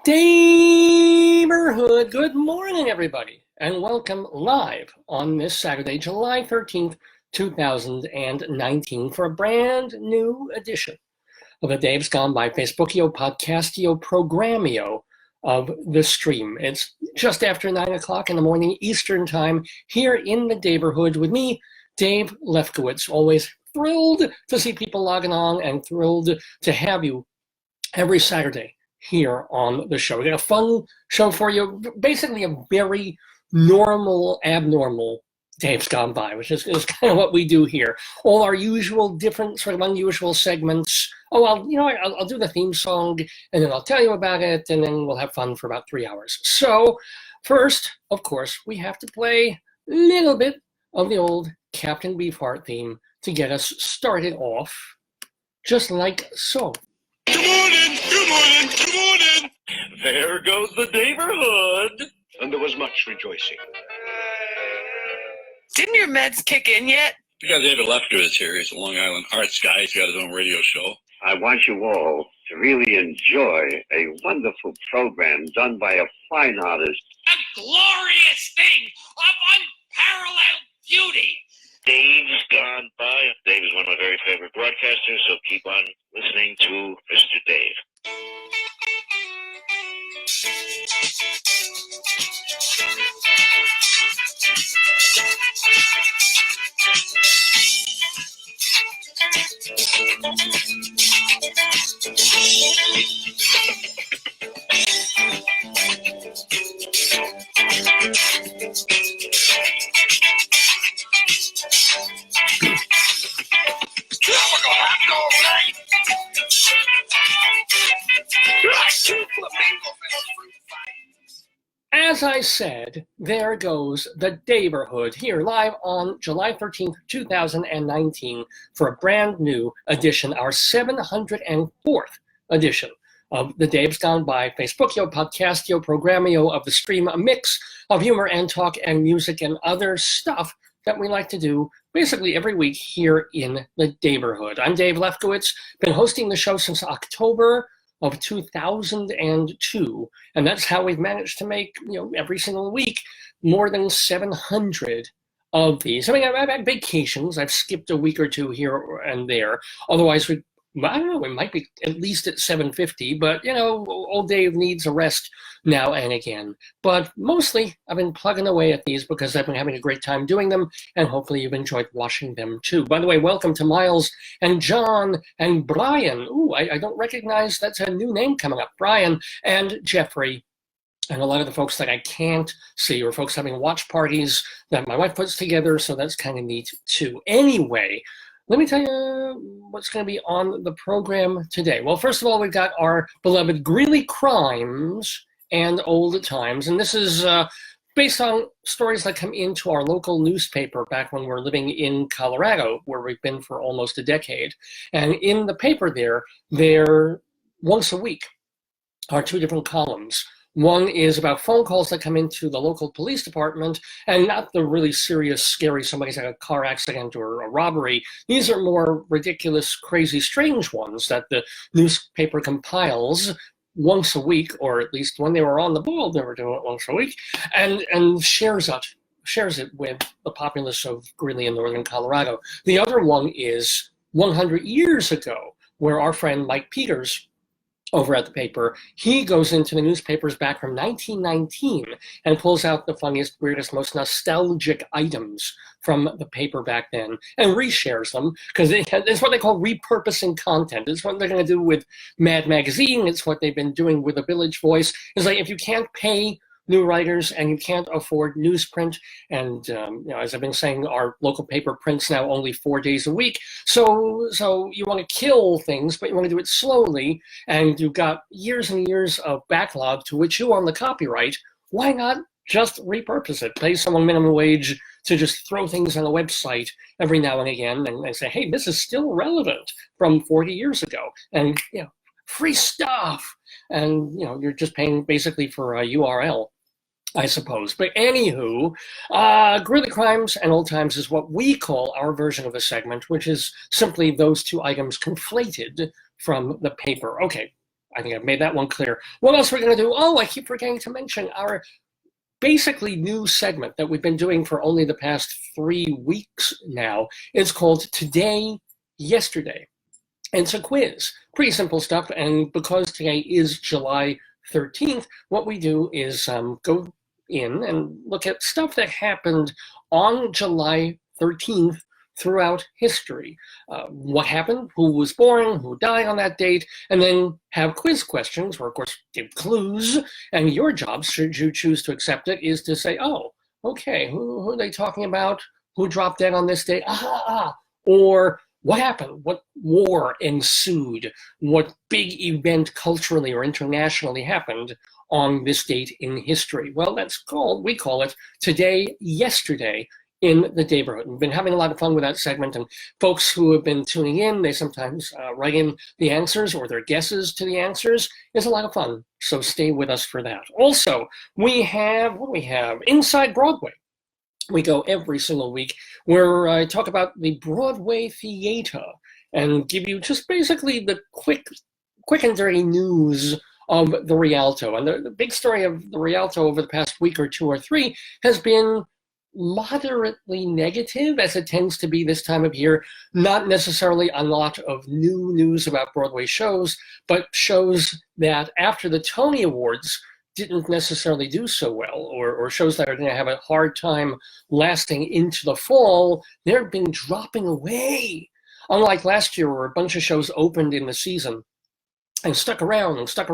Daverhood, good morning, everybody, and welcome live on this Saturday, July 13th, 2019, for a brand new edition of the Dave's Gone By Facebookio, Podcastio, Programmio of the stream. It's just after 9 o'clock in the morning Eastern Time here in the Daverhood with me, Dave Lefkowitz. Always thrilled to see people logging on and thrilled to have you every Saturday here on the show. We got a fun show for you, basically a very normal, abnormal Dave's Gone By, which is kind of what we do here. All our usual different sort of unusual segments. I'll do the theme song, and then I'll tell you about it, and then we'll have fun for about 3 hours. So first, of course, we have to play a little bit of the old Captain Beefheart theme to get us started off, just like so. Good morning, good morning, good morning. There goes the Daverhood. And there was much rejoicing. Didn't your meds kick in yet? We got David Lefkowitz here. He's a Long Island arts guy. He's got his own radio show. I want you all to really enjoy a wonderful program done by a fine artist. A glorious thing of unparalleled beauty. Dave's Gone By. Dave is one of my very favorite broadcasters, so keep on listening to Mr. Dave. As I said, there goes the Daverhood here live on July 13th, 2019 for a brand new edition, our 704th edition of the Dave's Gone By Facebookio, Podcastio, Programmio of the stream, a mix of humor and talk and music and other stuff that we like to do basically every week here in the Daverhood. I'm Dave Lefkowitz, been hosting the show since October of 2002, and that's how we've managed to make, every single week, more than 700 of these. I mean, I've had vacations. I've skipped a week or two here and there. Otherwise, we might be at least at 750, but, old Dave needs a rest now and again. But mostly, I've been plugging away at these because I've been having a great time doing them, and hopefully you've enjoyed watching them too. By the way, welcome to Miles and John and Brian. Ooh, I don't recognize, that's a new name coming up. Brian and Jeffrey. And a lot of the folks that I can't see, or folks having watch parties that my wife puts together, so that's kind of neat too. Anyway, let me tell you what's going to be on the program today. Well, first of all, we've got our beloved Greeley Crimes and Old Times, and this is based on stories that come into our local newspaper back when we're living in Colorado, where we've been for almost a decade. And in the paper there once a week are two different columns. One is about phone calls that come into the local police department, and not the really serious, scary, somebody's had a car accident or a robbery. These are more ridiculous, crazy, strange ones that the newspaper compiles once a week, or at least when they were on the ball, they were doing it once a week, and shares it with the populace of Greeley in northern Colorado. The other one is 100 years ago, where our friend Mike Peters over at the paper, he goes into the newspapers back from 1919 and pulls out the funniest, weirdest, most nostalgic items from the paper back then and reshares them, because it's what they call repurposing content. It's what they're going to do with Mad Magazine. It's what they've been doing with the Village Voice. It's like, if you can't pay new writers and you can't afford newsprint, and as I've been saying, our local paper prints now only 4 days a week, so you want to kill things, but you want to do it slowly, and you've got years and years of backlog to which you own the copyright. Why not just repurpose it? Pay someone minimum wage to just throw things on a website every now and again and say, hey, this is still relevant from 40 years ago, and free stuff. And you're just paying basically for a URL, I suppose. But anywho, Greeley Crimes and Old Times is what we call our version of a segment, which is simply those two items conflated from the paper. Okay, I think I've made that one clear. What else are we going to do? Oh, I keep forgetting to mention our basically new segment that we've been doing for only the past 3 weeks now. It's called Today, Yesterday. It's a quiz. Pretty simple stuff. And because today is July 13th, what we do is go in and look at stuff that happened on July 13th throughout history. What happened, who was born, who died on that date, and then have quiz questions, or of course give clues, and your job, should you choose to accept it, is to say, oh, okay, who are they talking about? Who dropped dead on this date? Or what happened? What war ensued? What big event culturally or internationally happened on this date in history? Well, we call it Today, Yesterday in the Daverhood. We've been having a lot of fun with that segment, and folks who have been tuning in, they sometimes write in the answers or their guesses to the answers. It's a lot of fun, so stay with us for that. Also, we have, what do we have? Inside Broadway. We go every single week where I talk about the Broadway theater and give you just basically the quick and dirty news of the Rialto. And the big story of the Rialto over the past week or two or three has been moderately negative, as it tends to be this time of year. Not necessarily a lot of new news about Broadway shows, but shows that after the Tony Awards didn't necessarily do so well, or shows that are going to have a hard time lasting into the fall, they've been dropping away. Unlike last year, where a bunch of shows opened in the season and stuck around, and some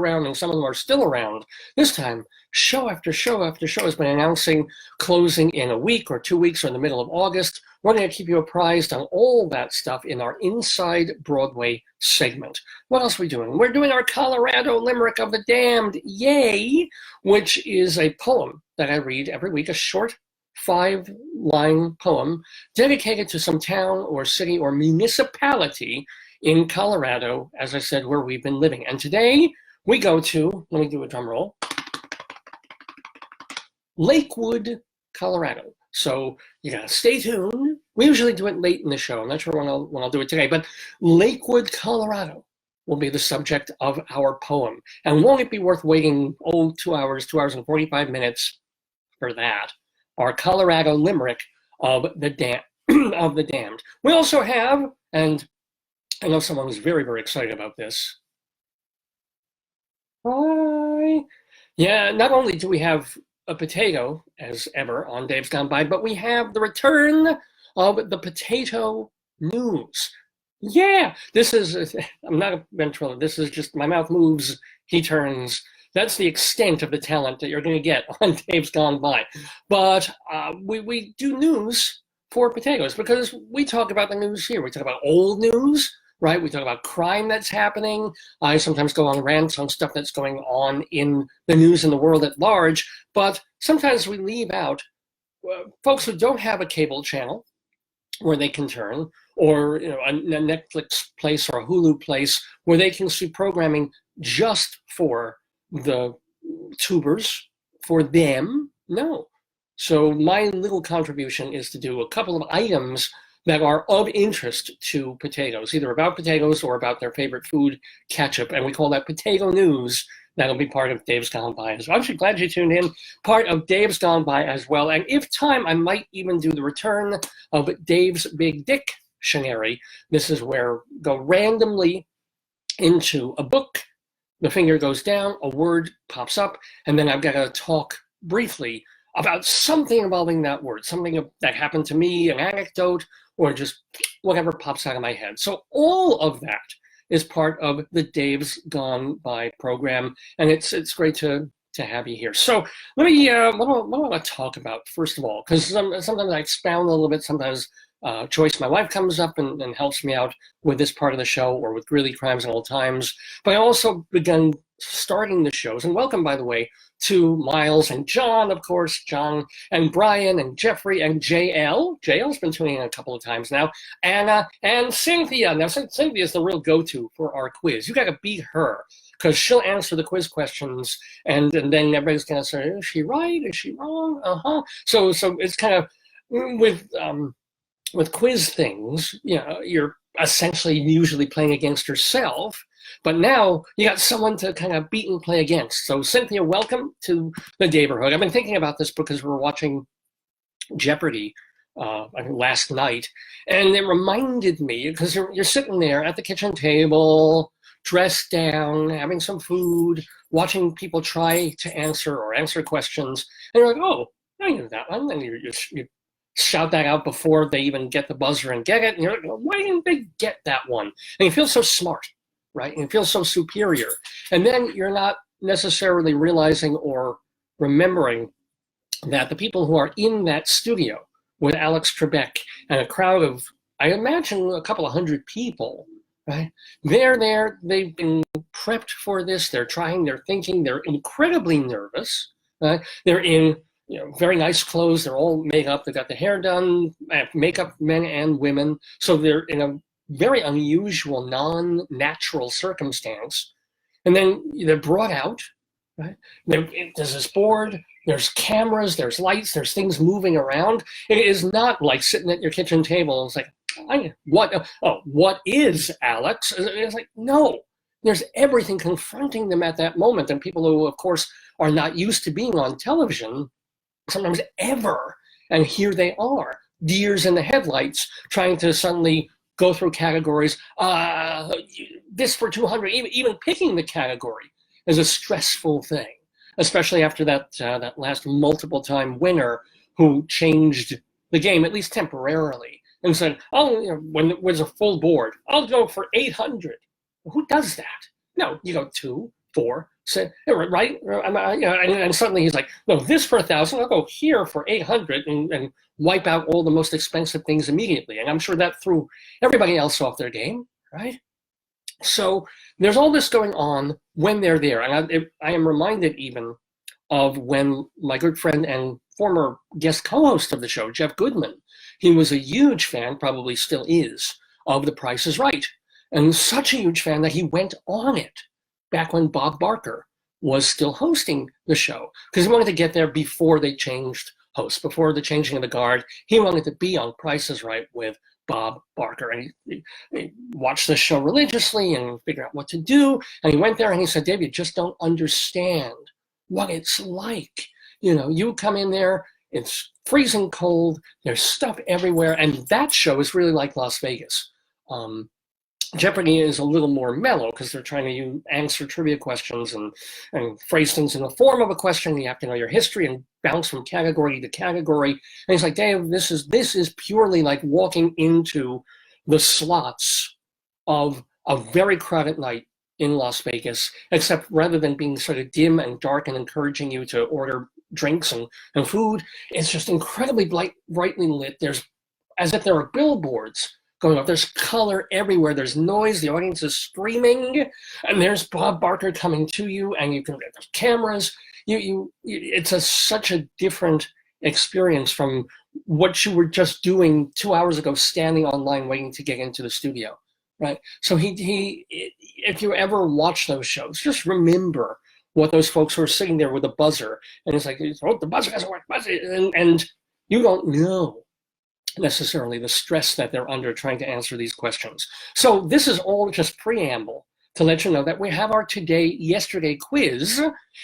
of them are still around. This time, show after show after show has been announcing closing in a week or 2 weeks or in the middle of August. We're going to keep you apprised on all that stuff in our Inside Broadway segment. What else are we doing? We're doing our Colorado Limerick of the Damned, yay, which is a poem that I read every week, a short 5-line poem dedicated to some town or city or municipality in Colorado, as I said, where we've been living. And today we go to, let me do a drum roll, Lakewood, Colorado. So you gotta stay tuned. We usually do it late in the show. I'm not sure when I'll do it today, but Lakewood, Colorado will be the subject of our poem. And won't it be worth waiting, 2 hours and 45 minutes for that? Our Colorado Limerick of the Damned. We also have, and I know someone who's very, very excited about this. Hi. Yeah, not only do we have a potato, as ever, on Dave's Gone By, but we have the return of the potato news. Yeah, this is, I'm not a ventriloquist, this is just, my mouth moves, he turns. That's the extent of the talent that you're going to get on Dave's Gone By. But we do news for potatoes, because we talk about the news here. We talk about old news, right? We talk about crime that's happening. I sometimes go on rants on stuff that's going on in the news in the world at large, but sometimes we leave out folks who don't have a cable channel where they can turn, or a Netflix place or a Hulu place where they can see programming just for the tubers, for them. No. So my little contribution is to do a couple of items that are of interest to potatoes, either about potatoes or about their favorite food, ketchup, and we call that potato news. That'll be part of Dave's Gone By as well. I'm actually glad you tuned in, part of Dave's Gone By as well. And if time, I might even do the return of Dave's Big Dictionary. This is where go randomly into a book, the finger goes down, a word pops up, and then I've got to talk briefly about something involving that word, something that happened to me, an anecdote, or just whatever pops out of my head. So all of that is part of the Dave's Gone By program, and it's great to have you here. So let me, what do I want to talk about first of all? Because sometimes I expound a little bit, sometimes Joyce, my wife, comes up and helps me out with this part of the show, or with Greeley Crimes and Old Times. But I also began starting the shows, and welcome, by the way, to Miles and John, of course, John and Brian and Jeffrey and JL. JL's been tuning in a couple of times now. Anna and Cynthia. Now, Cynthia is the real go-to for our quiz. You got to beat her, because she'll answer the quiz questions, and then everybody's going to say, is she right? Is she wrong? So it's kind of, with quiz things, you're essentially usually playing against yourself. But now you got someone to kind of beat and play against. So Cynthia, welcome to the Daverhood. I've been thinking about this because we were watching Jeopardy last night, and it reminded me, because you're sitting there at the kitchen table, dressed down, having some food, watching people try to answer questions, and you're like, oh, I knew that one, and you shout that out before they even get the buzzer and get it, and you're like, well, why didn't they get that one? And you feel so smart, right? And you feel so superior. And then you're not necessarily realizing or remembering that the people who are in that studio with Alex Trebek and a crowd of, I imagine, a couple of hundred people, right? They're there, they've been prepped for this, they're trying, they're thinking, they're incredibly nervous, right? They're in very nice clothes, they're all made up, they've got the hair done, makeup, men and women, so they're in a very unusual, non-natural circumstance. And then they're brought out, right? There's this board, there's cameras, there's lights, there's things moving around. It is not like sitting at your kitchen table and it's like, what is Alex? It's like, no, there's everything confronting them at that moment. And people who, of course, are not used to being on television, sometimes ever, and here they are, deers in the headlights, trying to suddenly go through categories. This for 200, even picking the category is a stressful thing, especially after that last multiple-time winner who changed the game, at least temporarily, and said, oh, when it was a full board, I'll go for 800. Who does that? No, you go 2, 4, 6, right? And suddenly he's like, no, this for 1,000, I'll go here for 800 and wipe out all the most expensive things immediately. And I'm sure that threw everybody else off their game, right? So there's all this going on when they're there. And I am reminded even of when my good friend and former guest co-host of the show, Jeff Goodman, he was a huge fan, probably still is, of The Price is Right. And such a huge fan that he went on it back when Bob Barker was still hosting the show, because he wanted to get there before they changed hosts, before the changing of the guard. He wanted to be on Price is Right with Bob Barker, and he watched the show religiously and figured out what to do. And he went there and he said, Dave, you just don't understand what it's like. You come in there, it's freezing cold, there's stuff everywhere, and that show is really like Las Vegas. Jeopardy is a little more mellow because they're trying to answer trivia questions and phrase things in the form of a question. You have to know your history and bounce from category to category. And he's like, Dave, this is purely like walking into the slots of a very crowded night in Las Vegas, except rather than being sort of dim and dark and encouraging you to order drinks and food, it's just incredibly brightly lit. There's, as if there are billboards going off. There's color everywhere. There's noise. The audience is screaming, and there's Bob Barker coming to you, and there's cameras. It's such a different experience from what you were just doing 2 hours ago, standing online waiting to get into the studio, right? So if you ever watch those shows, just remember what those folks who are sitting there with a buzzer, and it's like, oh, the buzzer doesn't work, and you don't know necessarily the stress that they're under trying to answer these questions. So this is all just preamble to let you know that we have our yesterday quiz,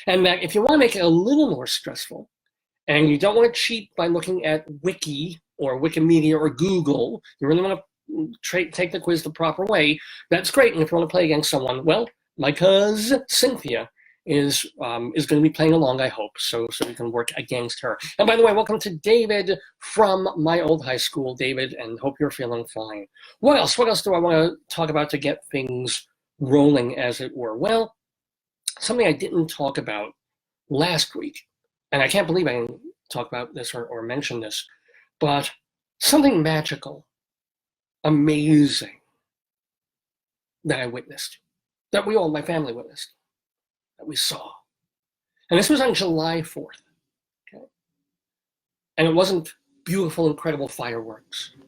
and that if you want to make it a little more stressful, and you don't want to cheat by looking at Wiki or Wikimedia or Google, you really want to take the quiz the proper way, that's great. And if you want to play against someone, well, my cousin Cynthia is going to be playing along, I hope, so we can work against her. And by the way, welcome to David from my old high school, David, and hope you're feeling fine. What else do I want to talk about to get things rolling, as it were? Well, something I didn't talk about last week, and I can't believe I didn't talk about this or mention this, but something magical, amazing, that I witnessed, that my family witnessed, that we saw. And this was on July 4th, okay? And it wasn't beautiful, incredible fireworks. It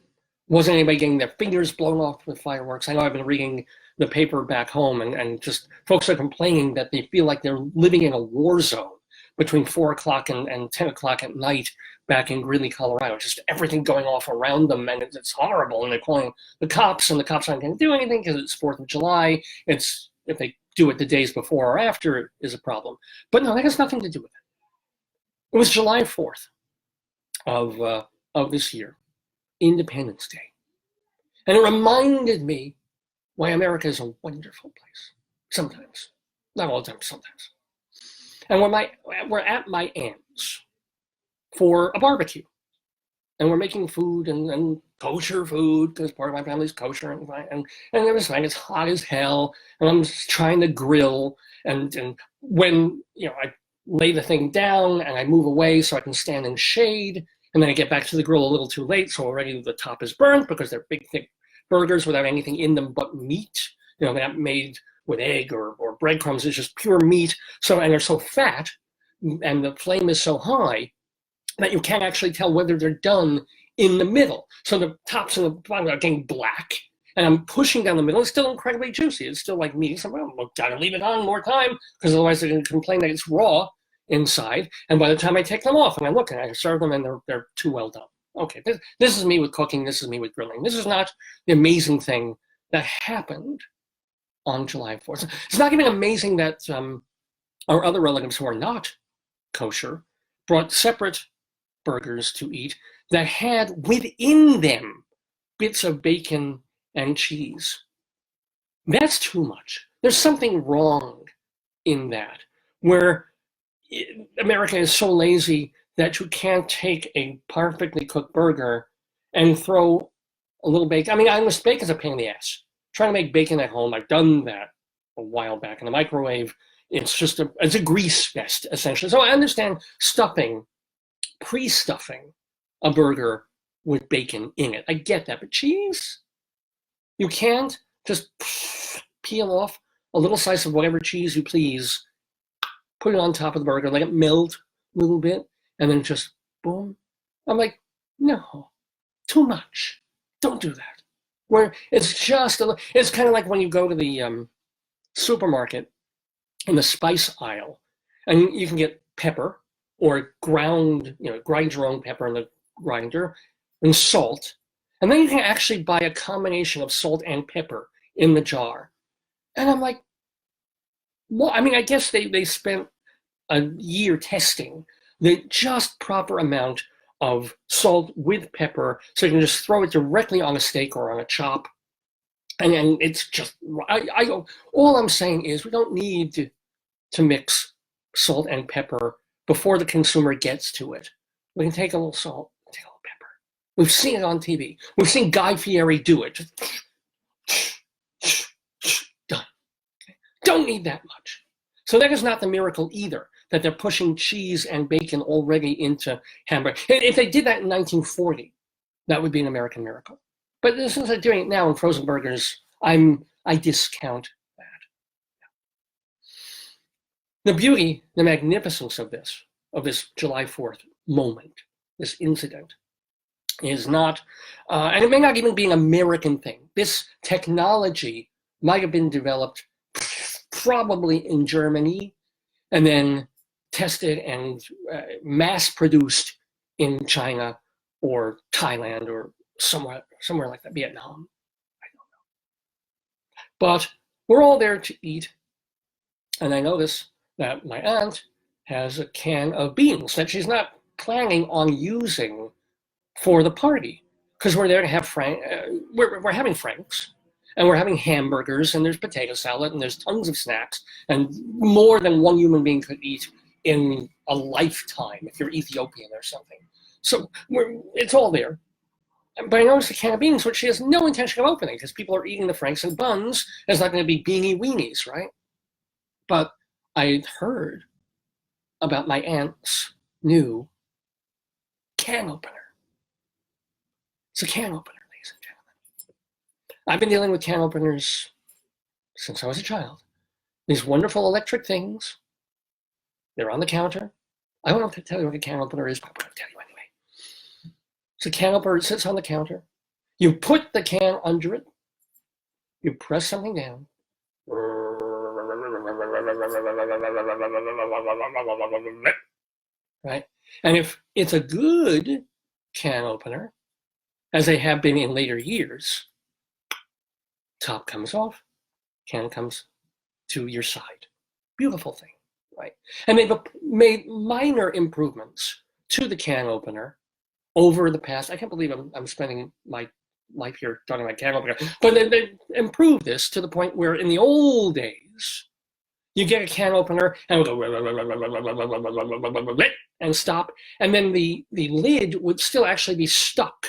wasn't anybody getting their fingers blown off with fireworks. I know I've been reading the paper back home, and just folks are complaining that they feel like they're living in a war zone between 4 o'clock and 10 o'clock at night back in Greeley, Colorado. Just everything going off around them, and it's horrible. And they're calling the cops, and the cops aren't going to do anything because it's 4th of July. It's if they do it the days before or after is a problem. But no, that has nothing to do with it. It was July 4th of this year, Independence Day. And it reminded me why America is a wonderful place. Sometimes. Not all the time, sometimes. And we're at my aunt's for a barbecue. And we're making food and kosher food, because part of my family's kosher, and it was fine. It's hot as hell, and I'm just trying to grill, and when I lay the thing down and I move away so I can stand in shade, and then I get back to the grill a little too late, so already the top is burnt because they're big, thick burgers without anything in them but meat. They're not made with egg or breadcrumbs. It's just pure meat. So, and they're so fat, and the flame is so high that you can't actually tell whether they're done in the middle. So the tops and the bottom are getting black, and I'm pushing down the middle. It's still incredibly juicy. It's still like meat. So I've got to leave it on more time, because otherwise they're going to complain that it's raw inside. And by the time I take them off and I look and I serve them, and they're too well done. Okay, this is me with cooking. This is me with grilling. This is not the amazing thing that happened on July 4th. It's not even amazing that our other relatives who are not kosher brought separate burgers to eat that had within them bits of bacon and cheese. That's too much. There's something wrong in that, where America is so lazy that you can't take a perfectly cooked burger and throw a little bacon. I mean, I understand bacon's a pain in the ass. Trying to make bacon at home, I've done that a while back in the microwave. It's a grease fest, essentially. So I understand pre-stuffing a burger with bacon in it. I get that, but cheese? You can't just peel off a little slice of whatever cheese you please, put it on top of the burger, let it melt a little bit, and then just boom. I'm like, no, too much. Don't do that. Where it's just, it's kind of like when you go to the supermarket in the spice aisle, and you can get pepper or grind your own pepper in the grinder, and salt. And then you can actually buy a combination of salt and pepper in the jar. And I'm like, well, I mean, I guess they spent a year testing the just proper amount of salt with pepper, so you can just throw it directly on a steak or on a chop. And it's just, all I'm saying is we don't need to mix salt and pepper before the consumer gets to it. We can take a little salt, take a little pepper. We've seen it on TV. We've seen Guy Fieri do it. Just done. Okay? Don't need that much. So that is not the miracle either, that they're pushing cheese and bacon already into hamburger. If they did that in 1940, that would be an American miracle. But since they're doing it now in frozen burgers, I discount that. The beauty, the magnificence of this July 4th moment, this incident, is not, and it may not even be an American thing. This technology might have been developed probably in Germany, and then tested and mass-produced in China or Thailand or somewhere like that, Vietnam. I don't know. But we're all there to eat, and I notice that my aunt has a can of beans that she's not planning on using for the party, because we're there to have we're having franks, and we're having hamburgers, and there's potato salad, and there's tons of snacks, and more than one human being could eat in a lifetime if you're Ethiopian or something. So it's all there. But I noticed a can of beans, which she has no intention of opening, because people are eating the franks and buns. It's not going to be beanie weenies, right? But I heard about my aunt's new can opener. It's a can opener, ladies and gentlemen. I've been dealing with can openers since I was a child. These wonderful electric things. They're on the counter. I don't have to tell you what a can opener is, but I'm going to tell you anyway. It's a can opener. It sits on the counter. You put the can under it. You press something down. Right? And if it's a good can opener, as they have been in later years, top comes off, can comes to your side. Beautiful thing, right? And they've made minor improvements to the can opener over the past. I can't believe I'm spending my life here talking about can opener, but they improved this to the point where in the old days, you get a can opener and it would go and stop, and then the lid would still actually be stuck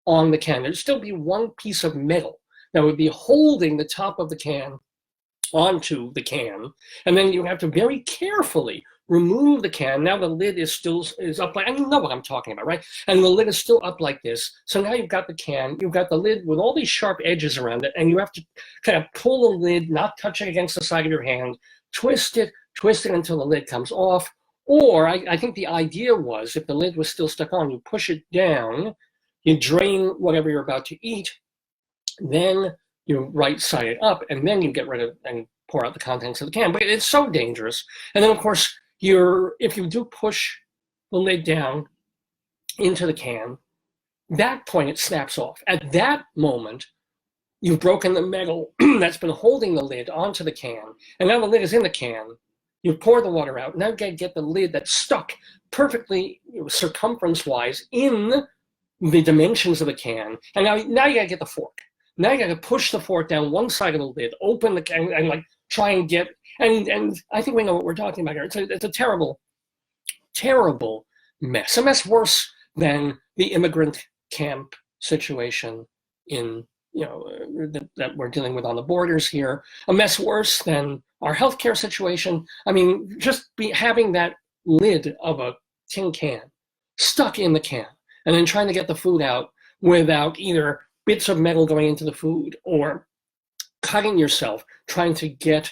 on the can. There'd still be one piece of metal that would be holding the top of the can onto the can, and then you have to very carefully remove the can. Now the lid is up like, and you know what I'm talking about, right? And the lid is still up like this. So now you've got the can, you've got the lid with all these sharp edges around it, and you have to kind of pull the lid, not touch it against the side of your hand, twist it until the lid comes off. Or I think the idea was, if the lid was still stuck on, you push it down, you drain whatever you're about to eat, then you right side it up, and then you get rid of and pour out the contents of the can. But it's so dangerous. And then, of course, if you do push the lid down into the can, that point it snaps off. At that moment, you've broken the metal that's been holding the lid onto the can, and now the lid is in the can. You pour the water out. Now you got to get the lid that's stuck perfectly circumference-wise in the dimensions of the can, and now you got to get the fork. Now you got to push the fork down one side of the lid, open the can, and like try and get. And I think we know what we're talking about here. It's a terrible, terrible mess. A mess worse than the immigrant camp situation in that we're dealing with on the borders here. A mess worse than our healthcare situation. I mean, just having that lid of a tin can stuck in the can, and then trying to get the food out without either bits of metal going into the food or cutting yourself trying to get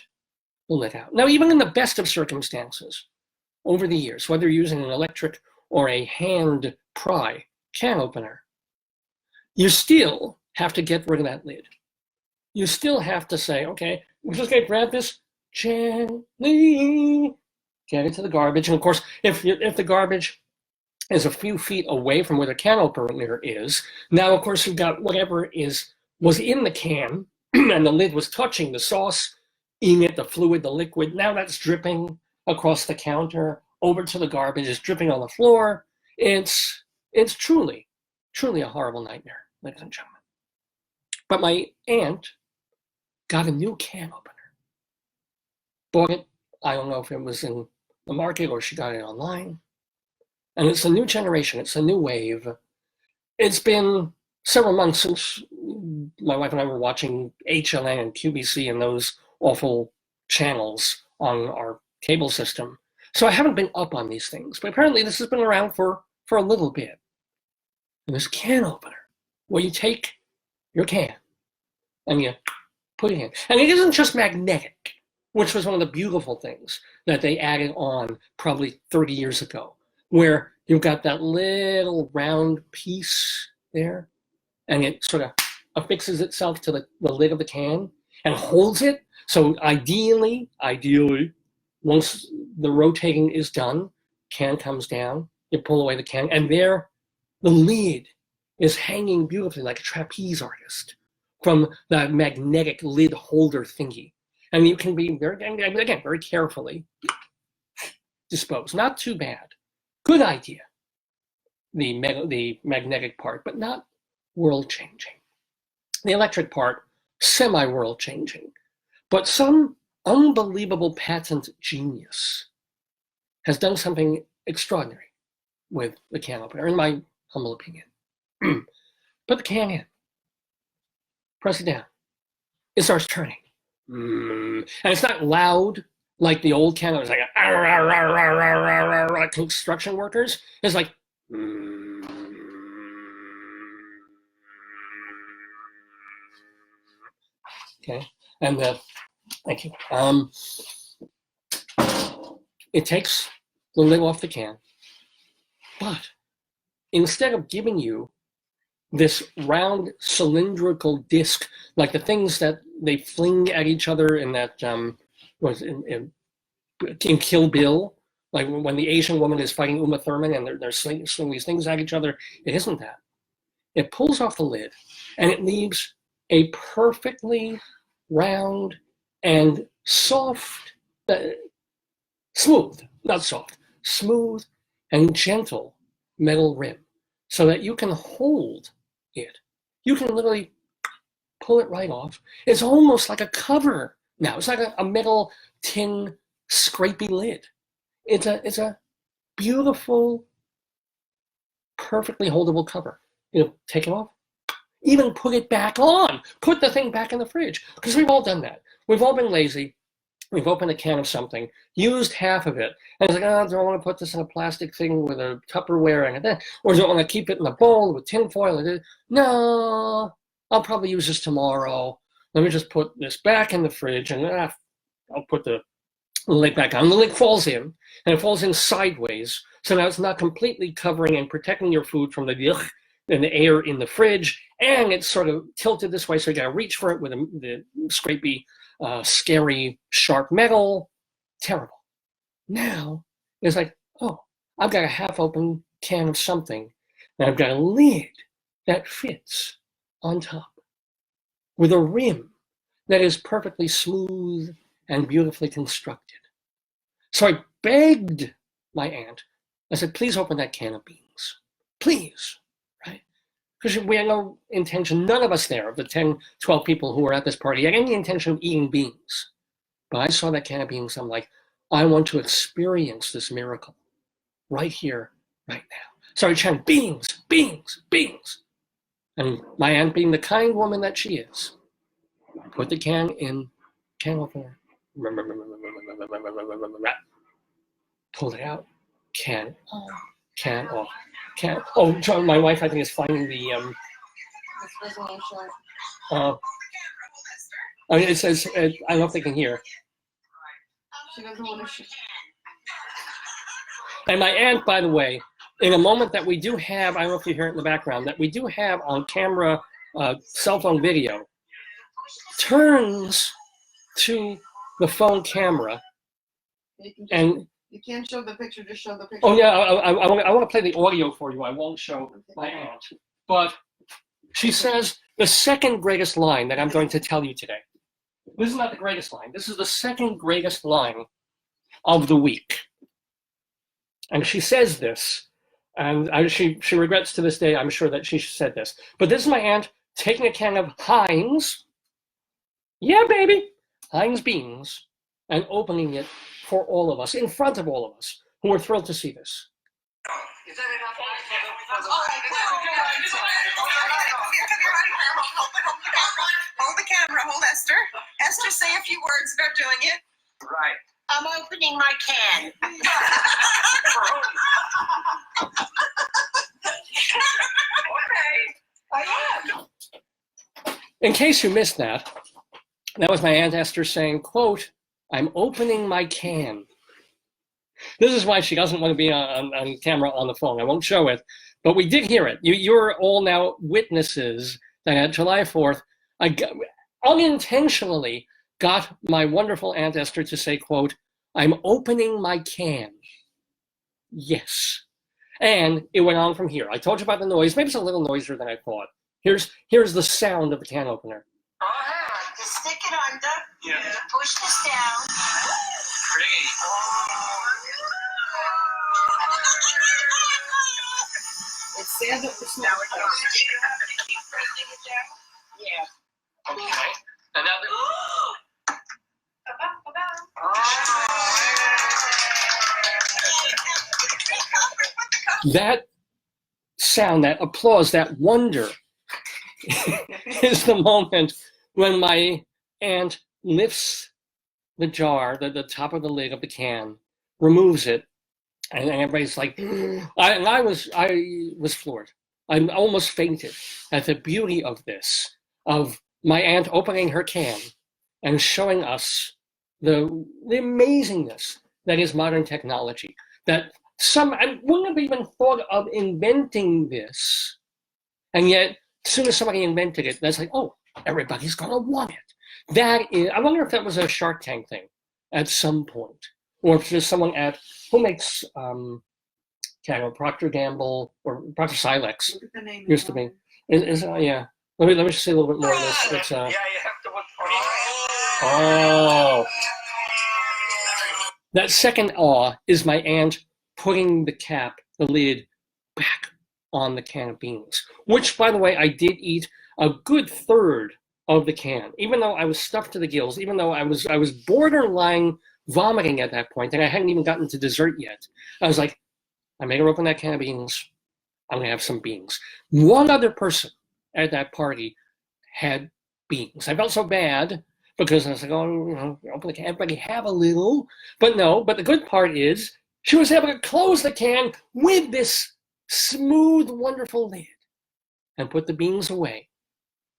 the lid out. Now, even in the best of circumstances, over the years, whether you're using an electric or a hand pry can opener, you still have to get rid of that lid. You still have to say, okay, we're just gonna grab this gently, get it to the garbage. And of course, if the garbage is a few feet away from where the can opener is, now of course you've got whatever was in the can and the lid was touching the sauce in it, the fluid, the liquid. Now that's dripping across the counter over to the garbage, is dripping on the floor. It's truly a horrible nightmare, ladies and gentlemen. But my aunt got a new can opener. Bought it, I don't know if it was in the market or she got it online. And it's a new generation, it's a new wave. It's been several months since my wife and I were watching HLN and QVC and those awful channels on our cable system. So I haven't been up on these things, but apparently this has been around for a little bit. And this can opener, where you take your can and you put it in. And it isn't just magnetic, which was one of the beautiful things that they added on probably 30 years ago, where you've got that little round piece there, and it sort of affixes itself to the lid of the can and holds it. So ideally, once the rotating is done, can comes down, you pull away the can, and there the lid is hanging beautifully like a trapeze artist from that magnetic lid holder thingy. And you can be very carefully disposed. Not too bad. Good idea, the magnetic part, but not world-changing. The electric part, semi-world changing. But some unbelievable patent genius has done something extraordinary with the can opener, in my humble opinion. Put the can in, press it down, it starts turning. And it's not loud like the old can. It was like like construction workers. It's like okay, and thank you. It takes the lid off the can, but instead of giving you this round cylindrical disc, like the things that they fling at each other in that was in Kill Bill, like when the Asian woman is fighting Uma Thurman and they're slinging these things at each other. It isn't that. It pulls off the lid and it leaves a perfectly round and soft, smooth, not soft, smooth and gentle metal rim so that you can hold it. You can literally pull it right off. It's almost like a cover now. It's like a metal tin scrapey lid. It's a beautiful, perfectly holdable cover. Take it off, even put it back on. Put the thing back in the fridge, because we've all done that. We've all been lazy. We've opened a can of something, used half of it, and it's like, oh, do I want to put this in a plastic thing with a Tupperware in it? Or do I want to keep it in a bowl with tin foil? No, I'll probably use this tomorrow. Let me just put this back in the fridge, and I'll put the lid back on. The lid falls in, and it falls in sideways, so now it's not completely covering and protecting your food from the air in the fridge, and it's sort of tilted this way, so you gotta reach for it with the scrapey, scary, sharp metal. Terrible. Now, it's like, oh, I've got a half-open can of something, and I've got a lid that fits on top with a rim that is perfectly smooth and beautifully constructed. So I begged my aunt. I said, please open that can of beans. Please, right? Because we had no intention, none of us there, of the 10, 12 people who were at this party, had any intention of eating beans. But I saw that can of beans, I'm like, I want to experience this miracle right here, right now. So I chanted, beans, beans, beans. And my aunt, being the kind woman that she is, put the can in, can opener, pulled it out, can on, can off, can. Oh, John, my wife, I think, is finding the. It says, I don't know if they can hear. She doesn't want to. And my aunt, by the way, in a moment that we do have, I don't know if you hear it in the background, that we do have on camera, cell phone video, turns to the phone camera, and you can't show the picture, just show the picture. oh yeah, I want to play the audio for you. I won't show my aunt, but she says the second greatest line that I'm going to tell you today. This is not the greatest line. This is the second greatest line of the week, and she says this, and she regrets to this day, I'm sure, that she said this. But this is my aunt taking a can of Heinz. Yeah, baby. Heinz beans, and opening it for all of us, in front of all of us, who are thrilled to see this. Hold the camera, hold Esther. Esther, say a few words about doing it. Right. I'm opening my can. In case you missed that was my Aunt Esther saying, quote, I'm opening my can. This is why she doesn't want to be on camera on the phone. I won't show it, but we did hear it. You're all now witnesses that at July 4th, I unintentionally got my wonderful Aunt Esther to say, quote, I'm opening my can. Yes. And it went on from here. I told you about the noise. Maybe it's a little noisier than I thought. Here's the sound of the can opener. Just stick it under. Yeah. Push this down. Great. It stands up for snow. Now we're going to keep pressing it down. Yeah. Okay. And now that sound, that applause, that wonder is the moment when my aunt lifts the jar, the top of the lid of the can, removes it, and everybody's like, I was floored. I almost fainted at the beauty of this, of my aunt opening her can and showing us the amazingness that is modern technology. That I wouldn't have even thought of inventing this, and yet as soon as somebody invented it, that's like, oh, everybody's gonna want it. That is, I wonder if that was a Shark Tank thing at some point, or if there's someone who makes Procter Gamble or Procter Silex used to be. Yeah. Let me just say a little bit more of this. It's yeah, you have to Oh. That second awe is my aunt putting the lid, back on the can of beans, which, by the way, I did eat a good third of the can, even though I was stuffed to the gills, even though I was borderline vomiting at that point, and I hadn't even gotten to dessert yet. I was like, I made her open that can of beans. I'm gonna have some beans. One other person at that party had beans. I felt so bad because I was like, oh, open the can, everybody have a little. But no, but the good part is she was able to close the can with this smooth, wonderful lid and put the beans away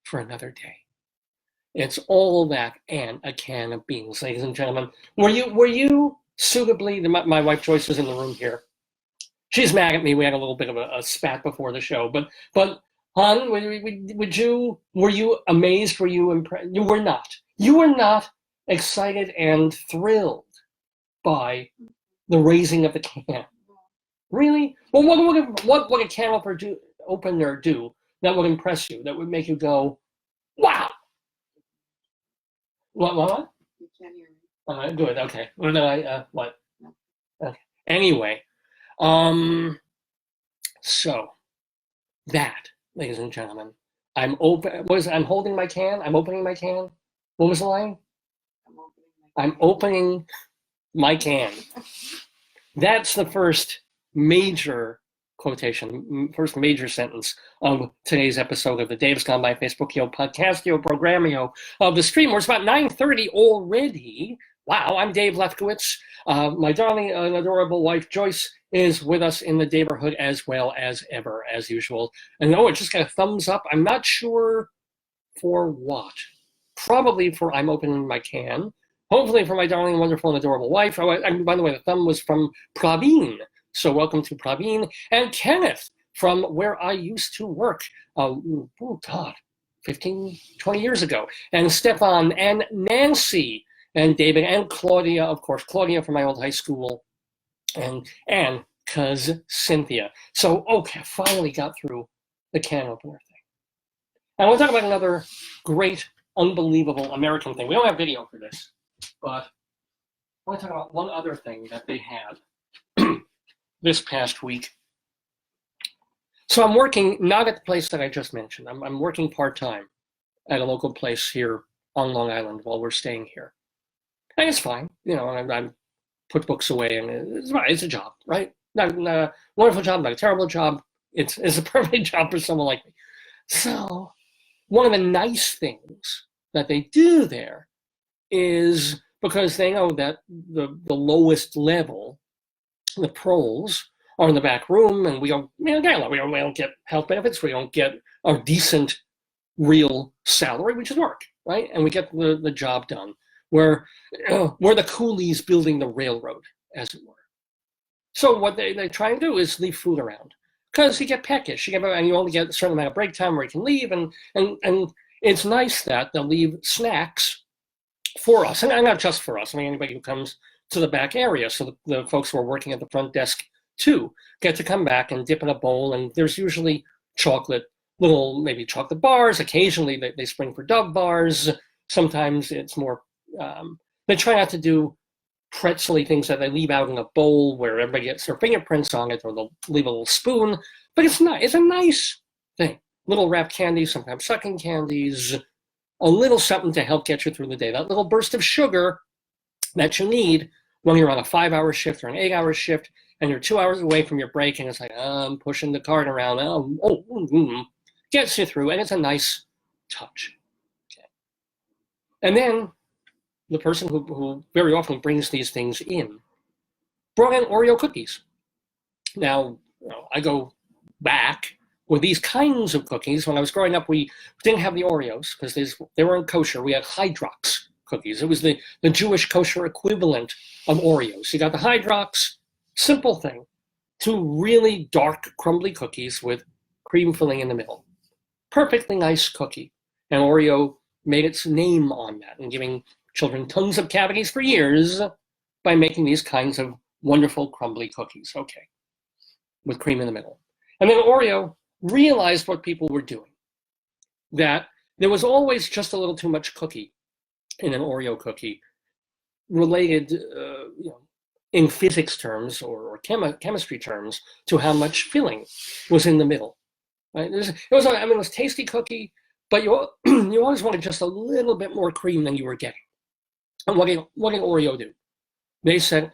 for another day. It's all that and a can of beans, ladies and gentlemen. Were you suitably, my wife Joyce is in the room here. She's mad at me. We had a little bit of a spat before the show, but hon, were you amazed? Were you impressed? You were not. You were not excited and thrilled by the raising of the can. Really? Well, what would a can opener do that would impress you? That would make you go, wow. What? You can't hear me. All right, good. Okay. Well, no, what? No. Okay. Anyway, so that, ladies and gentlemen, I'm holding my can. I'm opening my can. What was the line? I'm opening my can. That's the first major quotation, first major sentence of today's episode of the Dave's Gone By Facebookio Podcastio Programmio of the stream. It's about 9:30 already. Wow, I'm Dave Lefkowitz. My darling and adorable wife Joyce is with us in the Daverhood as well as ever, as usual. And it just got a thumbs up. I'm not sure for what. Probably for I'm opening my can. Hopefully for my darling, wonderful, and adorable wife. By the way, the thumb was from Praveen. So welcome to Praveen. And Kenneth from where I used to work. 15, 20 years ago. And Stefan and Nancy and David and Claudia, of course. Claudia from my old high school. And cuz Cynthia. So, okay, finally got through the can opener thing. And we'll talk about another great, unbelievable American thing. We don't have video for this. But I want to talk about one other thing that they had this past week. So I'm working not at the place that I just mentioned. I'm working part-time at a local place here on Long Island while we're staying here. And it's fine. I put books away, and it's a job, right? Not a wonderful job, not a terrible job. It's a perfect job for someone like me. So one of the nice things that they do there is because they know that the lowest level, the proles, are in the back room, and we don't get health benefits, we don't get a decent real salary, which is work, right? And we get the job done. We're the coolies building the railroad, as it were. So what they try and do is leave food around, because you get peckish, and you only get a certain amount of break time where you can leave, and it's nice that they'll leave snacks for us, and not just for us. I mean, anybody who comes to the back area. So the folks who are working at the front desk too get to come back and dip in a bowl, and there's usually maybe chocolate bars. Occasionally they spring for Dove bars. Sometimes it's more, they try not to do pretzel-y things that they leave out in a bowl where everybody gets their fingerprints on it, or they'll leave a little spoon, but it's a nice thing. Little wrapped candies, sometimes sucking candies, a little something to help get you through the day. That little burst of sugar that you need when you're on a 5-hour shift or an 8-hour shift, and you're 2 hours away from your break, and it's like, I'm pushing the cart around. Gets you through, and it's a nice touch. Okay. And then the person who very often brings these things in brought in Oreo cookies. Now, I go back with these kinds of cookies. When I was growing up, we didn't have the Oreos because they weren't kosher. We had Hydrox cookies. It was the Jewish kosher equivalent of Oreos. You got the Hydrox, simple thing, 2 really dark, crumbly cookies with cream filling in the middle. Perfectly nice cookie. And Oreo made its name on that and giving children tons of cavities for years by making these kinds of wonderful, crumbly cookies. Okay, with cream in the middle. And then Oreo realized what people were doing, that there was always just a little too much cookie in an Oreo cookie related, in physics terms or chemistry terms to how much filling was in the middle. Right? It was tasty cookie, but you you always wanted just a little bit more cream than you were getting. And what did Oreo do? They said,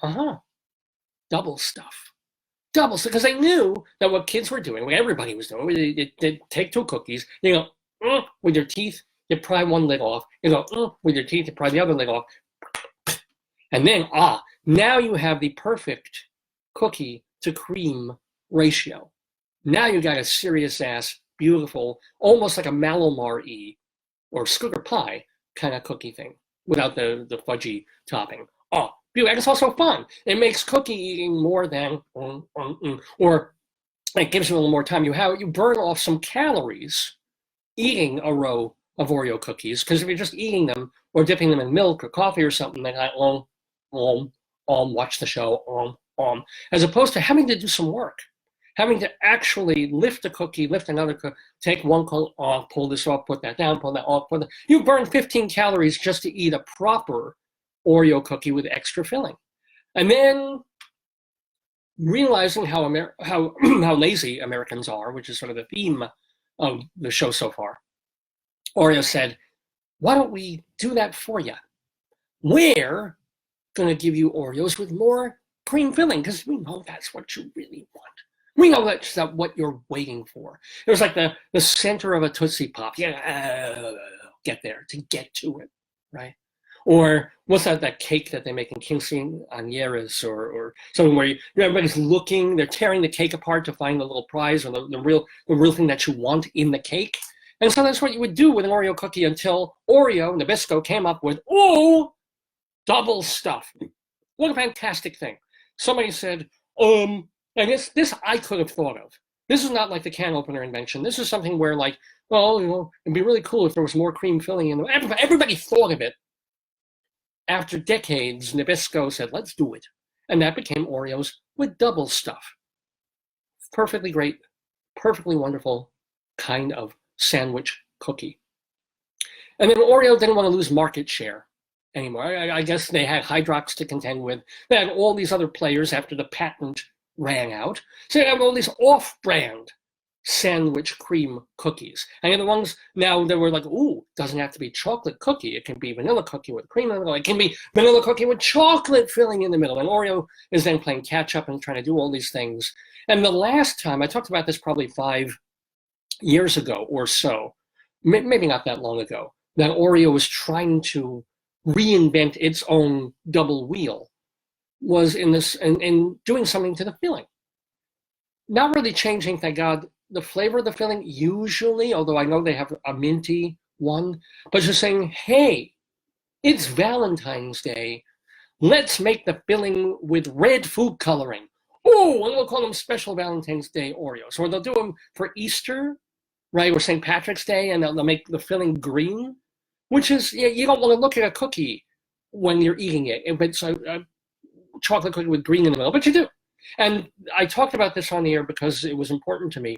double stuff. Double stuff, because they knew that what kids were doing, what everybody was doing, they'd take 2 cookies, you go, with your teeth, you pry one lid off, you go, with your teeth, you pry the other lid off, and then, now you have the perfect cookie to cream ratio. Now you got a serious ass, beautiful, almost like a Malomar-y or sugar pie kind of cookie thing without the fudgy topping. And it's also fun. It makes cookie eating more than, or it gives you a little more time. You burn off some calories eating a row of Oreo cookies, because if you're just eating them or dipping them in milk or coffee or something, then watch the show, as opposed to having to do some work, having to actually lift a cookie, lift another cookie, take one off, pull this off, put that down, pull that off, you burn 15 calories just to eat a proper Oreo cookie with extra filling. And then realizing how lazy Americans are, which is sort of the theme of the show so far, Oreo said, why don't we do that for you? We're going to give you Oreos with more cream filling, because we know that's what you really want. We know that's what you're waiting for. It was like the center of a Tootsie Pop. Get there, to get to it, right? Or what's that cake that they make in quinceañeras or something where everybody's looking, they're tearing the cake apart to find the little prize or the real thing that you want in the cake. And so that's what you would do with an Oreo cookie until Oreo, Nabisco, came up with, double stuff. What a fantastic thing. Somebody said, and this I could have thought of. This is not like the can opener invention. This is something where it'd be really cool if there was more cream filling in them. Everybody thought of it. After decades, Nabisco said, let's do it. And that became Oreos with double stuff. Perfectly great, perfectly wonderful kind of sandwich cookie. And then Oreo didn't want to lose market share anymore. I guess they had Hydrox to contend with. They had all these other players after the patent ran out. So they have all these off-brand sandwich cream cookies. And the ones now that were like, doesn't have to be chocolate cookie. It can be vanilla cookie with cream in the middle. It can be vanilla cookie with chocolate filling in the middle. And Oreo is then playing catch up and trying to do all these things. And the last time, I talked about this probably 5 years ago or so, maybe not that long ago, that Oreo was trying to reinvent its own double wheel, was in doing something to the filling. Not really changing, thank God, the flavor of the filling usually, although I know they have a minty one, but just saying, hey, it's Valentine's Day. Let's make the filling with red food coloring. And we'll call them special Valentine's Day Oreos. Or they'll do them for Easter, right, or St. Patrick's Day, and they'll make the filling green, which is, you don't want to look at a cookie when you're eating it. If it's a chocolate cookie with green in the middle, but you do. And I talked about this on the air because it was important to me,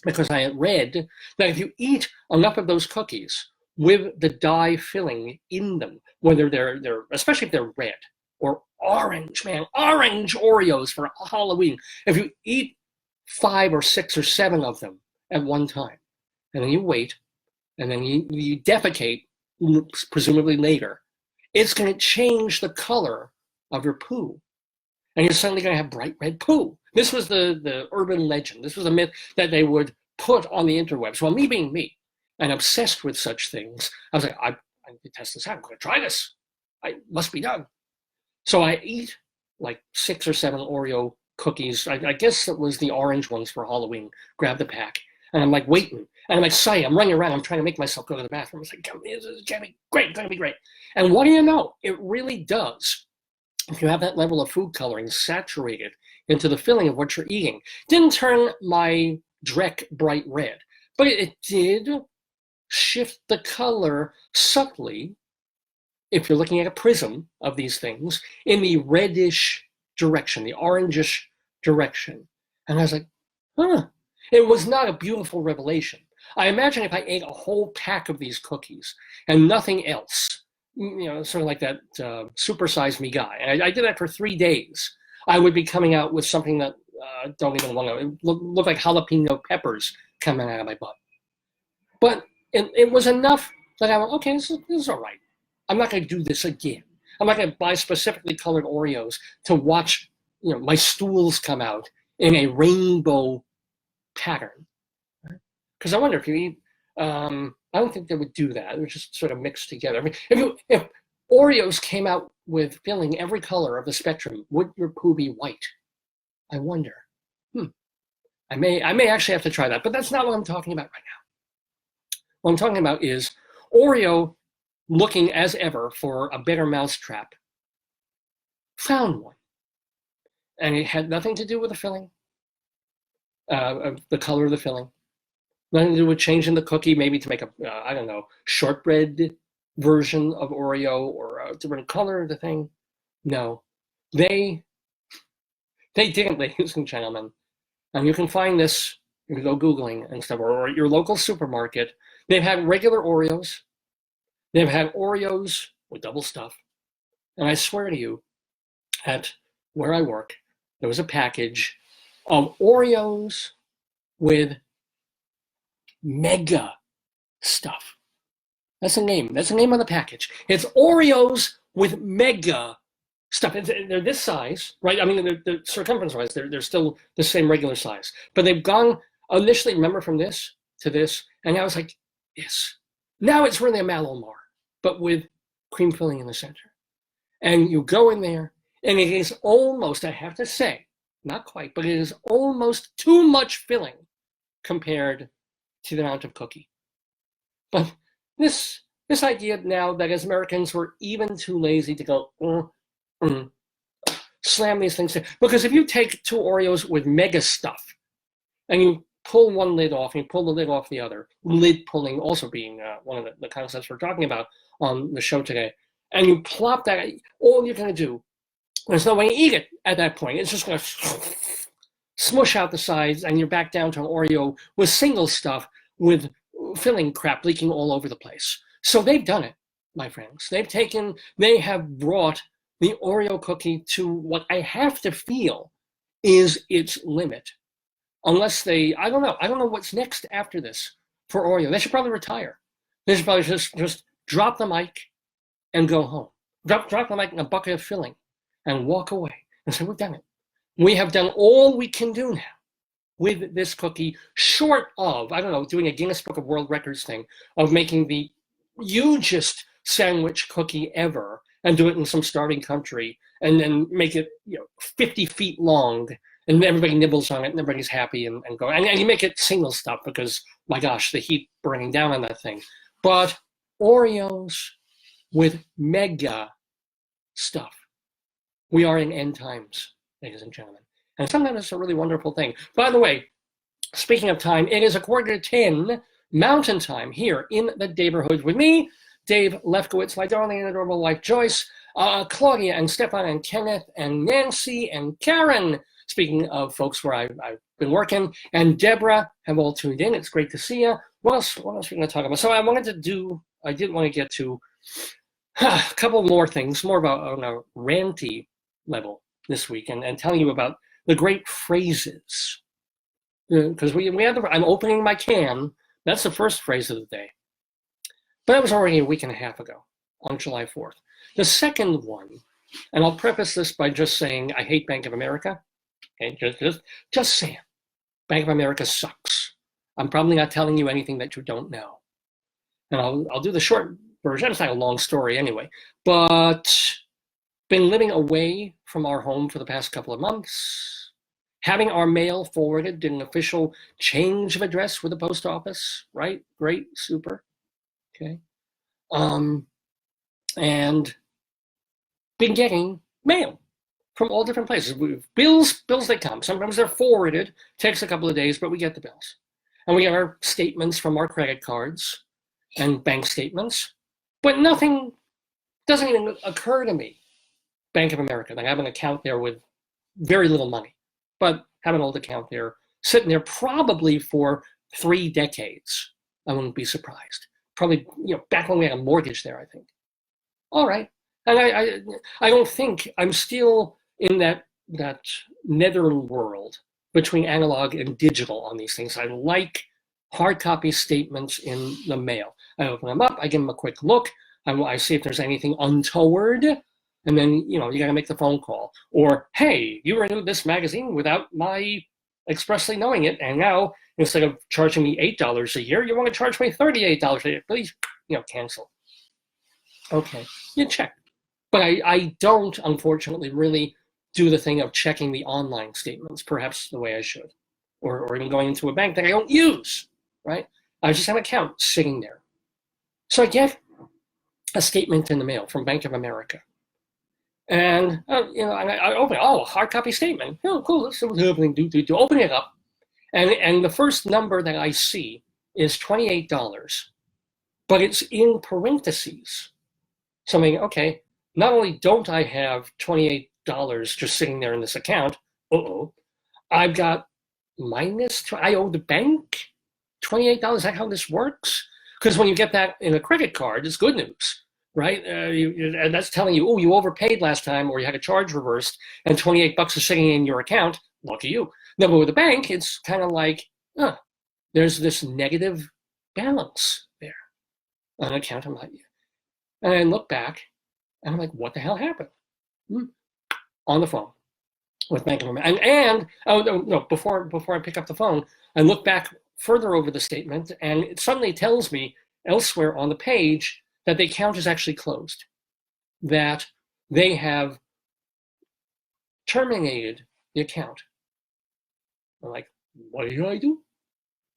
because I had read that if you eat enough of those cookies with the dye filling in them, whether they're especially if they're red or orange, orange Oreos for Halloween, if you eat 5 or 6 or 7 of them at one time, and then you wait, and then you defecate, presumably later, it's going to change the color of your poo. And you're suddenly going to have bright red poo. This was the urban legend. This was a myth that they would put on the interwebs. Well, me being me and obsessed with such things, I was like, I need to test this out. I'm going to try this. It must be done. So I eat like 6 or 7 Oreo cookies. I guess it was the orange ones for Halloween. Grab the pack. And I'm like waiting. And I'm excited. I'm running around. I'm trying to make myself go to the bathroom. It's like, this is going to be great. It's going to be great. And what do you know? It really does. If you have that level of food coloring saturated into the filling of what you're eating, didn't turn my Drek bright red, but it did shift the color subtly, if you're looking at a prism of these things, in the reddish direction, the orangish direction. And I was like, it was not a beautiful revelation. I imagine if I ate a whole pack of these cookies and nothing else, sort of like that supersize me guy. And I did that for 3 days. I would be coming out with something that don't even want to look like jalapeno peppers coming out of my butt. But it was enough that I went, okay, this is all right. I'm not going to do this again. I'm not going to buy specifically colored Oreos to watch, my stools come out in a rainbow pattern. Because I wonder if you eat, I don't think they would do that. It would just sort of mix together. I mean, if Oreos came out with filling every color of the spectrum, would your poo be white? I wonder. I may actually have to try that, but that's not what I'm talking about right now. What I'm talking about is Oreo, looking as ever for a better mousetrap, found one. And it had nothing to do with the filling, the color of the filling. Nothing to do with changing the cookie, maybe to make a, shortbread version of Oreo or a different color of the thing. No, they didn't, ladies and gentlemen. And you can find this, you can go Googling and stuff, or at your local supermarket. They've had regular Oreos. They've had Oreos with double stuff. And I swear to you, at where I work, there was a package of Oreos with mega stuff. That's the name. That's the name of the package. It's Oreos with mega stuff. They're this size, right? I mean, they're circumference-wise, they're still the same regular size. But they've gone initially, remember, from this to this, and now it's like this. Now it's really a Malomar, but with cream filling in the center. And you go in there, and it is almost, I have to say, not quite, but it is almost too much filling compared to the amount of cookie. But this idea now that as Americans we're even too lazy to go slam these things in. Because if you take 2 Oreos with mega stuff and you pull one lid off and you pull the lid off the other, lid pulling also being one of the concepts we're talking about on the show today, and you plop that, all you're going to do, there's no way to eat it at that point. It's just going to smush out the sides and you're back down to an Oreo with single stuff with filling crap leaking all over the place. So they've done it, my friends. They have brought the Oreo cookie to what I have to feel is its limit. Unless I don't know what's next after this for Oreo. They should probably retire. They should probably just drop the mic and go home. Drop the mic in a bucket of filling and walk away and say, we've done it. We have done all we can do now with this cookie, short of, doing a Guinness Book of World Records thing of making the hugest sandwich cookie ever and do it in some starving country and then make it 50 feet long and everybody nibbles on it and everybody's happy and go. And you make it single stuff because, my gosh, the heat burning down on that thing. But Oreos with mega stuff. We are in end times, ladies and gentlemen. And sometimes it's a really wonderful thing. By the way, speaking of time, it is 9:45 Mountain Time here in the Daverhood with me, Dave Lefkowitz, my darling and adorable wife Joyce, Claudia and Stefan and Kenneth and Nancy and Karen. Speaking of folks where I've been working, and Deborah have all tuned in. It's great to see you. What else are we going to talk about? So I did want to get to a couple more things, more about on a ranty level this week, and telling you about the great phrases. Because we have I'm opening my can. That's the first phrase of the day. But that was already a week and a half ago, on July 4th. The second one, and I'll preface this by just saying I hate Bank of America. Okay, just saying. Bank of America sucks. I'm probably not telling you anything that you don't know. And I'll do the short version. It's not a long story anyway. But been living away from our home for the past couple of months. Having our mail forwarded, did an official change of address with the post office, right? Great, super. Okay. And been getting mail from all different places. Bills they come. Sometimes they're forwarded. Takes a couple of days, but we get the bills. And we get our statements from our credit cards and bank statements. But nothing doesn't even occur to me. Bank of America. I have an account there with very little money, but have an old account there, sitting there probably for 3 decades. I wouldn't be surprised. Probably, back when we had a mortgage there, I think. All right. And I don't think I'm still in that nether world between analog and digital on these things. I like hard copy statements in the mail. I open them up, I give them a quick look, I see if there's anything untoward, and then you got to make the phone call. Or, hey, you renewed this magazine without my expressly knowing it, and now instead of charging me $8 a year, you want to charge me $38 a year. Please, cancel. Okay, you check. But I don't, unfortunately, really do the thing of checking the online statements, perhaps the way I should, or even going into a bank that I don't use, right? I just have an account sitting there. So I get a statement in the mail from Bank of America. And, I open it. Oh, a hard copy statement. Oh, cool. Let's see what's happening. Open it up. And the first number that I see is $28, but it's in parentheses. So I'm thinking, okay, not only don't I have $28 just sitting there in this account, I've got I owe the bank $28. Is that how this works? Because when you get that in a credit card, it's good news, right? And that's telling you, you overpaid last time, or you had a charge reversed, and $28 is sitting in your account. Lucky you. No, but with a bank, it's kind of like, there's this negative balance there on an account. I'm like, and I look back, and I'm like, what the hell happened? On the phone with Bank of America. And before I pick up the phone, I look back further over the statement, and it suddenly tells me elsewhere on the page that the account is actually closed, that they have terminated the account. I'm like, what did I do?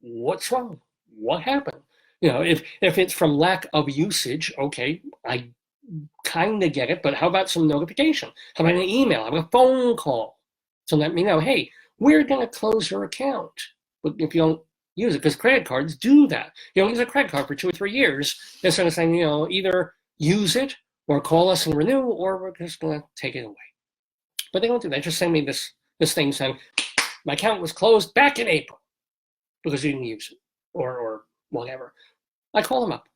What's wrong? What happened? If it's from lack of usage, okay, I kind of get it, but how about some notification? How about an email? How about a phone call to let me know, hey, we're going to close your account. But if you don't use it, because credit cards do that. You don't use a credit card for 2 or 3 years, they're sort of saying, either use it or call us and renew, or we're just going to take it away. But they don't do that. They just send me this thing saying, my account was closed back in April because you didn't use it, or whatever. I call them up,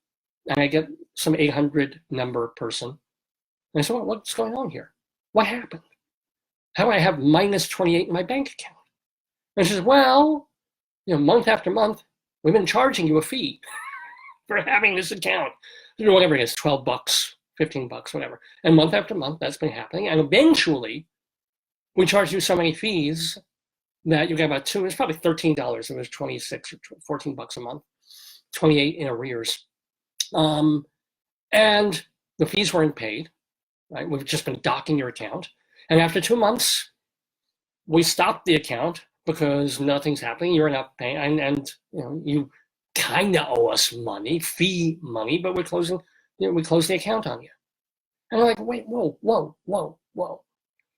and I get some 800 number person. And I say, what's going on here? What happened? How do I have minus 28 in my bank account? And she says, well, month after month, we've been charging you a fee for having this account. Whatever it is, $12, $15, whatever. And month after month, that's been happening. And eventually, we charge you so many fees that you get about it's probably $13. It was 26 or $14 a month, 28 in arrears. And the fees weren't paid, right? We've just been docking your account. And after 2 months, we stopped the account because nothing's happening. You're not paying, and you kind of owe us fee money, but we closed the account on you. And I'm like, wait, whoa.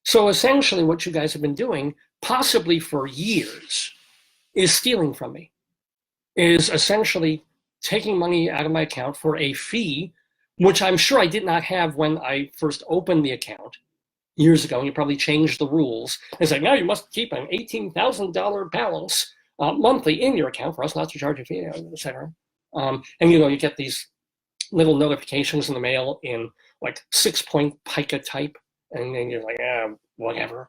So essentially what you guys have been doing, possibly for years, is stealing from me, is essentially taking money out of my account for a fee, which I'm sure I did not have when I first opened the account years ago, and you probably changed the rules. It's like, now you must keep an $18,000 balance monthly in your account for us not to charge a fee, etc. And you get these little notifications in the mail in like 6-point pica type, and then you're like, whatever.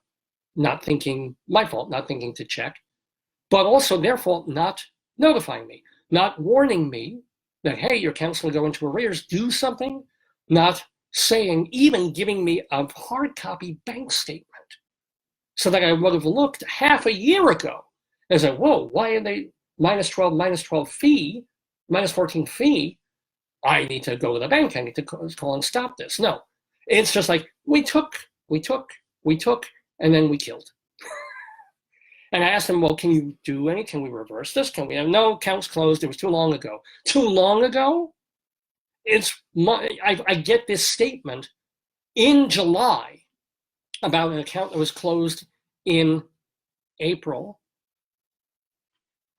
Not thinking, my fault, not thinking to check, but also their fault not notifying me, not warning me that, hey, your account's going to go into arrears, do something, not saying, even giving me a hard copy bank statement so that I would have looked half a year ago and said, whoa, why are they minus 12 fee, minus 14 fee? I need to go to the bank. I need to call and stop this. No, it's just like, we took, and then we killed. And I asked them, well, can you do anything? Can we reverse this? Can we have no accounts closed? It was too long ago. Too long ago? I get this statement in July about an account that was closed in April,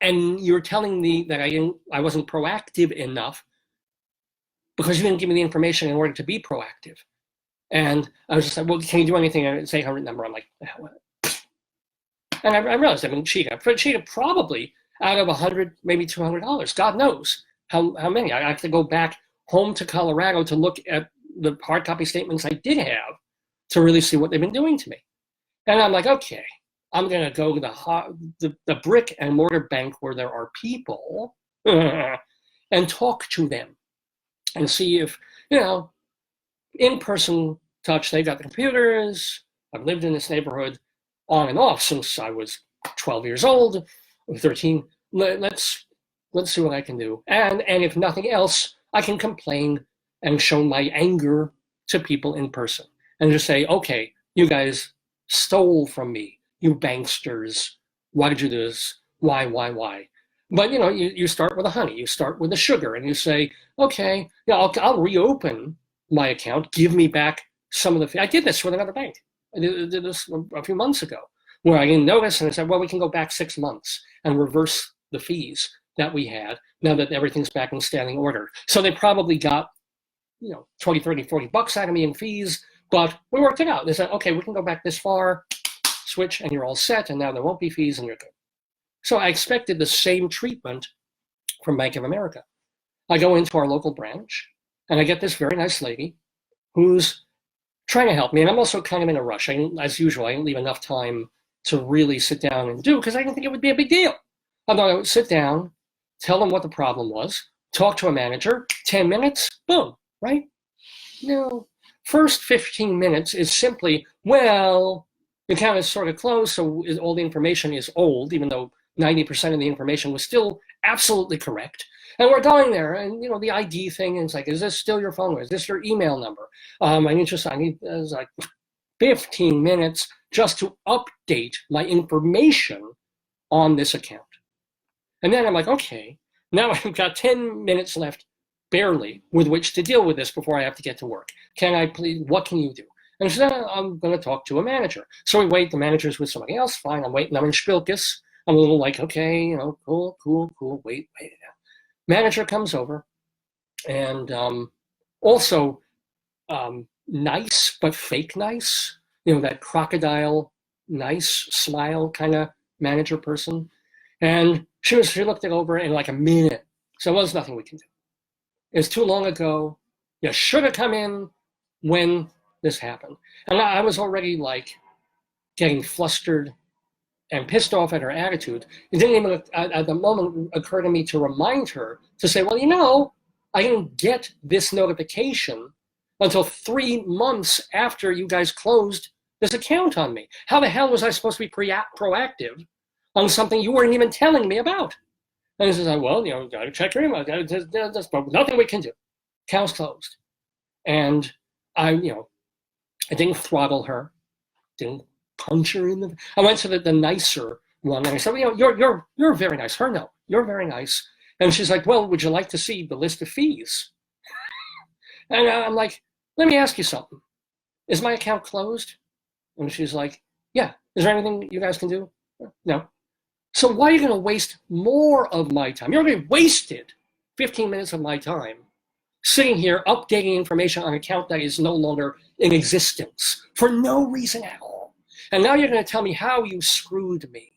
and you're telling me that I wasn't proactive enough because you didn't give me the information in order to be proactive. And I was just like, well, can you do anything? And it's 800 number. I'm like, and I realized I've been cheated. I've cheated probably out of $100, maybe $200. God knows how many. I have to go back home to Colorado to look at the hard copy statements I did have to really see what they've been doing to me. And I'm like, okay, I'm going to go to the brick and mortar bank where there are people and talk to them and see if, in-person touch, they got the computers. I've lived in this neighborhood on and off since I was 12 years old, 13. Let's see what I can do. And if nothing else, I can complain and show my anger to people in person and just say, okay, you guys stole from me, you banksters. Why did you do this? Why? But you start with the honey, you start with the sugar, and you say, okay, I'll reopen my account, give me back some of the fees. I did this with another bank. I did this a few months ago, where I didn't notice, and I said, well, we can go back 6 months and reverse the fees that we had now that everything's back in standing order. So they probably got 20, 30, 40 bucks out of me in fees, but we worked it out. They said, okay, we can go back this far, switch, and you're all set, and now there won't be fees, and you're good. So I expected the same treatment from Bank of America. I go into our local branch, and I get this very nice lady who's trying to help me, and I'm also kind of in a rush. As usual, I didn't leave enough time to really sit down and do, because I didn't think it would be a big deal. I thought I would sit down, tell them what the problem was, talk to a manager, 10 minutes, boom, right? No. First 15 minutes is simply, well, the account is sort of closed, so all the information is old, even though 90% of the information was still absolutely correct. And we're going there, and the ID thing is like, is this still your phone number? Is this your email number? I need like 15 minutes just to update my information on this account. And then I'm like, okay, now I've got 10 minutes left, barely, with which to deal with this before I have to get to work. What can you do? And she said, I'm going to talk to a manager. So we wait, the manager's with somebody else, fine, I'm waiting, I'm in Spilkis. I'm a little like, okay, cool, wait. Manager comes over, and also nice, but fake nice, that crocodile nice smile kind of manager person. And she looked it over in like a minute. So there was nothing we can do. It's too long ago. You should have come in when this happened. And I was already like getting flustered and pissed off at her attitude. It didn't even at the moment occur to me to remind her to say, well, I didn't get this notification until 3 months after you guys closed this account on me. How the hell was I supposed to be proactive on something you weren't even telling me about? And she said, well, gotta check your email. There's nothing we can do. Account's closed. And I didn't throttle her, didn't punch her in the. I went to the nicer one, and I said, you're very nice. Her, no, you're very nice. And she's like, well, would you like to see the list of fees? And I'm like, let me ask you something. Is my account closed? And she's like, yeah. Is there anything you guys can do? No. So why are you going to waste more of my time? You already wasted 15 minutes of my time sitting here updating information on an account that is no longer in existence for no reason at all. And now you're going to tell me how you screwed me,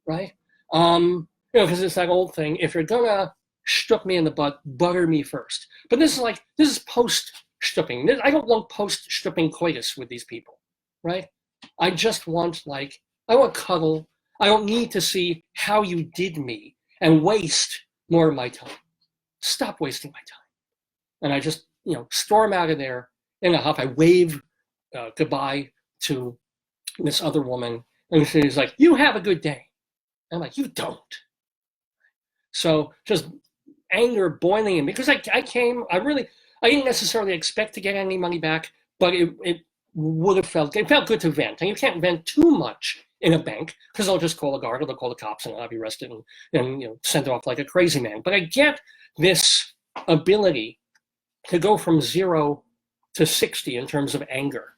right? Because it's that old thing, if you're going to shtup me in the butt, butter me first. But this is post-shtupping. I don't want post-shtupping coitus with these people, right? I just want, I want cuddle. I don't need to see how you did me and waste more of my time. Stop wasting my time. And I just, storm out of there in a huff. I wave goodbye to this other woman, and she's like, you have a good day. I'm like, you don't. So just anger boiling in me, because I didn't necessarily expect to get any money back, but it felt good to vent. And you can't vent too much in a bank, because they'll just call the guard or they'll call the cops and I'll be arrested and sent off like a crazy man. But I get this ability to go from 0 to 60 in terms of anger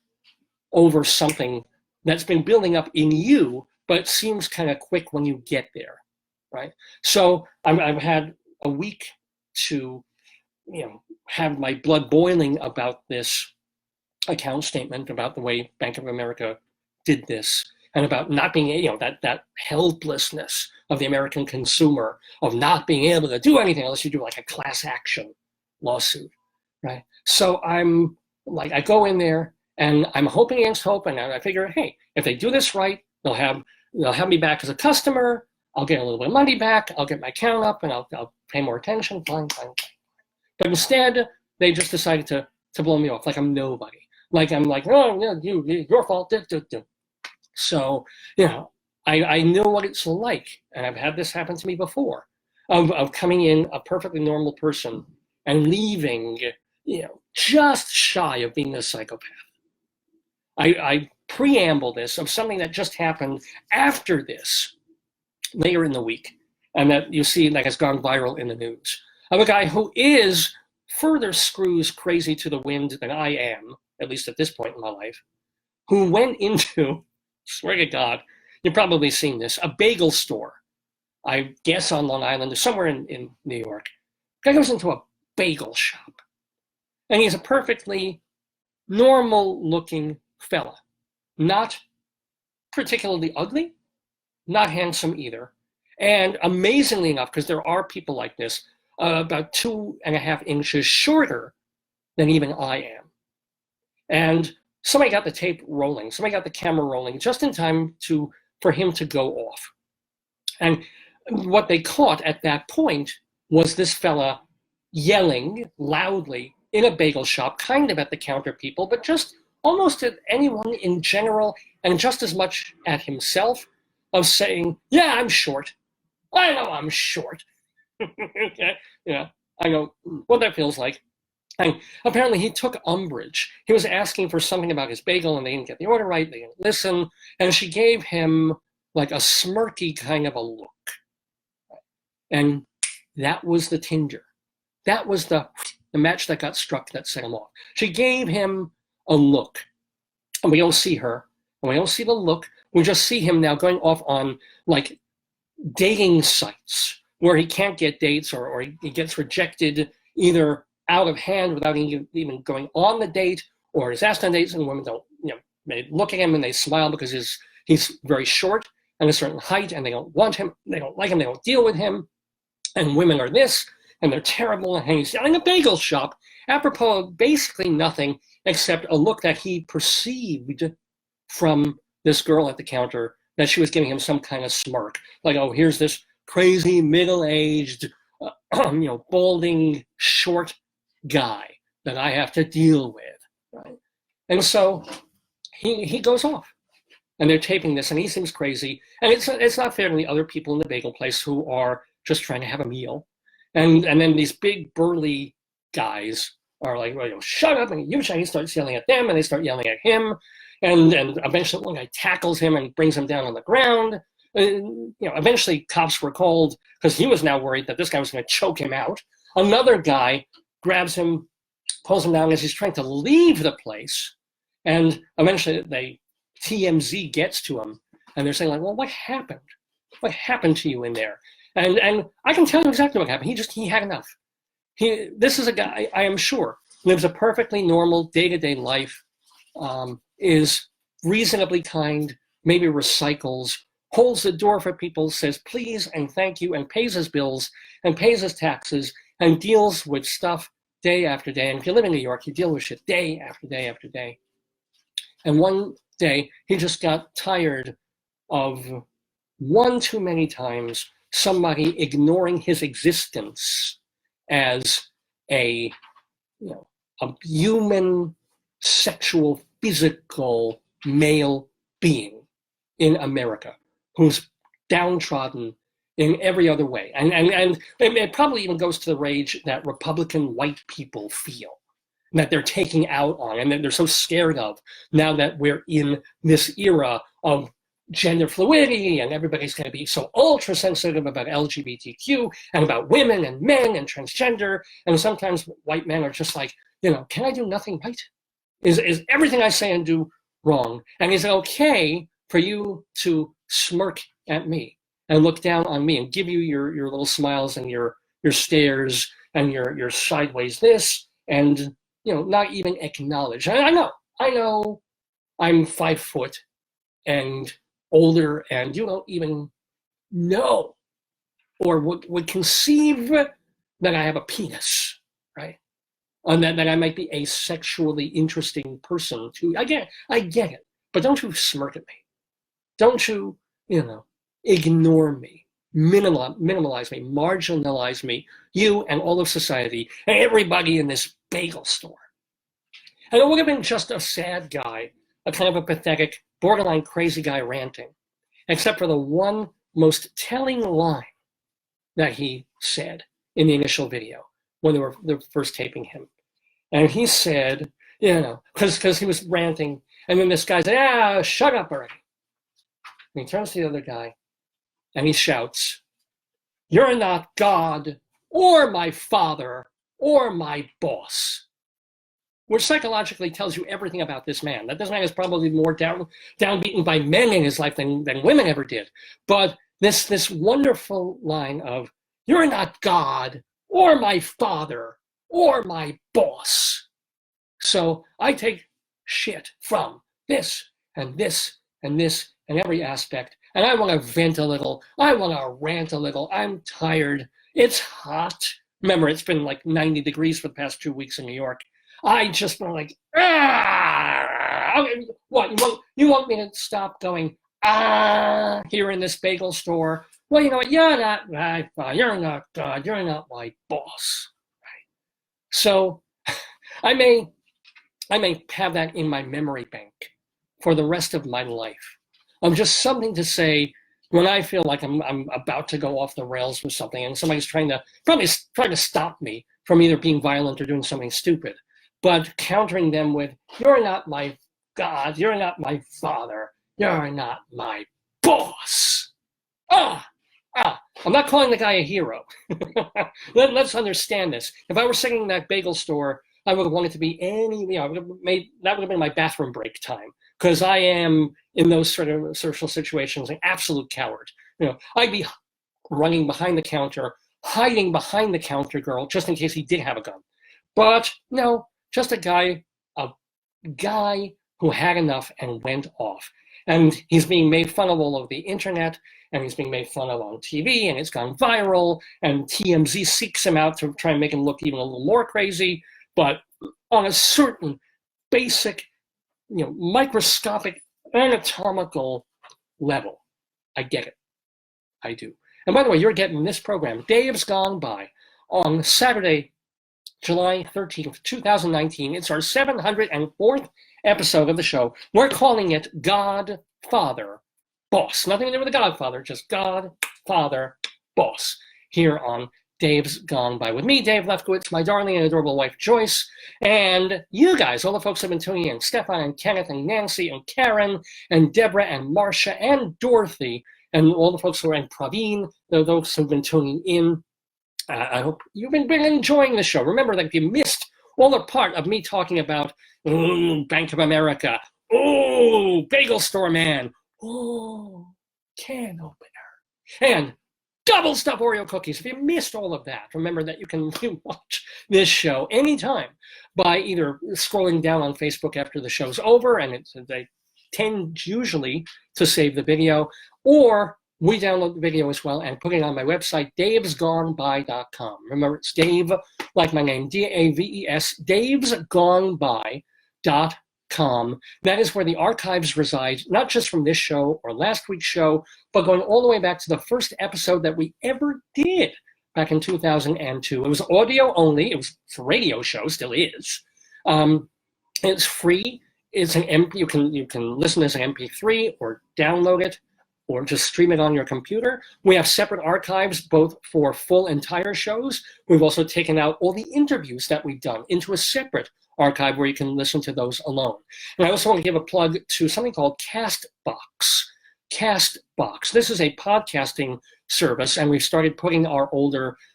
over something that's been building up in you, but it seems kind of quick when you get there, right? So I've had a week to, have my blood boiling about this account statement, about the way Bank of America did this, and about not being, that helplessness of the American consumer, of not being able to do anything unless you do like a class action lawsuit, right? So I'm like I go in there and I'm hoping against hope, and I figure, hey, if they do this right, they'll have me back as a customer. I'll get a little bit of money back. I'll get my count up, and I'll pay more attention. Fine. But instead, they just decided to blow me off like I'm nobody. Like I'm like, oh, yeah, your fault. So, I know what it's like, and I've had this happen to me before, of coming in a perfectly normal person and leaving, just shy of being a psychopath. I preamble this of something that just happened after this, later in the week, and that you see like has gone viral in the news, of a guy who is further screws crazy to the wind than I am, at least at this point in my life, who went into, swear to God, you've probably seen this, a bagel store, I guess on Long Island or somewhere in New York. Guy goes into a bagel shop, and he's a perfectly normal-looking fella, not particularly ugly, not handsome either, and amazingly enough, because there are people like this, about 2.5 inches shorter than even I am. And somebody got the tape rolling, somebody got the camera rolling just in time for him to go off. And what they caught at that point was this fella yelling loudly in a bagel shop, kind of at the counter people, but just almost at anyone in general, and just as much at himself, of saying, yeah, I'm short. I know I'm short. Okay, yeah, I know what that feels like. And apparently he took umbrage. He was asking for something about his bagel, and they didn't get the order right, they didn't listen, and she gave him like a smirky kind of a look. And that was the tinder. That was the match that got struck that set him off. She gave him a look, and we don't see her, and we don't see the look. We just see him now going off on like dating sites where he can't get dates, or he gets rejected either out of hand without even going on the date, or is asked on dates and women don't, they look at him and they smile because he's very short and a certain height, and they don't want him, they don't like him, they don't deal with him, and women are this, and they're terrible, and he's selling a bagel shop, apropos of basically nothing except a look that he perceived from this girl at the counter, that she was giving him some kind of smirk, like, oh, here's this crazy middle-aged, balding, short guy that I have to deal with, right? And so he goes off, and they're taping this, and he seems crazy, and it's not fair to the other people in the bagel place who are just trying to have a meal, and then these big burly guys are like, well, shut up, and he starts yelling at them, and they start yelling at him, and eventually one guy tackles him and brings him down on the ground. Eventually cops were called because he was now worried that this guy was going to choke him out. Another guy grabs him, pulls him down as he's trying to leave the place, and eventually TMZ gets to him, and they're saying like, well, what happened? What happened to you in there? And I can tell you exactly what happened. He had enough. This is a guy, I am sure, lives a perfectly normal day-to-day life, is reasonably kind, maybe recycles, holds the door for people, says please and thank you, and pays his bills and pays his taxes and deals with stuff day after day. And if you live in New York, you deal with shit day after day after day. And one day, he just got tired of one too many times somebody ignoring his existence as a human, sexual, physical male being in America who's downtrodden in every other way. And it probably even goes to the rage that Republican white people feel, that they're taking out on, and that they're so scared of now that we're in this era of gender fluidity, and everybody's going to be so ultra sensitive about LGBTQ and about women and men and transgender. And sometimes white men are just like, can I do nothing right? Is everything I say and do wrong? And is it okay for you to smirk at me and look down on me and give you your little smiles and your stares and your sideways this, and not even acknowledge? And I know I'm 5 foot and older, and you don't even know or would conceive that I have a penis, right? on that I might be a sexually interesting person to. I get it, but don't you smirk at me. Don't you, ignore me, minimalize me, marginalize me, you and all of society, and everybody in this bagel store. And it would have been just a sad guy, a kind of a pathetic, borderline crazy guy ranting, except for the one most telling line that he said in the initial video when they were first taping him. And he said, because he was ranting, and then this guy said, shut up already. And he turns to the other guy and he shouts, "You're not God or my father or my boss," which psychologically tells you everything about this man. That this man is probably more downbeaten by men in his life than women ever did. But this wonderful line of, "You're not God or my father or my boss." So I take shit from this and this and this and every aspect, and I want to vent a little. I want to rant a little. I'm tired. It's hot. Remember, it's been like 90 degrees for the past 2 weeks in New York. I just want like, what, you want me to stop going, here in this bagel store? Well, you know what, you're not my father, you're not God, you're not my boss, right? So I may have that in my memory bank for the rest of my life. Just something to say when I feel like I'm about to go off the rails with something and somebody's trying to stop me from either being violent or doing something stupid, but countering them with, "You're not my God, you're not my father, you're not my boss." I'm not calling the guy a hero. Let's understand this. If I were singing in that bagel store, I would have wanted to be that would have been my bathroom break time, because I am in those sort of social situations an absolute coward. I'd be running behind the counter, hiding behind the counter girl just in case he did have a gun. But no, just a guy who had enough and went off. And he's being made fun of all over the internet, and he's being made fun of on TV, and it's gone viral, and TMZ seeks him out to try and make him look even a little more crazy. But on a certain basic, microscopic, anatomical level, I get it. I do. And by the way, you're getting this program, Dave's Gone By, on Saturday, July 13th, 2019. It's our 704th episode of the show. We're calling it God, Father, Boss. Nothing to do with the Godfather, just God, Father, Boss, here on Dave's Gone By. With me, Dave Lefkowitz, my darling and adorable wife, Joyce, and you guys, all the folks who have been tuning in, Stefan and Kenneth and Nancy and Karen and Deborah and Marcia and Dorothy, and all the folks who are in Praveen, those who have been tuning in. I hope you've been enjoying the show. Remember that if you missed all the part of me talking about Bank of America, bagel store man, can opener, and double stuffed Oreo cookies. If you missed all of that, remember that you can watch this show anytime by either scrolling down on Facebook after the show's over, and they tend usually to save the video, or we download the video as well and put it on my website, davesgoneby.com. Remember, it's Dave, like my name, D-A-V-E-S, davesgoneby.com. That is where the archives reside, not just from this show or last week's show, but going all the way back to the first episode that we ever did back in 2002. It was audio only. It was a radio show, still is. It's free. It's an you can listen as an MP3 or download it, or just stream it on your computer. We have separate archives, both for full entire shows. We've also taken out all the interviews that we've done into a separate archive where you can listen to those alone. And I also want to give a plug to something called Castbox. Castbox. This is a podcasting service, and we've started putting our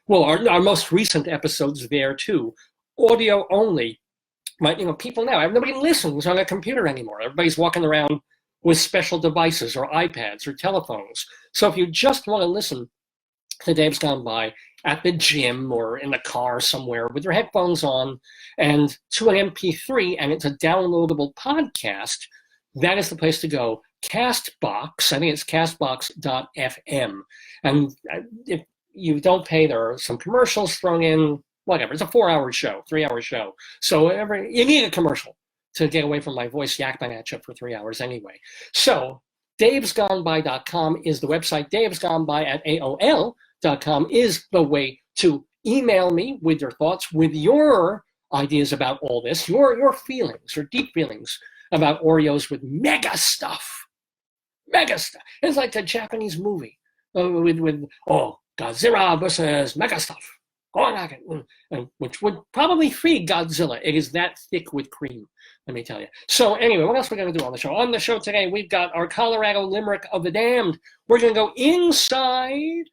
most recent episodes there too. Audio only. But people now, nobody listens on a computer anymore. Everybody's walking around with special devices or iPads or telephones. So if you just want to listen to Dave's Gone By at the gym or in the car somewhere with your headphones on and to an MP3, and it's a downloadable podcast, that is the place to go. Castbox, I think it's castbox.fm. And if you don't pay, there are some commercials thrown in whatever. It's a 4-hour show, 3-hour show. So you need a commercial to get away from my voice yakking at you for 3 hours anyway. So davesgoneby.com is the website. davesgoneby@aol.com is the way to email me with your thoughts, with your ideas about all this, your feelings, your deep feelings about Oreos with mega stuff. Mega stuff. It's like a Japanese movie with Godzilla versus mega stuff. Which would probably feed Godzilla. It is that thick with cream, let me tell you. So anyway, what else are we going to do on the show? On the show today, we've got our Colorado Limerick of the Damned. We're going to go inside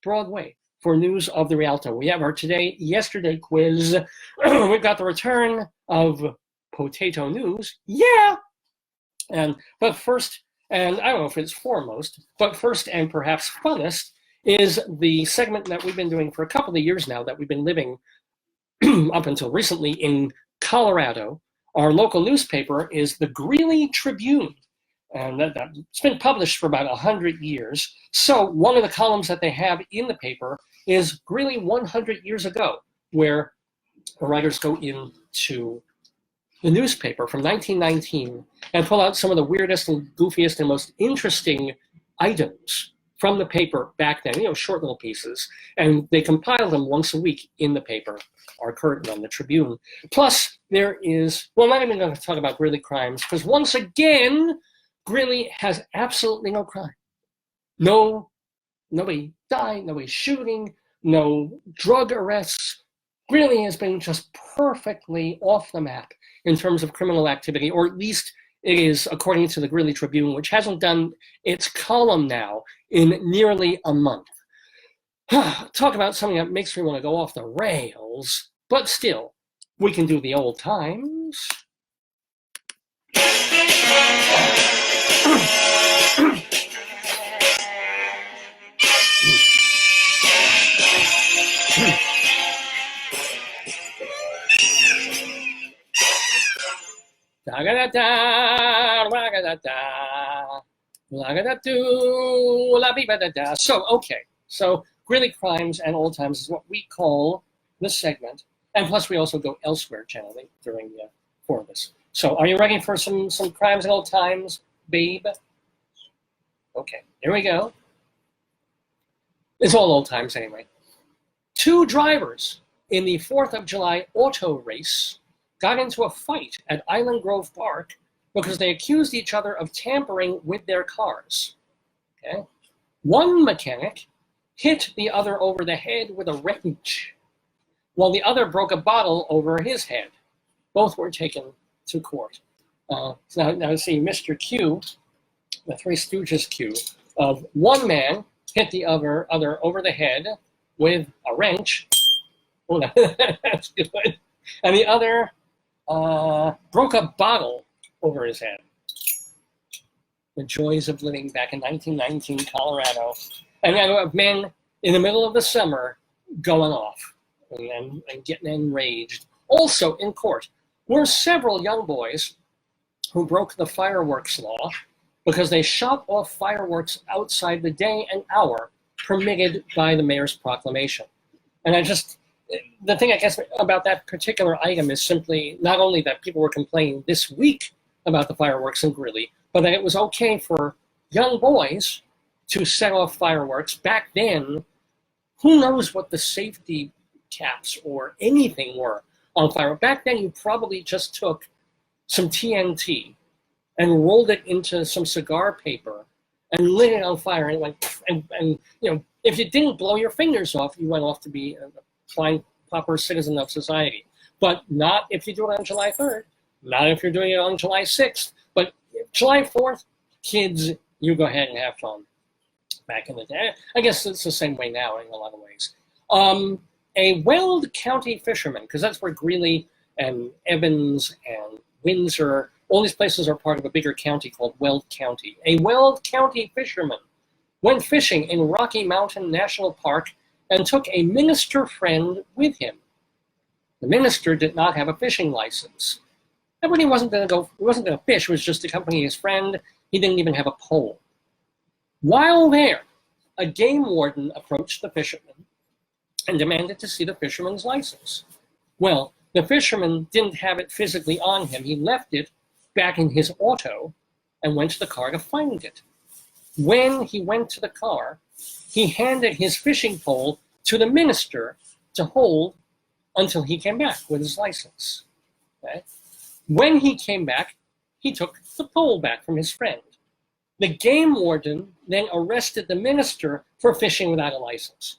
Broadway for news of the Rialto. We have our yesterday quiz. We've got the return of potato news. Yeah! But first, and I don't know if it's foremost, but first and perhaps funnest is the segment that we've been doing for a couple of years now that we've been living up until recently in Colorado. Our local newspaper is the Greeley Tribune, and it's been published for about 100 years. So one of the columns that they have in the paper is Greeley 100 years ago, where the writers go into the newspaper from 1919 and pull out some of the weirdest and goofiest and most interesting items from the paper back then, short little pieces, and they compile them once a week in the paper, our current one, the Tribune. Plus, there is, well, I'm not even going to talk about Greeley crimes, because once again, Greeley has absolutely no crime. Nobody died, nobody shooting, no drug arrests. Greeley has been just perfectly off the map in terms of criminal activity, or at least it is, according to the Greeley Tribune, which hasn't done its column now in nearly a month. Talk about something that makes me want to go off the rails, but still, we can do the old times. So, okay. So, Greeley Crimes and Old Times is what we call this segment. And plus, we also go elsewhere generally during for this. So, are you ready for some crimes and old times, babe? Okay, here we go. It's all old times anyway. 2 drivers in the 4th of July auto race got into a fight at Island Grove Park because they accused each other of tampering with their cars. Okay? One mechanic hit the other over the head with a wrench, while the other broke a bottle over his head. Both were taken to court. Now see, Mr. Q, the Three Stooges Q, of one man hit the other over the head with a wrench. Oh, that's good. And the other broke a bottle over his head. The joys of living back in 1919 Colorado. And I have men in the middle of the summer going off and getting enraged. Also in court were several young boys who broke the fireworks law because they shot off fireworks outside the day and hour permitted by the mayor's proclamation. And the thing I guess about that particular item is simply not only that people were complaining this week about the fireworks in Greeley, but that it was okay for young boys to set off fireworks. Back then, who knows what the safety caps or anything were on fireworks. Back then, you probably just took some TNT and rolled it into some cigar paper and lit it on fire, and it went, and if you didn't blow your fingers off, you went off to be a fine, proper citizen of society. But not if you do it on July 3rd, not if you're doing it on July 6th, but July 4th, kids, you go ahead and have fun. Back in the day, I guess it's the same way now in a lot of ways. A Weld County fisherman, because that's where Greeley and Evans and Windsor, all these places are part of a bigger county called Weld County. A Weld County fisherman went fishing in Rocky Mountain National Park and took a minister friend with him. The minister did not have a fishing license. And he wasn't going to fish, it was just to accompany his friend. He didn't even have a pole. While there, a game warden approached the fisherman and demanded to see the fisherman's license. Well, the fisherman didn't have it physically on him. He left it back in his auto and went to the car to find it. When he went to the car, he handed his fishing pole to the minister to hold until he came back with his license. Okay? When he came back, he took the pole back from his friend. The game warden then arrested the minister for fishing without a license.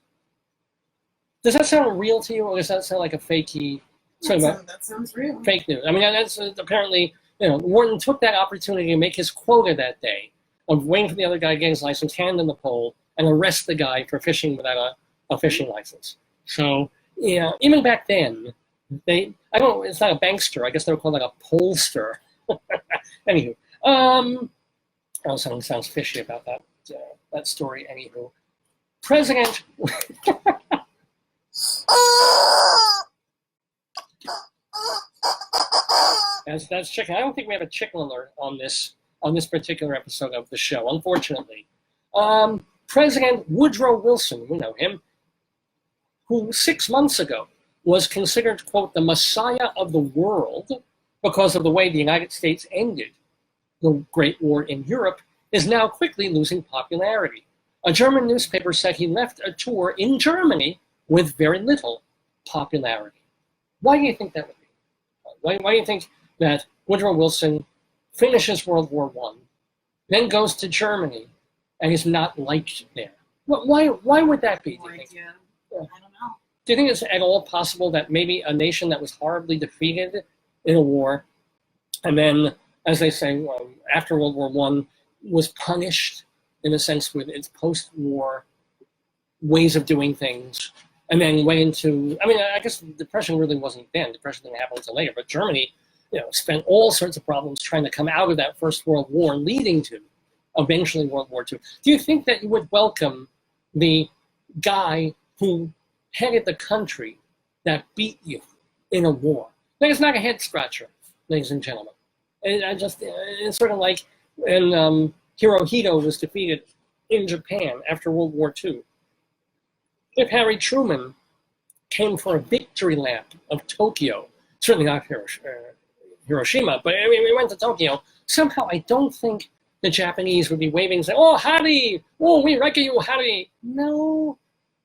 Does that sound real to you, or does that sound like a fakey? That sounds real. Fake news. I mean, that's apparently, Warden took that opportunity to make his quota that day of waiting for the other guy to get his license, hand him the pole, and arrest the guy for fishing without a fishing license. So, yeah, even back then, it's not a bankster. I guess they were called like a pollster. Anywho, something sounds fishy about that story. Anywho, President. That's chicken. I don't think we have a chicken alert on this particular episode of the show, unfortunately. President Woodrow Wilson, we know him, who 6 months ago was considered, quote, the Messiah of the world because of the way the United States ended the Great War in Europe, is now quickly losing popularity. A German newspaper said he left a tour in Germany with very little popularity. Why do you think that would be? Why do you think that Woodrow Wilson finishes World War I, then goes to Germany, and is not liked there? Why would that be, do you think? Yeah. I don't know. Do you think it's at all possible that maybe a nation that was horribly defeated in a war, and then, as they say, after World War I, was punished, in a sense, with its post-war ways of doing things, and then went into, I guess the Depression really wasn't then. Depression didn't happen until later, but Germany, spent all sorts of problems trying to come out of that First World War, leading to eventually World War II. Do you think that you would welcome the guy who headed the country that beat you in a war? Like, it's not a head scratcher, ladies and gentlemen. It's sort of like when Hirohito was defeated in Japan after World War II. If Harry Truman came for a victory lap of Tokyo, certainly not Hiroshima, but we went to Tokyo, somehow I don't think the Japanese would be waving and saying, "Oh, Harry! Oh, we wreck you, Harry!" No,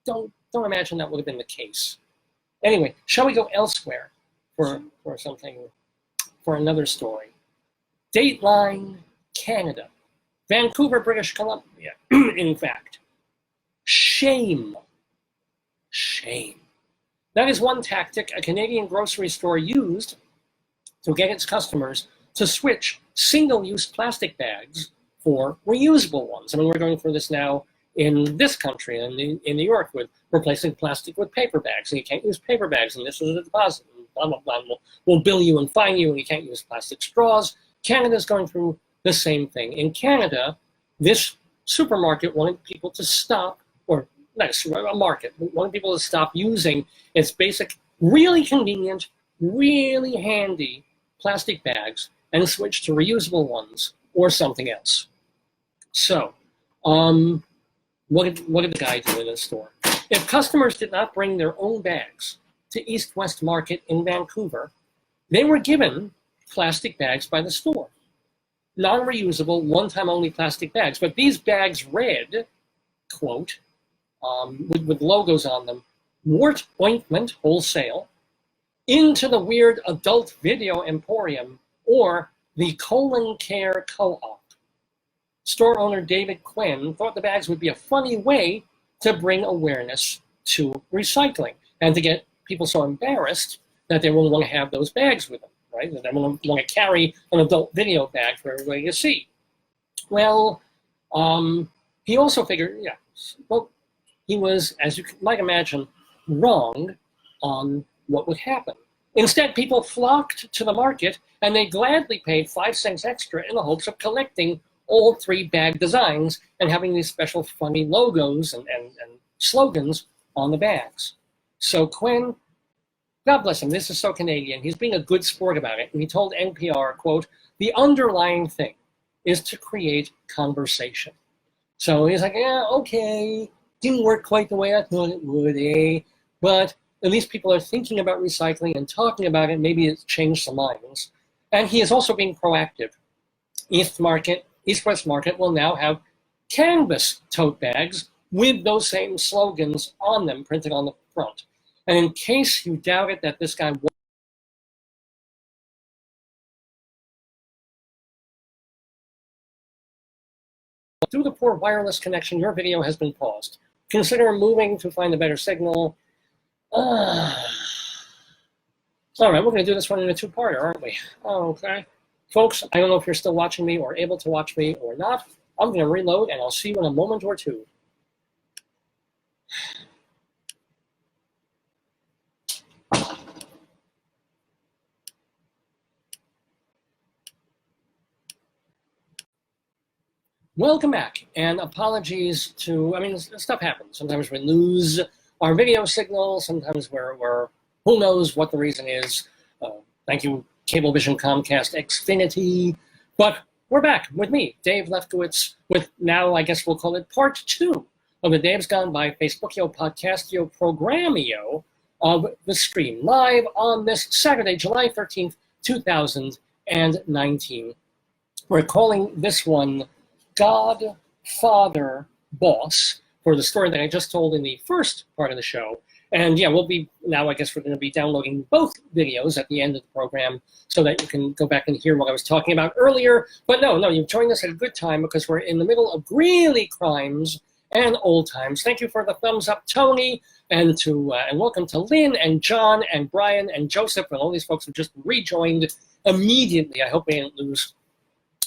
don't imagine that would have been the case. Anyway, shall we go elsewhere for another story? Dateline Canada. Vancouver, British Columbia, in fact. Shame. That is one tactic a Canadian grocery store used to get its customers to switch single-use plastic bags for reusable ones. We're going through this now in this country, in New York, with replacing plastic with paper bags, and you can't use paper bags, and this is a deposit, and blah, blah, blah, we'll bill you and fine you, and you can't use plastic straws. Canada's going through the same thing. In Canada, this supermarket wanted people to stop, or not a market, wanted people to stop using its basic, really convenient, really handy plastic bags and switch to reusable ones or something else. So, what did the guy do in the store? If customers did not bring their own bags to East West Market in Vancouver, they were given plastic bags by the store. Non-reusable, one-time only plastic bags. But these bags read, quote, with logos on them, Wart Ointment Wholesale, Into the Weird Adult Video Emporium, or the Colon Care Co-op. Store owner David Quinn thought the bags would be a funny way to bring awareness to recycling and to get people so embarrassed that they won't want to have those bags with them, right? That they won't want to carry an adult video bag for everybody to see. Well, he also figured, he was, as you might imagine, wrong on what would happen. Instead, people flocked to the market and they gladly paid 5 cents extra in the hopes of collecting all 3 bag designs and having these special funny logos and slogans on the bags. So Quinn, God bless him, this is so Canadian, he's being a good sport about it, and he told NPR, quote, the underlying thing is to create conversation. So he's like, yeah, okay, didn't work quite the way I thought it would, eh? but at least people are thinking about recycling and talking about it. Maybe it's changed some minds. And he is also being proactive. East West Market will now have canvas tote bags with those same slogans on them printed on the front. And in case you doubted that this guy due to poor wireless connection, your video has been paused. Consider moving to find a better signal. All right, we're going to do this one in a two-parter, aren't we? Okay. Folks, I don't know if you're still watching me or able to watch me or not. I'm going to reload, and I'll see you in a moment or two. Welcome back, and apologies to, stuff happens. Sometimes we lose our video signal, sometimes we're who knows what the reason is. Thank you, Cablevision, Comcast, Xfinity. But we're back with me, Dave Lefkowitz, with now, I guess we'll call it part 2 of the Dave's Gone By Facebookio, Podcastio, Programmio of the stream, live on this Saturday, July 13th, 2019. We're calling this one Godfather Boss, for the story that I just told in the first part of the show. And yeah, we're going to be downloading both videos at the end of the program so that you can go back and hear what I was talking about earlier. But no, you've joined us at a good time because we're in the middle of Greeley crimes and old times. Thank you for the thumbs up, Tony, and welcome to Lynn and John and Brian and Joseph and all these folks who just rejoined immediately. I hope we didn't lose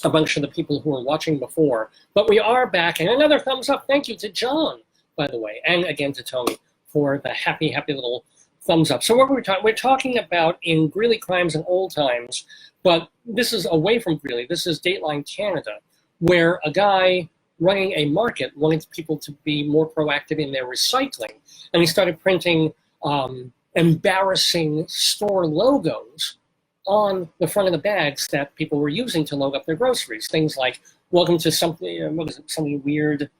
a bunch of the people who were watching before. But we are back, and another thumbs up. Thank you to John, by the way, and again to Tony for the happy little thumbs up. So what we're talking about in Greeley Crimes and Old Times, but this is away from Greeley. This is Dateline Canada, where a guy running a market wanted people to be more proactive in their recycling. And he started printing embarrassing store logos on the front of the bags that people were using to load up their groceries. Things like, welcome to something weird,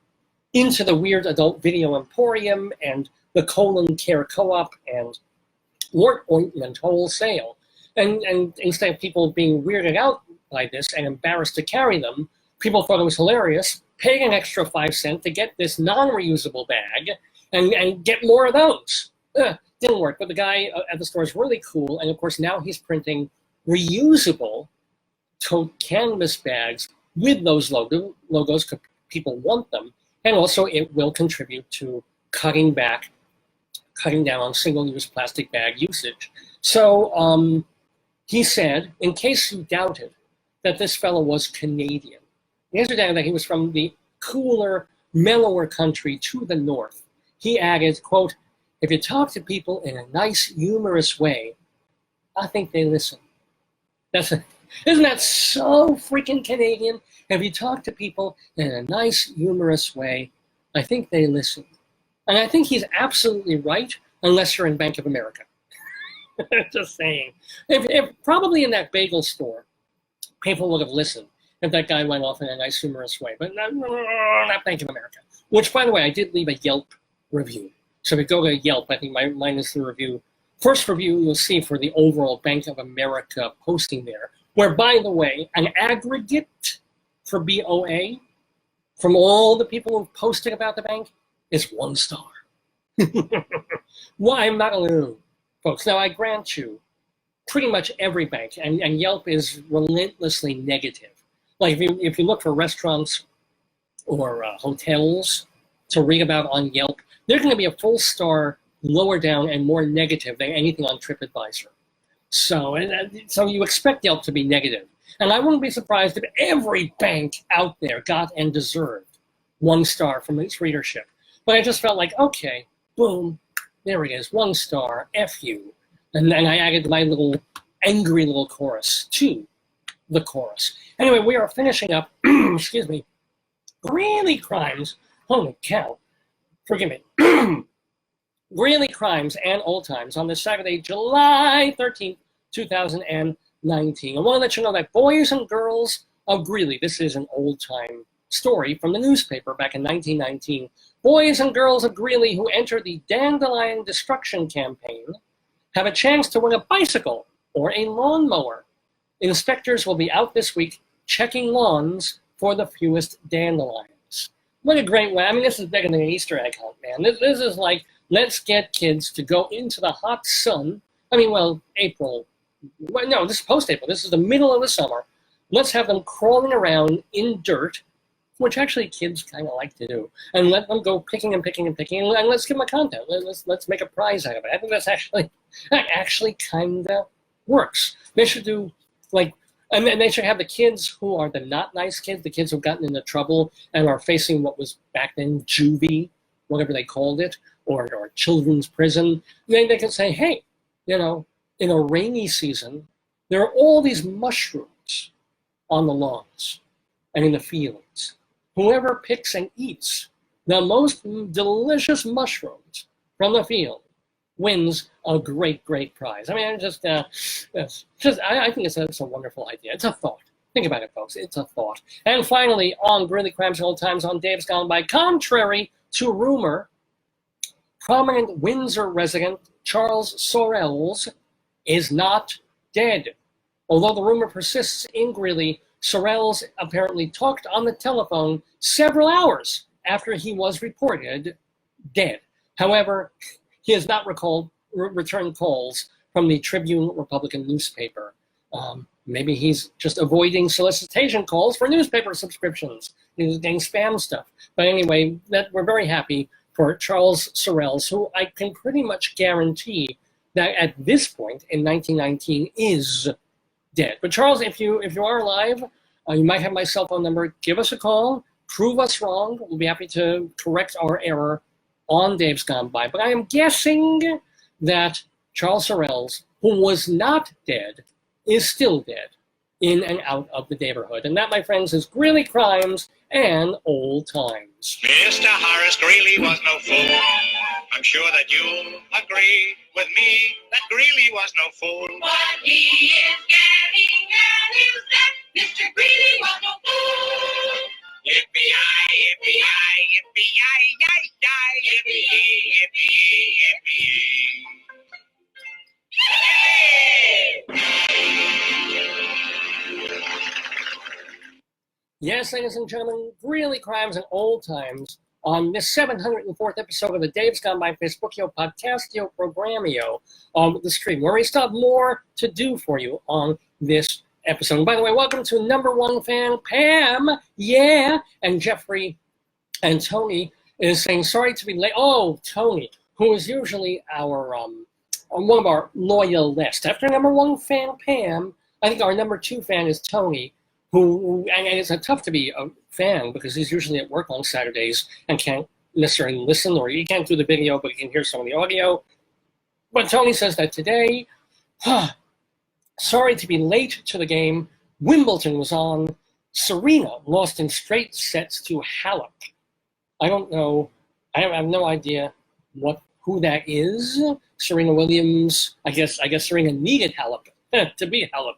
into the weird adult video emporium, and the colon care co-op, and wart ointment wholesale. And instead of people being weirded out by this and embarrassed to carry them, people thought it was hilarious, paid an extra 5 cents to get this non-reusable bag and get more of those. Didn't work, but the guy at the store is really cool, and of course now he's printing reusable tote canvas bags with those logos because people want them, and also it will contribute to cutting down on single-use plastic bag usage. So he said, in case you doubted that this fellow was Canadian, the answer down that he was from the cooler, mellower country to the north, he added, quote, if you talk to people in a nice, humorous way, I think they listen. Isn't that so freaking Canadian? If you talk to people in a nice, humorous way, I think they listen. And I think he's absolutely right, unless you're in Bank of America. Just saying. If probably in that bagel store, people would have listened if that guy went off in a nice, humorous way. But not Bank of America. Which, by the way, I did leave a Yelp review. So if you go to Yelp, I think mine is the review. First review you'll see for the overall Bank of America posting there, where, by the way, an aggregate for BOA from all the people who posted about the bank is 1 star. Well, I'm not alone, folks. Now, I grant you, pretty much every bank, and Yelp is relentlessly negative. Like, if you look for restaurants or hotels to read about on Yelp, they're going to be a full star lower down and more negative than anything on TripAdvisor. So you expect Yelp to be negative. And I wouldn't be surprised if every bank out there got and deserved 1 star from its readership. But I just felt like, okay, boom, there it is, 1 star, F you. And then I added my little angry little chorus to the chorus. Anyway, we are finishing up, excuse me, Greeley Crimes, holy cow, forgive me, Greeley Crimes and Old Times on this Saturday, July 13th, 2019. I want to let you know that boys and girls of Greeley, this is an old time story from the newspaper back in 1919. Boys and girls of Greeley who enter the Dandelion Destruction Campaign have a chance to win a bicycle or a lawnmower. Inspectors will be out this week checking lawns for the fewest dandelions. What a great way. I mean, this is bigger than an Easter egg hunt, man. This is like, let's get kids to go into the hot sun. I mean, well, April. Well, no, this is post-April. This is the middle of the summer. Let's have them crawling around in dirt, which actually kids kind of like to do, and let them go picking and picking and picking, and let's give them a contest. Let's make a prize out of it. I think that actually kind of works. They should do, like, and they should have the kids who are the not nice kids, the kids who've gotten into trouble and are facing what was back then juvie, whatever they called it, or children's prison. They can say, hey, you know, in a rainy season, there are all these mushrooms on the lawns and in the fields. Whoever picks and eats the most delicious mushrooms from the field wins a great, great prize. I mean, I think it's a wonderful idea. It's a thought. Think about it, folks. It's a thought. And finally, on Greeley Crimes and Old Times on Dave's Gone By, contrary to rumor, prominent Windsor resident Charles Sorrells is not dead. Although the rumor persists in Greeley, Sorrells apparently talked on the telephone several hours after he was reported dead. However, he has not returned calls from the Tribune Republican newspaper. Maybe he's just avoiding solicitation calls for newspaper subscriptions. He's getting spam stuff. But anyway, we're very happy for Charles Sorrells, who I can pretty much guarantee that at this point in 1919 is dead. But Charles, if you are alive, you might have my cell phone number. Give us a call. Prove us wrong. We'll be happy to correct our error on Dave's Gone By. But I am guessing that Charles Sorrells, who was not dead, is still dead in and out of the Daverhood. And that, my friends, is Greeley Crimes and Old Times. Mr. Horace Greeley was no fool. I'm sure that you'll agree with me that Greeley was no fool. What he is getting at is that Mr. Greeley was no fool. Yippee-yi, yippee-yi, yippee-yi-yi-yi, yippee-yi, yippee-yi, yippee-yi. Yes, ladies and gentlemen, Greeley Crimes and Old Times on this 704th episode of the Dave's Gone By Facebookio Podcastio Programmio on the stream, where we still have more to do for you on this episode. And by the way, welcome to number one fan, Pam, yeah, and Jeffrey and Tony is saying, sorry to be late. Oh, Tony, who is usually our one of our loyal list. After number one fan, Pam, I think our number two fan is Tony, who, and it's tough to be a fan because he's usually at work on Saturdays and can't necessarily listen, or he can't do the video, but he can hear some of the audio. But Tony says that today, sorry to be late to the game. Wimbledon was on. Serena lost in straight sets to Halep. I don't know. I have no idea who that is. Serena Williams. I guess Serena needed Halep to be Halep.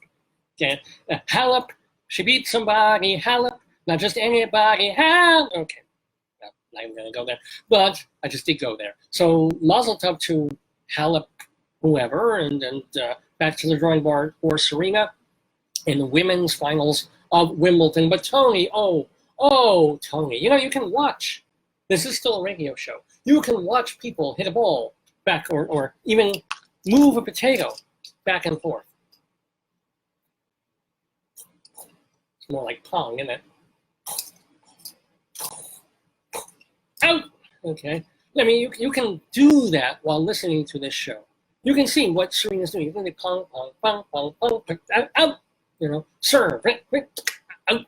Okay. Halep. She beat somebody. Halep. Not just anybody. Halep. Okay. No, not even going to go there. But I just did go there. So mazel tov to Halep, whoever, and back to the drawing board for Serena in the women's finals of Wimbledon. But Tony, oh, Tony, you can watch. This is still a radio show. You can watch people hit a ball back or even move a potato back and forth. It's more like pong, isn't it? Out! Okay. I mean, you can do that while listening to this show. You can see what Serena's doing. You can do pong, pong, pong, pong, pong, out, serve, out.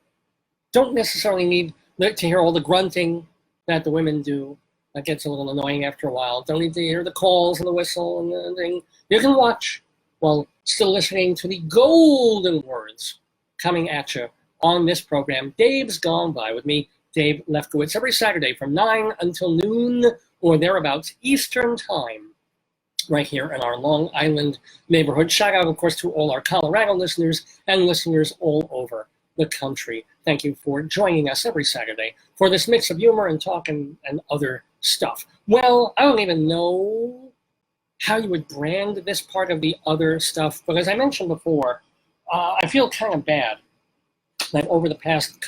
Don't necessarily need to hear all the grunting that the women do. That gets a little annoying after a while. Don't need to hear the calls and the whistle and the thing. You can watch while still listening to the golden words coming at you on this program, Dave's Gone By, with me, Dave Lefkowitz, every Saturday from 9 until noon or thereabouts Eastern Time, right here in our Long Island neighborhood. Shout out, of course, to all our Colorado listeners and listeners all over the country. Thank you for joining us every Saturday for this mix of humor and talk and other stuff. Well, I don't even know how you would brand this part of the other stuff, but as I mentioned before, I feel kind of bad that over the past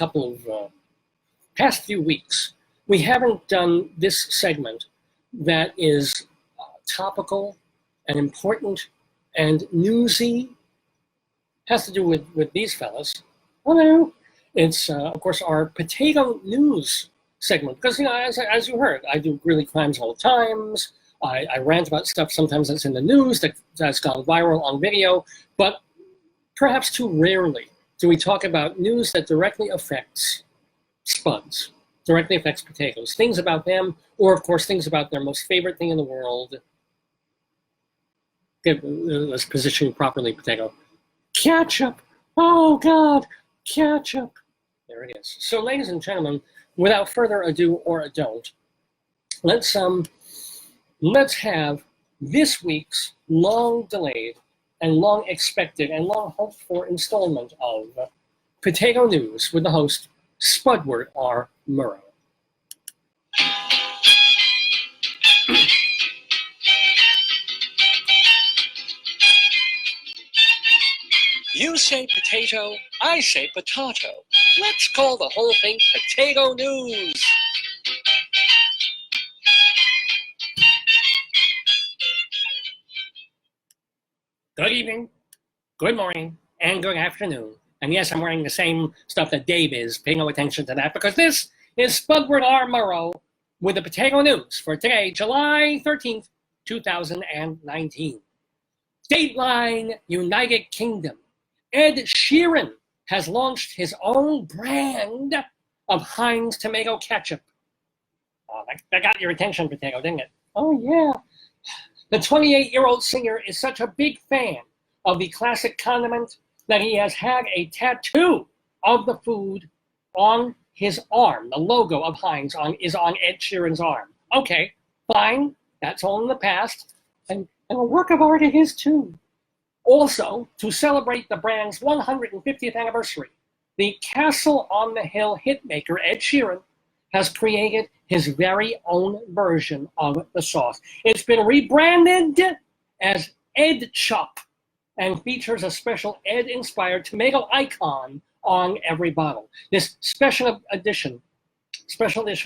few weeks, we haven't done this segment that is topical and important and newsy. Has to do with these fellas. Hello. It's, of course, our potato news segment. Because, as you heard, I do Greeley crimes all the times. I rant about stuff sometimes that's in the news that's gone viral on video. But perhaps too rarely do we talk about news that directly affects spuds, directly affects potatoes. Things about them, or, of course, things about their most favorite thing in the world. Let's position you properly, potato. Ketchup. Oh, God. Ketchup. There it is. So, ladies and gentlemen, without further ado or a don't, let's have this week's long-delayed and long-expected and long-hoped-for installment of Potato News with the host, Spudward R. Murrow. You say potato, I say potato. Let's call the whole thing Potato News. Good evening, good morning, and good afternoon. And yes, I'm wearing the same stuff that Dave is. Pay no attention to that, because this is Spudward R. Murrow with the Potato News for today, July 13th, 2019. Dateline, United Kingdom. Ed Sheeran has launched his own brand of Heinz tomato ketchup. Oh, that got your attention, potato, didn't it? Oh, yeah. The 28-year-old singer is such a big fan of the classic condiment that he has had a tattoo of the food on his arm. The logo of Heinz is on Ed Sheeran's arm. Okay, fine. That's all in the past. And a work of art it is, too. Also, to celebrate the brand's 150th anniversary, the Castle on the Hill hitmaker Ed Sheeran has created his very own version of the sauce. It's been rebranded as Ed Chop and features a special Ed-inspired tomato icon on every bottle. This special edition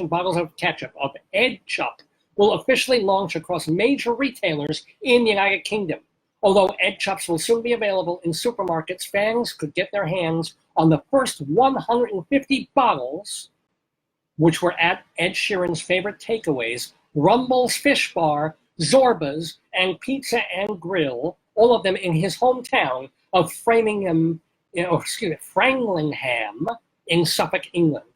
bottles of ketchup of Ed Chop will officially launch across major retailers in the United Kingdom. Although Ed Chops will soon be available in supermarkets, fans could get their hands on the first 150 bottles, which were at Ed Sheeran's favorite takeaways, Rumble's Fish Bar, Zorba's, and Pizza and Grill, all of them in his hometown of Framlingham in Suffolk, England.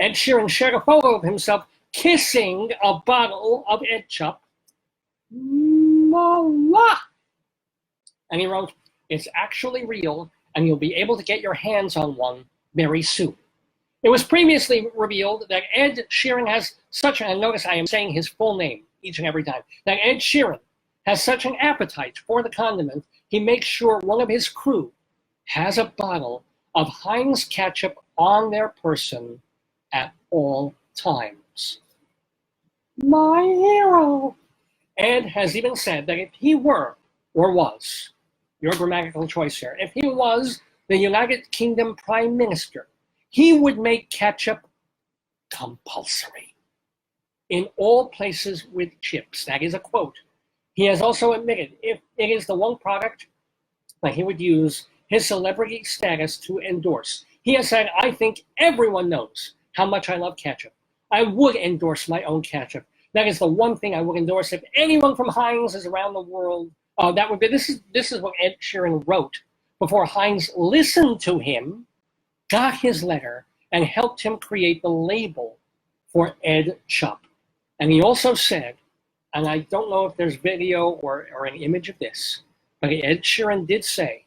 Ed Sheeran shared a photo of himself kissing a bottle of Ed Chop. And he wrote, "It's actually real, and you'll be able to get your hands on one very soon." It was previously revealed that Ed Sheeran has such an, and notice I am saying his full name each and every time, that Ed Sheeran has such an appetite for the condiment, he makes sure one of his crew has a bottle of Heinz ketchup on their person at all times. My hero! Ed has even said that if he were, or was, your grammatical choice here, if he was the United Kingdom Prime Minister, he would make ketchup compulsory in all places with chips. That is a quote. He has also admitted if it is the one product that he would use his celebrity status to endorse. He has said, "I think everyone knows how much I love ketchup. I would endorse my own ketchup. That is the one thing I would endorse if anyone from Heinz is around the world." That would be. This is what Ed Sheeran wrote before Heinz listened to him, got his letter, and helped him create the label for Ed Chop. And he also said, and I don't know if there's video or an image of this, but Ed Sheeran did say,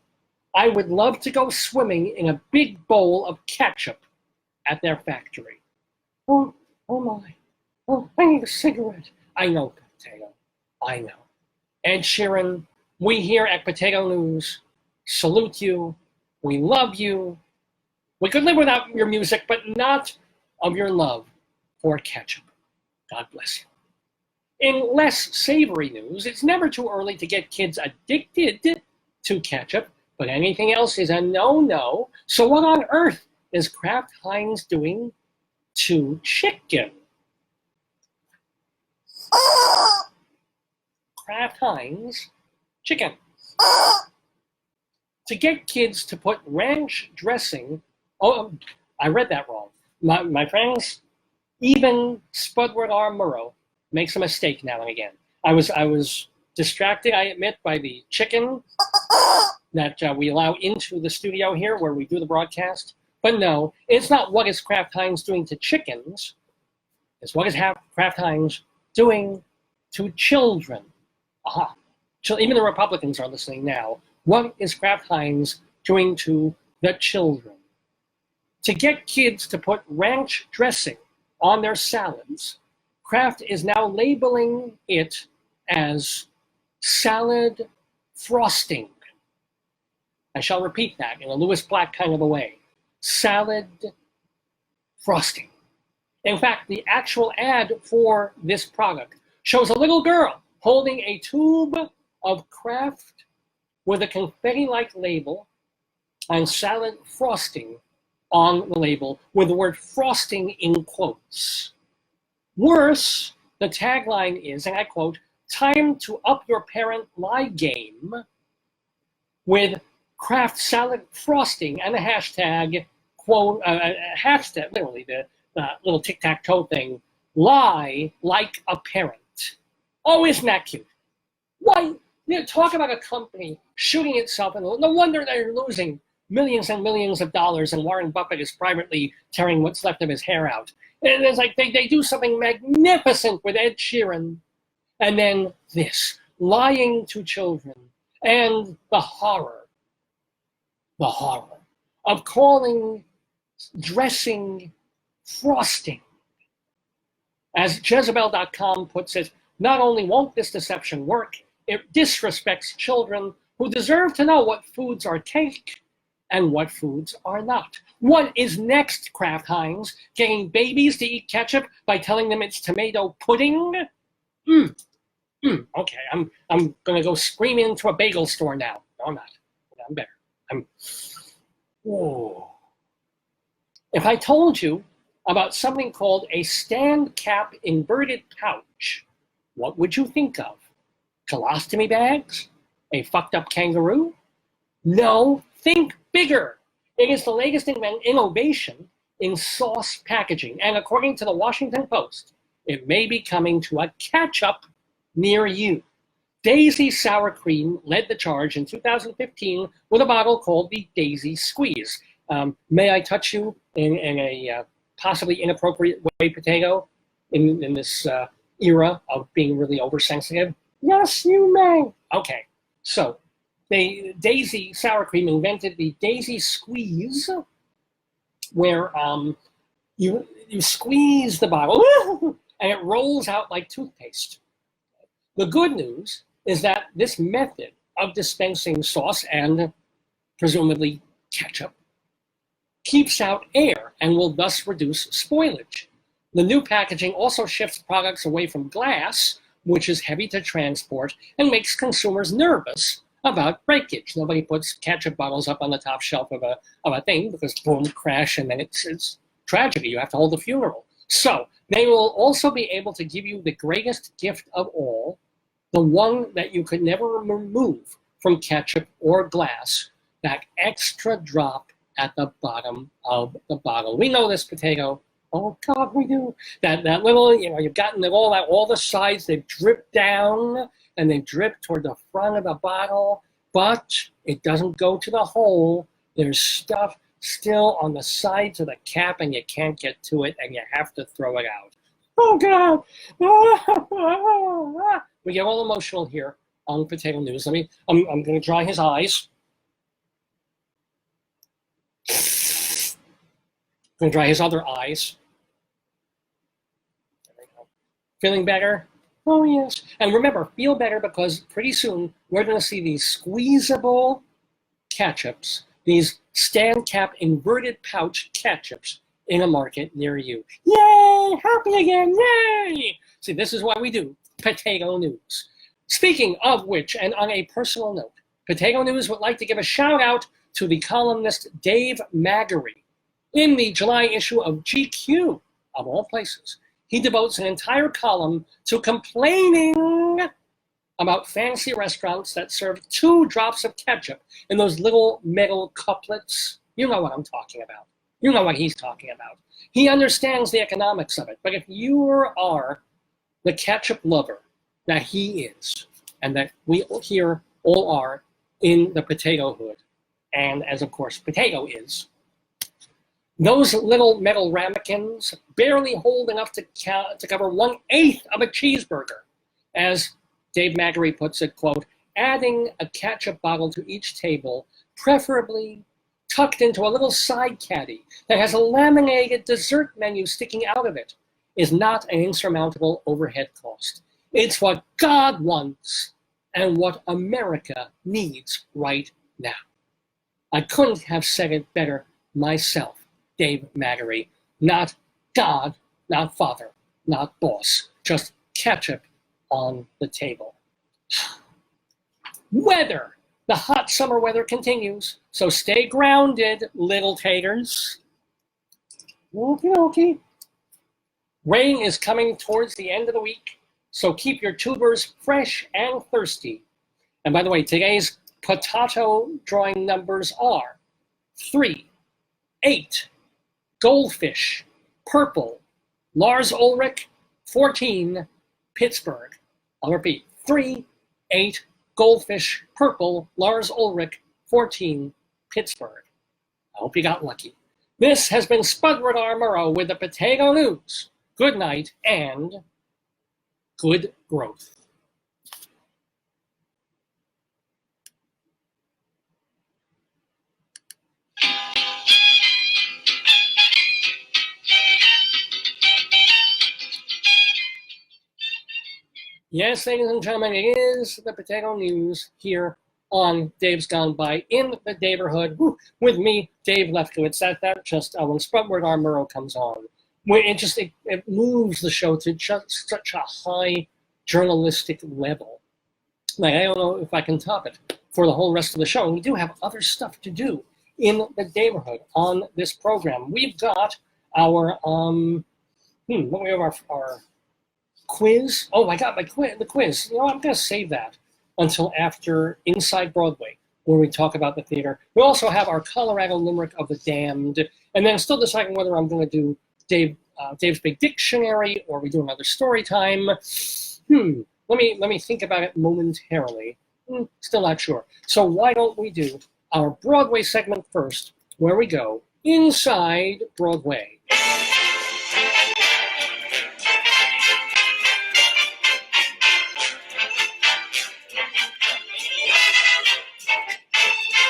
"I would love to go swimming in a big bowl of ketchup at their factory." Oh my. Oh, I need a cigarette. I know, potato. I know. Ed Sheeran, we here at Potato News salute you. We love you. We could live without your music, but not of your love for ketchup. God bless you. In less savory news, it's never too early to get kids addicted to ketchup, but anything else is a no-no. So what on earth is Kraft Heinz doing to chicken? Kraft Heinz chicken. To get kids to put ranch dressing, I read that wrong. My friends, even Spudward R. Murrow makes a mistake now and again. I was distracted, I admit, by the chicken that we allow into the studio here where we do the broadcast. But no, it's not what is Kraft Heinz doing to chickens. It's what is Kraft Heinz doing to children. Aha. Even the Republicans are listening now. What is Kraft Heinz doing to the children? To get kids to put ranch dressing on their salads, Kraft is now labeling it as salad frosting. I shall repeat that in a Lewis Black kind of a way. Salad frosting. In fact, the actual ad for this product shows a little girl holding a tube of Kraft with a confetti-like label and salad frosting on the label with the word frosting in quotes. Worse, the tagline is, and I quote, "Time to up your parent lie game," with Kraft salad frosting and a hashtag, quote, hashtag, literally the little tic-tac-toe thing, lie like a parent. Oh, isn't that cute? Why, talk about a company shooting itself, and no wonder they're losing millions and millions of dollars, and Warren Buffett is privately tearing what's left of his hair out. And it's like they do something magnificent with Ed Sheeran, and then this, lying to children, and the horror of calling dressing frosting. As Jezebel.com puts it, not only won't this deception work, it disrespects children who deserve to know what foods are take and what foods are not. What is next, Kraft Heinz? Getting babies to eat ketchup by telling them it's tomato pudding? Okay, I'm gonna go scream into a bagel store now. No, I'm not. I'm better. If I told you about something called a stand cap inverted pouch, what would you think of? Colostomy bags? A fucked up kangaroo? No, think bigger. It is the latest innovation in sauce packaging, and according to the Washington Post, it may be coming to a ketchup near you. Daisy Sour Cream led the charge in 2015 with a bottle called the Daisy Squeeze. May I touch you in a possibly inappropriate way, Potato, in this era of being really oversensitive? Yes, you may. Okay, so Daisy Sour Cream invented the Daisy Squeeze, where you squeeze the bottle and it rolls out like toothpaste. The good news is that this method of dispensing sauce and presumably ketchup keeps out air and will thus reduce spoilage. The new packaging also shifts products away from glass, which is heavy to transport and makes consumers nervous about breakage. Nobody puts ketchup bottles up on the top shelf of a thing because boom, crash, and then it's tragedy. You have to hold a funeral. So they will also be able to give you the greatest gift of all, the one that you could never remove from ketchup or glass, that extra drop at the bottom of the bottle. We know this, Potato. Oh God, we do. That little, you've gotten it all the sides, they drip down and they drip toward the front of the bottle, but it doesn't go to the hole. There's stuff still on the sides of the cap and you can't get to it and you have to throw it out. Oh God. We get all emotional here on Potato News. I'm going to dry his eyes. I'm going to dry his other eyes. There we go. Feeling better? Oh, yes. And remember, feel better because pretty soon we're going to see these squeezable ketchups these stand cap inverted pouch ketchups in a market near you. Yay! Happy again! Yay! See, this is why we do Potato News. Speaking of which, and on a personal note, Potato News would like to give a shout out to the columnist Dave Magary. In the July issue of GQ, of all places, he devotes an entire column to complaining about fancy restaurants that serve 2 drops of ketchup in those little metal couplets. You know what I'm talking about. You know what he's talking about. He understands the economics of it, but if you are the ketchup lover that he is, and that we here all are in the potato hood, and as of course potato is, those little metal ramekins barely hold enough to cover 1/8 of a cheeseburger. As Dave Magary puts it, quote, adding a ketchup bottle to each table, preferably tucked into a little side caddy that has a laminated dessert menu sticking out of it, is not an insurmountable overhead cost. It's what God wants and what America needs right now. I couldn't have said it better myself, Dave Magary. Not God, not father, not boss, just ketchup on the table. Weather. The hot summer weather continues, so stay grounded, little taters. Okie dokie. Rain is coming towards the end of the week, so keep your tubers fresh and thirsty. And by the way, today's potato drawing numbers are 3, 8, Goldfish, Purple, Lars Ulrich, 14, Pittsburgh. I'll repeat, 3, 8, Goldfish, Purple, Lars Ulrich, 14, Pittsburgh. I hope you got lucky. This has been Spudward R. Murrow with the Potato News. Good night and good growth. Yes, ladies and gentlemen, it is the Potato News here on Dave's Gone By in the Daverhood with me, Dave Lefkowitz. That just when Spudward R. Murrow comes on, it moves the show to just such a high journalistic level. Like, I don't know if I can top it for the whole rest of the show. And we do have other stuff to do in the Daverhood on this program. We've got our we have our quiz. Oh, I got the quiz. You know, I'm going to save that until after Inside Broadway, where we talk about the theater. We also have our Colorado Limerick of the Damned, and then still deciding whether I'm going to do Dave's Big Dictionary or we do another story time. Let me think about it momentarily. Still not sure. So why don't we do our Broadway segment first, where we go Inside Broadway.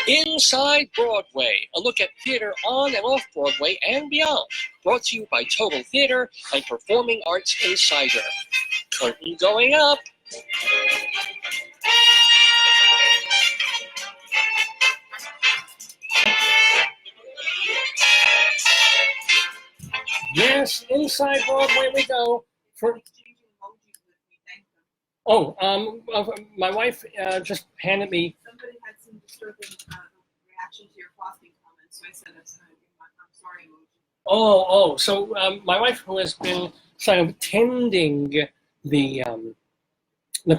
Inside Broadway, a look at theater on and off Broadway and beyond. Brought to you by Total Theater and Performing Arts Insider. Curtain going up. Yes, Inside Broadway we go. My wife just handed me. Somebody had some disturbing reaction to your frosting comments, so I said I'm sorry emoji. So my wife, who has been sort of tending the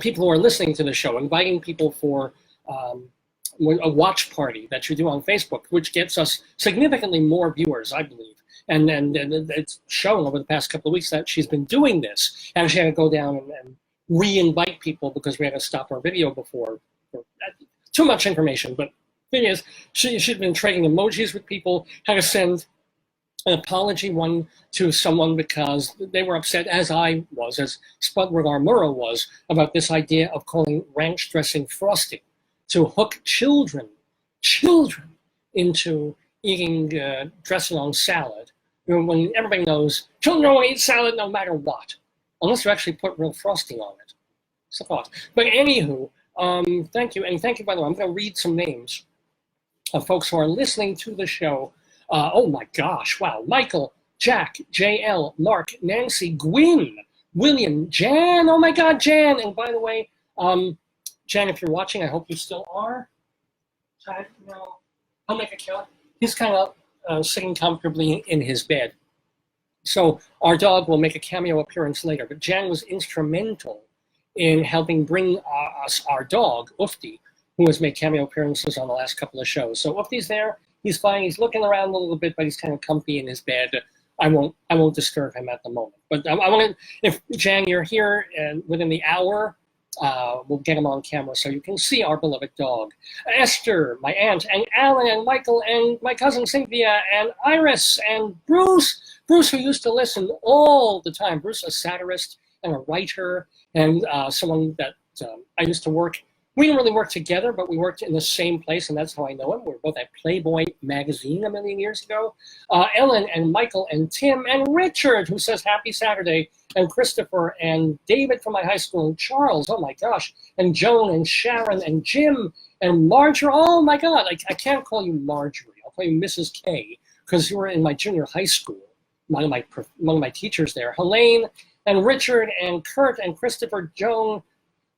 people who are listening to the show, inviting people for a watch party that you do on Facebook, which gets us significantly more viewers, I believe. And it's shown over the past couple of weeks that she's been doing this, and she had to go down and re-invite people because we had to stop our video before. Too much information, but the thing is, she'd been trading emojis with people, had to send an apology one to someone because they were upset, as I was, as Spudward R. Murrow was, about this idea of calling ranch dressing frosting to hook children into eating dressing on salad. You know, when everybody knows children don't eat salad no matter what, unless you actually put real frosting on it. It's a thought. But anywho, thank you. And thank you, by the way. I'm going to read some names of folks who are listening to the show. Oh my gosh, wow. Michael, Jack, JL, Mark, Nancy, Gwyn, William, Jan. Oh my God, Jan. And by the way, Jan, if you're watching, I hope you still are. No, I'll make a kill. He's kind of sitting comfortably in his bed. So our dog will make a cameo appearance later. But Jan was instrumental in helping bring us our dog, Ufti, who has made cameo appearances on the last couple of shows. So Ufti's there. He's fine. He's looking around a little bit, but he's kind of comfy in his bed. I won't disturb him at the moment. But I want to, if Jan, you're here, and within the hour, we'll get him on camera so you can see our beloved dog. Esther, my aunt, and Alan, and Michael, and my cousin Cynthia, and Iris, and Bruce. Bruce, who used to listen all the time. Bruce, a satirist and a writer, and someone that I used to work. We didn't really work together, but we worked in the same place, and that's how I know him. We were both at Playboy magazine a million years ago. Ellen and Michael and Tim and Richard, who says happy Saturday, and Christopher and David from my high school, and Charles, oh my gosh, and Joan and Sharon and Jim and Marjorie. Oh my God, I can't call you Marjorie. I'll call you Mrs. K, because you were in my junior high school. One of my teachers there. Helene and Richard and Kurt and Christopher, Joan,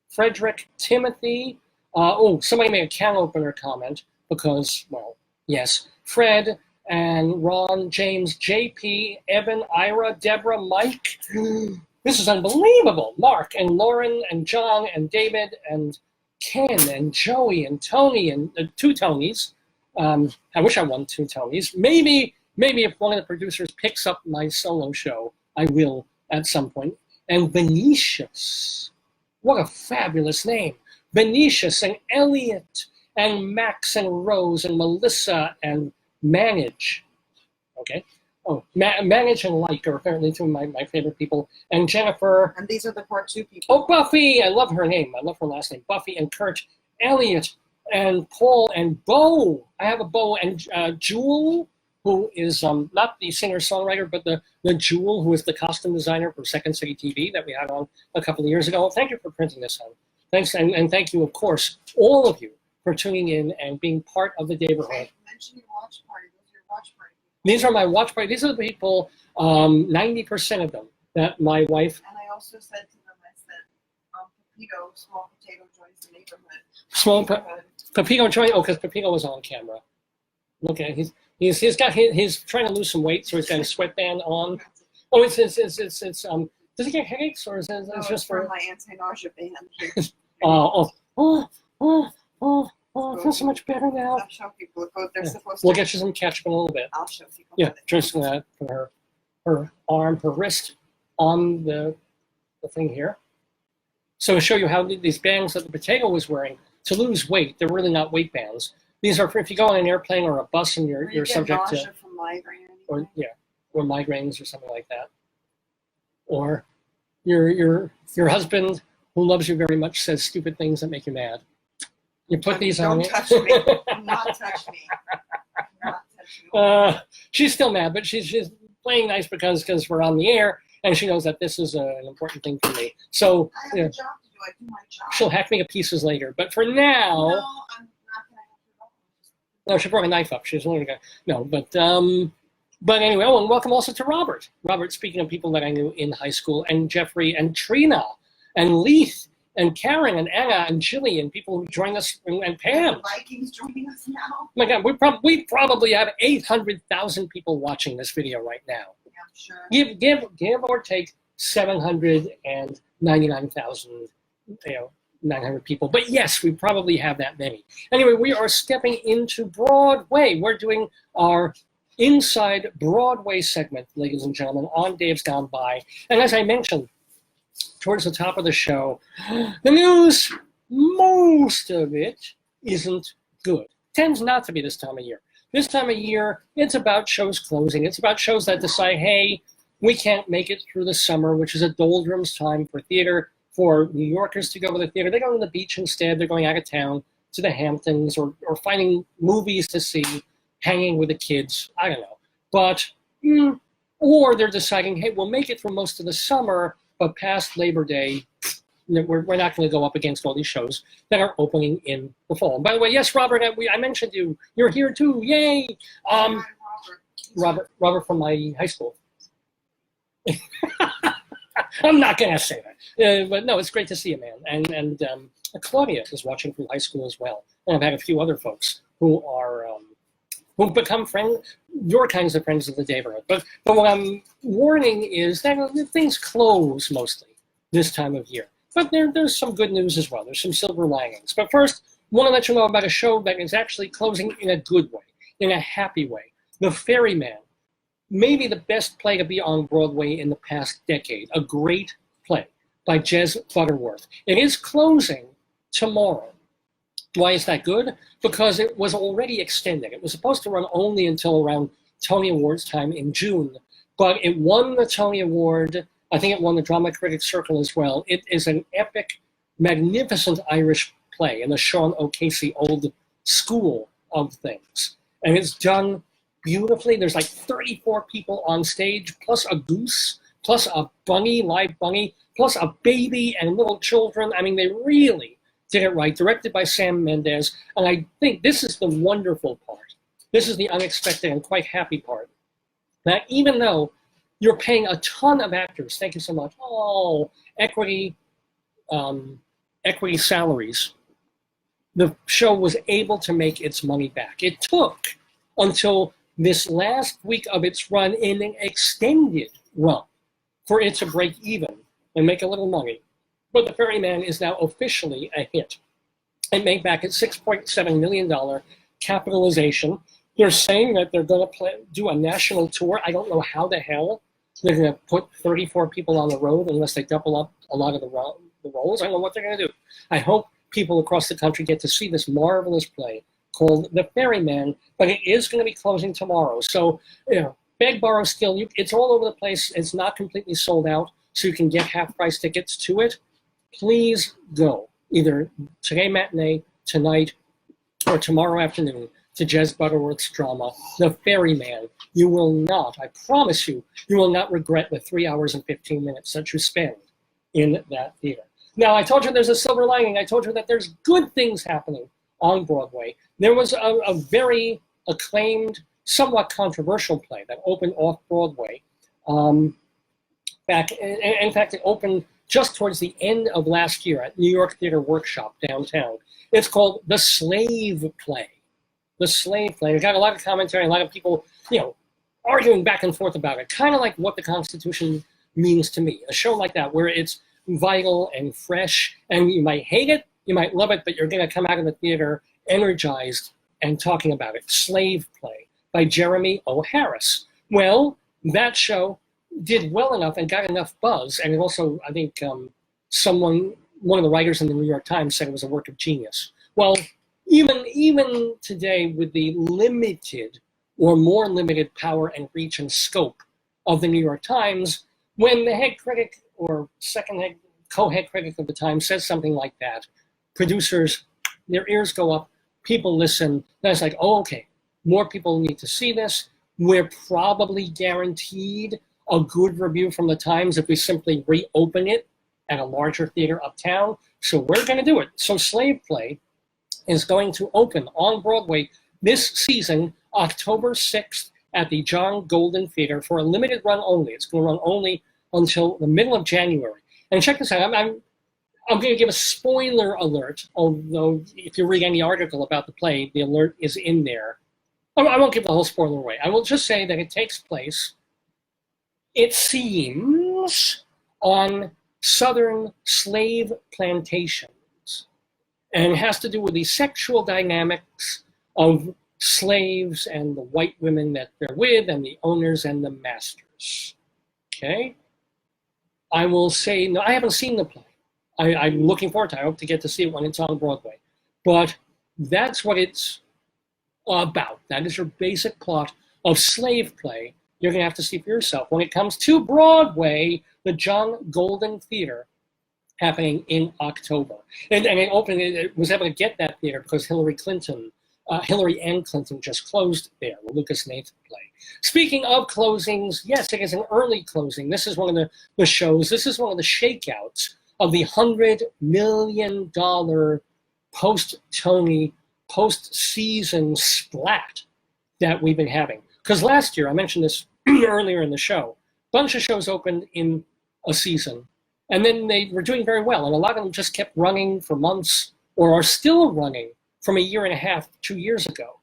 Frederick, Timothy. Somebody made a can opener comment because, well, yes. Fred and Ron, James, JP, Evan, Ira, Deborah, Mike. This is unbelievable. Mark and Lauren and John and David and Ken and Joey and Tony and 2 Tonys. I wish I won 2 Tonys. Maybe if one of the producers picks up my solo show, I will at some point. And Venetius. What a fabulous name. Venetius and Elliot and Max and Rose and Melissa and Manage. Okay. Oh, Manage and Like are apparently 2 of my favorite people. And Jennifer. And these are the part 2 people. Oh, Buffy. I love her name. I love her last name. Buffy and Kurt, Elliot and Paul and Bo. I have a Bo and Jewel, who is not the singer-songwriter, but the Jewel, who is the costume designer for Second City TV that we had on a couple of years ago. Thank you for printing this on. Thanks, and thank you, of course, all of you, for tuning in and being part of the Daverhood. Mention your watch party. Those are your watch party. These are my watch party. These are the people, 90% of them, that my wife... And I also said to them, I said, Pepito, small potato joins the neighborhood. Small Pepito joined, because Pepito was on camera. Look at it. He's trying to lose some weight, so he's got a sweatband on. Oh, it's does he get headaches, or is it just for my anti-nausea band? I feel so much better now. I'll show people what they're supposed to. We'll get you some ketchup in a little bit. I'll show people. Yeah, just for her arm, her wrist on the thing here. So to show you how these bands that the potato was wearing to lose weight, they're really not weight bands. These are for if you go on an airplane or a bus and you're subject to, from migraine or migraines or something like that, or your husband who loves you very much says stupid things that make you mad. You put these on. Don't touch me. Not touch me. Not touch me. She's still mad, but she's playing nice because we're on the air and she knows that this is an important thing for me. So I have a job to do. I do my job. She'll hack me to pieces later, but for now. No, I'm not gonna No, she brought a knife up. She's only gonna but anyway. Oh, and welcome also to Robert. Robert, speaking of people that I knew in high school, and Jeffrey and Trina and Leith and Karen and Anna and Chili and people who join us and Pam. Vikings joining us now. Oh my God, we probably have 800,000 people watching this video right now. Yeah, I'm sure. Give or take 799,000. 900 people. But yes, we probably have that many. Anyway, we are stepping into Broadway. We're doing our Inside Broadway segment, ladies and gentlemen, on Dave's Gone By. And as I mentioned towards the top of the show, the news, most of it isn't good. Tends not to be this time of year. This time of year, it's about shows closing. It's about shows that decide, hey, we can't make it through the summer, which is a doldrums time for theater. For New Yorkers to go to the theater, they're going to the beach instead. They're going out of town to the Hamptons or finding movies to see, hanging with the kids. I don't know. But, or they're deciding, hey, we'll make it through most of the summer, but past Labor Day, we're not going to go up against all these shows that are opening in the fall. And by the way, yes, Robert, I mentioned you. You're here too. Yay! Robert from my high school. I'm not going to say that. But no, it's great to see you, man. And Claudia is watching from high school as well. And I've had a few other folks who are who've become your kinds of friends of the Daverhood. But what I'm warning is that things close mostly this time of year. But there's some good news as well. There's some silver linings. But first, I want to let you know about a show that is actually closing in a good way, in a happy way. The Ferryman, maybe the best play to be on Broadway in the past decade. A great play by Jez Butterworth. It is closing tomorrow. Why is that good? Because it was already extended. It was supposed to run only until around Tony Awards time in June, but it won the Tony Award. I think it won the Drama Critics Circle as well. It is an epic, magnificent Irish play in the Sean O'Casey old school of things. And it's done beautifully. There's like 34 people on stage, plus a goose, plus a bunny, live bunny, plus a baby and little children. I mean, they really did it right, directed by Sam Mendes. And I think this is the wonderful part. This is the unexpected and quite happy part. That even though you're paying a ton of actors, thank you so much, equity salaries, the show was able to make its money back. It took until this last week of its run in an extended run for it to break even and make a little money. But The Ferryman is now officially a hit. It made back its $6.7 million capitalization. They're saying that they're going to do a national tour. I don't know how the hell they're going to put 34 people on the road unless they double up a lot of the roles. I don't know what they're going to do. I hope people across the country get to see this marvelous play called The Ferryman, but it is going to be closing tomorrow. So, beg, borrow, steal. It's all over the place. It's not completely sold out, so you can get half-price tickets to it. Please go, either today matinee, tonight, or tomorrow afternoon, to Jez Butterworth's drama, The Ferryman. You will not, I promise you, you will not regret the 3 hours and 15 minutes that you spend in that theater. Now, I told you there's a silver lining. I told you that there's good things happening on Broadway. There was a very acclaimed, somewhat controversial play that opened off Broadway. In fact, it opened just towards the end of last year at New York Theater Workshop downtown. It's called The Slave Play. The Slave Play. It got a lot of commentary, a lot of people, arguing back and forth about it, kind of like What the Constitution Means to Me. A show like that where it's vital and fresh, and you might hate it, you might love it, but you're going to come out of the theater energized and talking about it. Slave Play by Jeremy O. Harris. Well, that show did well enough and got enough buzz, and it also, I think, one of the writers in the New York Times said it was a work of genius. Well, even today, with the limited or more limited power and reach and scope of the New York Times, when the head critic or co-head critic of the Times says something like that, producers, their ears go up, people listen, then it's like, oh, okay, more people need to see this. We're probably guaranteed a good review from the Times if we simply reopen it at a larger theater uptown. So we're going to do it. So Slave Play is going to open on Broadway this season, October 6th, at the John Golden Theater for a limited run only. It's going to run only until the middle of January. And check this out. I'm going to give a spoiler alert, although if you read any article about the play, the alert is in there. I won't give the whole spoiler away. I will just say that it takes place, it seems, on southern slave plantations, and it has to do with the sexual dynamics of slaves and the white women that they're with and the owners and the masters. Okay? I will say, no, I haven't seen the play. I'm looking forward to it. I hope to get to see it when it's on Broadway. But that's what it's about. That is your basic plot of Slave Play. You're going to have to see for yourself. When it comes to Broadway, the John Golden Theater, happening in October. And it opened, it was able to get that theater because Hillary and Clinton just closed there, the Lucas Nathan play. Speaking of closings, yes, it is an early closing. This is one of the shows, this is one of the shakeouts of the $100 million post-Tony, post-season splat that we've been having. Because last year, I mentioned this earlier in the show, a bunch of shows opened in a season, and then they were doing very well, and a lot of them just kept running for months or are still running from a year and a half, 2 years ago.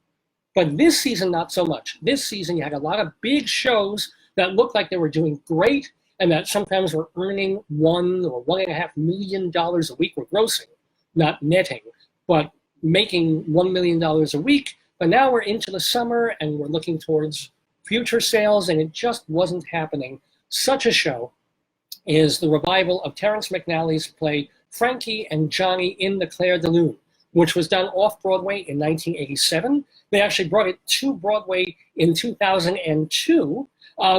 But this season, not so much. This season, you had a lot of big shows that looked like they were doing great and that sometimes were earning $1 or $1.5 million a week were grossing, not netting, but making $1 million a week. But now we're into the summer and we're looking towards future sales, and it just wasn't happening. Such a show is the revival of Terrence McNally's play Frankie and Johnny in the Clair de Lune, which was done off-Broadway in 1987. They actually brought it to Broadway in 2002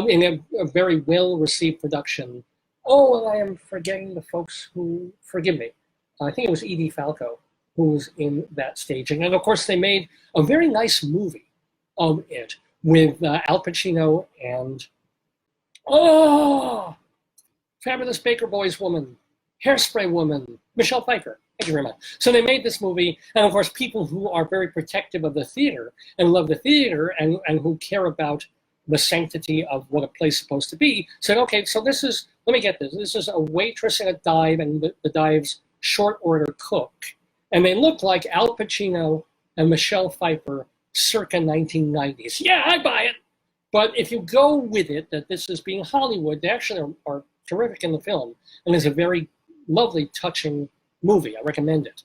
in a very well-received production. Oh, and I am forgetting the folks who, forgive me, I think it was Edie Falco who was in that staging. And of course, they made a very nice movie of it with Al Pacino and, Fabulous Baker Boys woman, Hairspray woman, Michelle Pfeiffer. Thank you very much. So they made this movie, and of course, people who are very protective of the theater and love the theater and who care about the sanctity of what a play's supposed to be said, okay, so this is, let me get this. This is a waitress in a dive and the dive's short order cook. And they look like Al Pacino and Michelle Pfeiffer circa 1990s. Yeah, I buy it. But if you go with it, that this is being Hollywood, they actually are terrific in the film. And it's a very lovely, touching movie. I recommend it.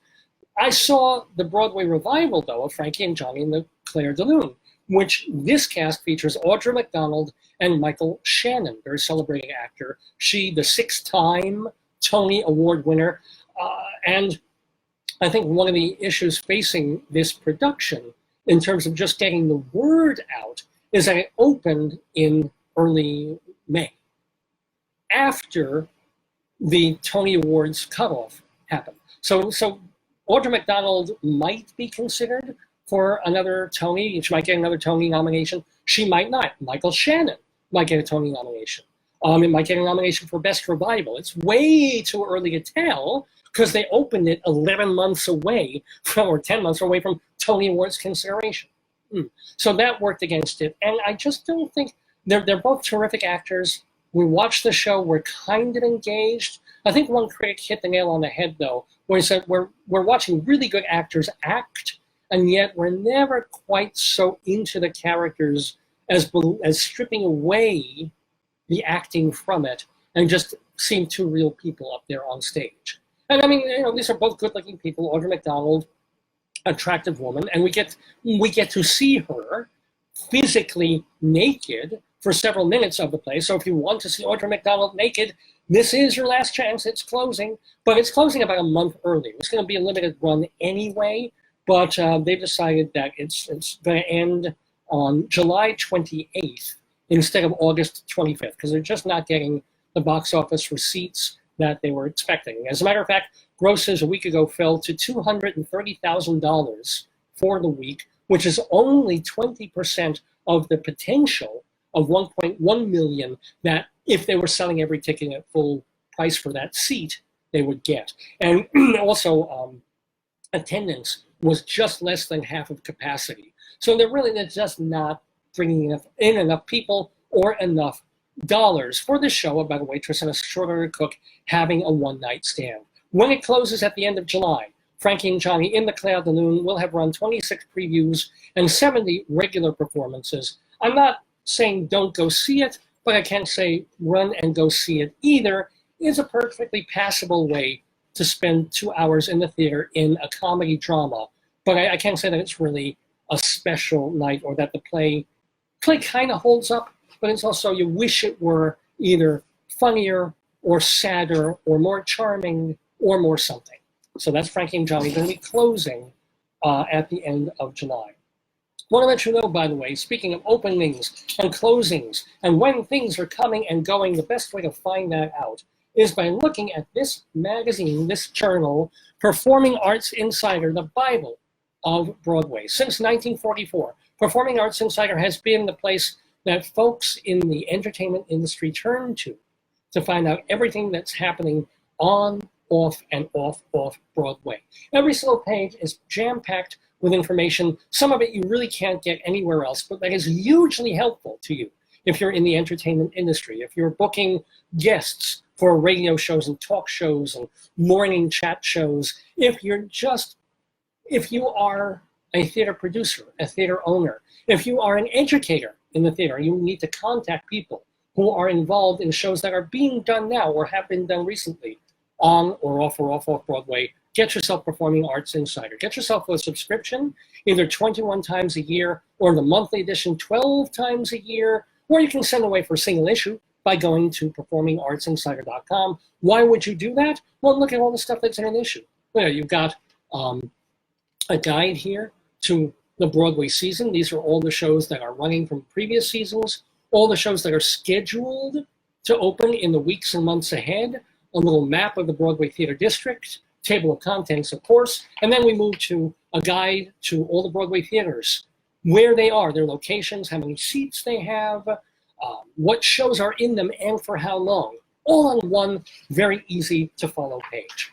I saw the Broadway revival, though, of Frankie and Johnny in the Clair de Lune, which this cast features Audra McDonald and Michael Shannon, very celebrated actor. She, the 6-time Tony Award winner. And I think one of the issues facing this production in terms of just getting the word out is that it opened in early May, after the Tony Awards cutoff happened. So Audra McDonald might be considered for another Tony. She might get another Tony nomination. She might not. Michael Shannon might get a Tony nomination. It might get a nomination for Best Revival. It's way too early to tell because they opened it 11 months away from, or 10 months away from Tony Awards consideration. So that worked against it. And I just don't think, they're both terrific actors. We watched the show, we're kind of engaged. I think one critic hit the nail on the head, though, where he said we're watching really good actors act, and yet we're never quite so into the characters as stripping away the acting from it and just seeing two real people up there on stage. And I mean, these are both good-looking people. Audra McDonald, attractive woman, and we get to see her physically naked for several minutes of the play. So if you want to see Audra McDonald naked, this is your last chance. It's closing, but it's closing about a month early. It's going to be a limited run anyway, but they've decided that it's going to end on July 28th instead of August 25th, because they're just not getting the box office receipts that they were expecting. As a matter of fact, grosses a week ago fell to $230,000 for the week, which is only 20% of the potential of 1.1 million that if they were selling every ticket at full price for that seat, they would get. And also attendance was just less than half of capacity. So they're just not bringing in enough people or enough dollars for the show about a waitress and a short order cook having a one-night stand. When it closes at the end of July, Frankie and Johnny in the Clair de Lune will have run 26 previews and 70 regular performances. I'm not saying don't go see it, but I can't say run and go see it either. Is a perfectly passable way to spend 2 hours in the theater in a comedy drama. But I can't say that it's really a special night or that the play kind of holds up, but it's also, you wish it were either funnier or sadder or more charming or more something. So that's Frankie and Johnny going to be closing at the end of July. I want to let you know, by the way, speaking of openings and closings and when things are coming and going, the best way to find that out is by looking at this magazine, this journal, Performing Arts Insider, the Bible of Broadway. Since 1944, Performing Arts Insider has been the place that folks in the entertainment industry turn to find out everything that's happening on off, and off Broadway. Every single page is jam-packed with information. Some of it you really can't get anywhere else, but that is hugely helpful to you if you're in the entertainment industry, if you're booking guests for radio shows and talk shows and morning chat shows, if you are a theater producer, a theater owner, if you are an educator in the theater, you need to contact people who are involved in shows that are being done now or have been done recently on or off Broadway. Get yourself Performing Arts Insider. Get yourself a subscription, either 21 times a year or the monthly edition 12 times a year, or you can send away for a single issue by going to performingartsinsider.com. Why would you do that? Well, look at all the stuff that's in an issue. You've got a guide here to the Broadway season. These are all the shows that are running from previous seasons, all the shows that are scheduled to open in the weeks and months ahead, a little map of the Broadway Theater District, table of contents, of course, and then we move to a guide to all the Broadway theaters, where they are, their locations, how many seats they have, what shows are in them and for how long, all on one very easy to follow page.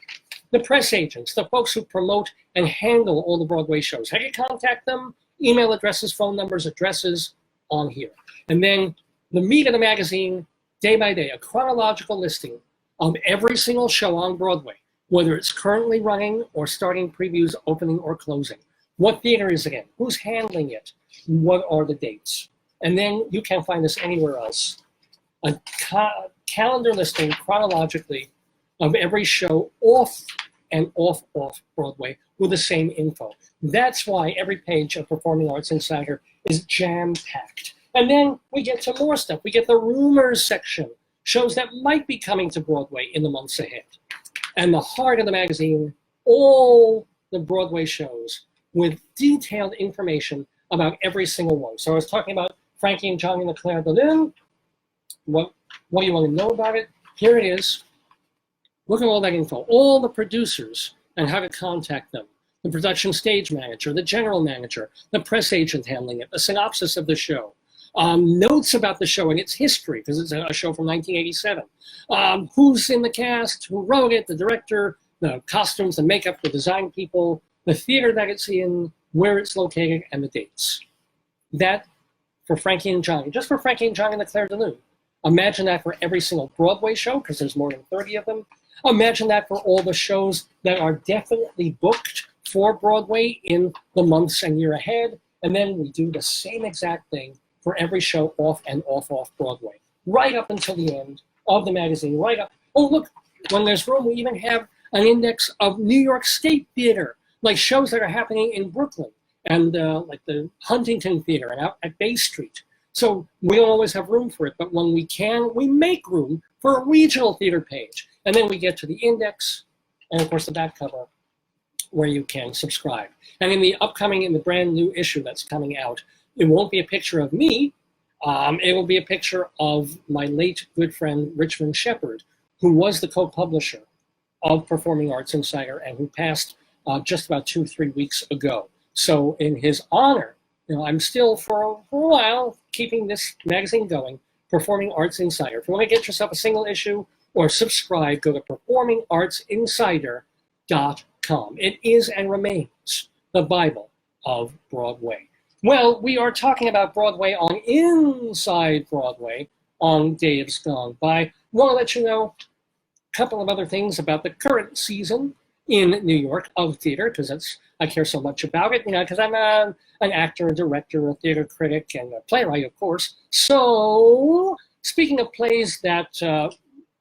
The press agents, the folks who promote and handle all the Broadway shows, how do you contact them? Email addresses, phone numbers, addresses on here. And then the meat of the magazine, day by day, a chronological listing of every single show on Broadway, whether it's currently running or starting previews, opening or closing. What theater is it in? Who's handling it? What are the dates? And then you can't find this anywhere else. A calendar listing chronologically of every show off and off Broadway with the same info. That's why every page of Performing Arts Insider is jam-packed. And then we get to more stuff. We get the rumors section, shows that might be coming to Broadway in the months ahead. And the heart of the magazine, all the Broadway shows with detailed information about every single one. So I was talking about Frankie and Johnny and the Claire de Lune. What do you want to know about it? Here it is. Look at all that info. All the producers and how to contact them. The production stage manager, the general manager, the press agent handling it, the synopsis of the show. Notes about the show and its history, because it's a show from 1987. Who's in the cast, who wrote it, the director, the costumes, the makeup, the design people, the theater that it's in, where it's located, and the dates. That for Frankie and Johnny, just for Frankie and Johnny and the Claire de Lune. Imagine that for every single Broadway show, because there's more than 30 of them. Imagine that for all the shows that are definitely booked for Broadway in the months and year ahead. And then we do the same exact thing for every show off and off Broadway, right up until the end of the magazine, right up. Oh, look, when there's room, we even have an index of New York State theater, like shows that are happening in Brooklyn and like the Huntington Theater and out at Bay Street. So we don't always have room for it, but when we can, we make room for a regional theater page. And then we get to the index and, of course, the back cover where you can subscribe. And in the brand new issue that's coming out, it won't be a picture of me. It will be a picture of my late good friend, Richmond Shepard, who was the co-publisher of Performing Arts Insider and who passed just about 2-3 weeks ago. So in his honor, I'm still for a while keeping this magazine going, Performing Arts Insider. If you want to get yourself a single issue or subscribe, go to performingartsinsider.com. It is and remains the Bible of Broadway. Well, we are talking about Broadway on Inside Broadway on Dave's Gone By. I want to let you know a couple of other things about the current season in New York of theater, because I care so much about it, because I'm an actor, a director, a theater critic, and a playwright, of course. So, speaking of plays that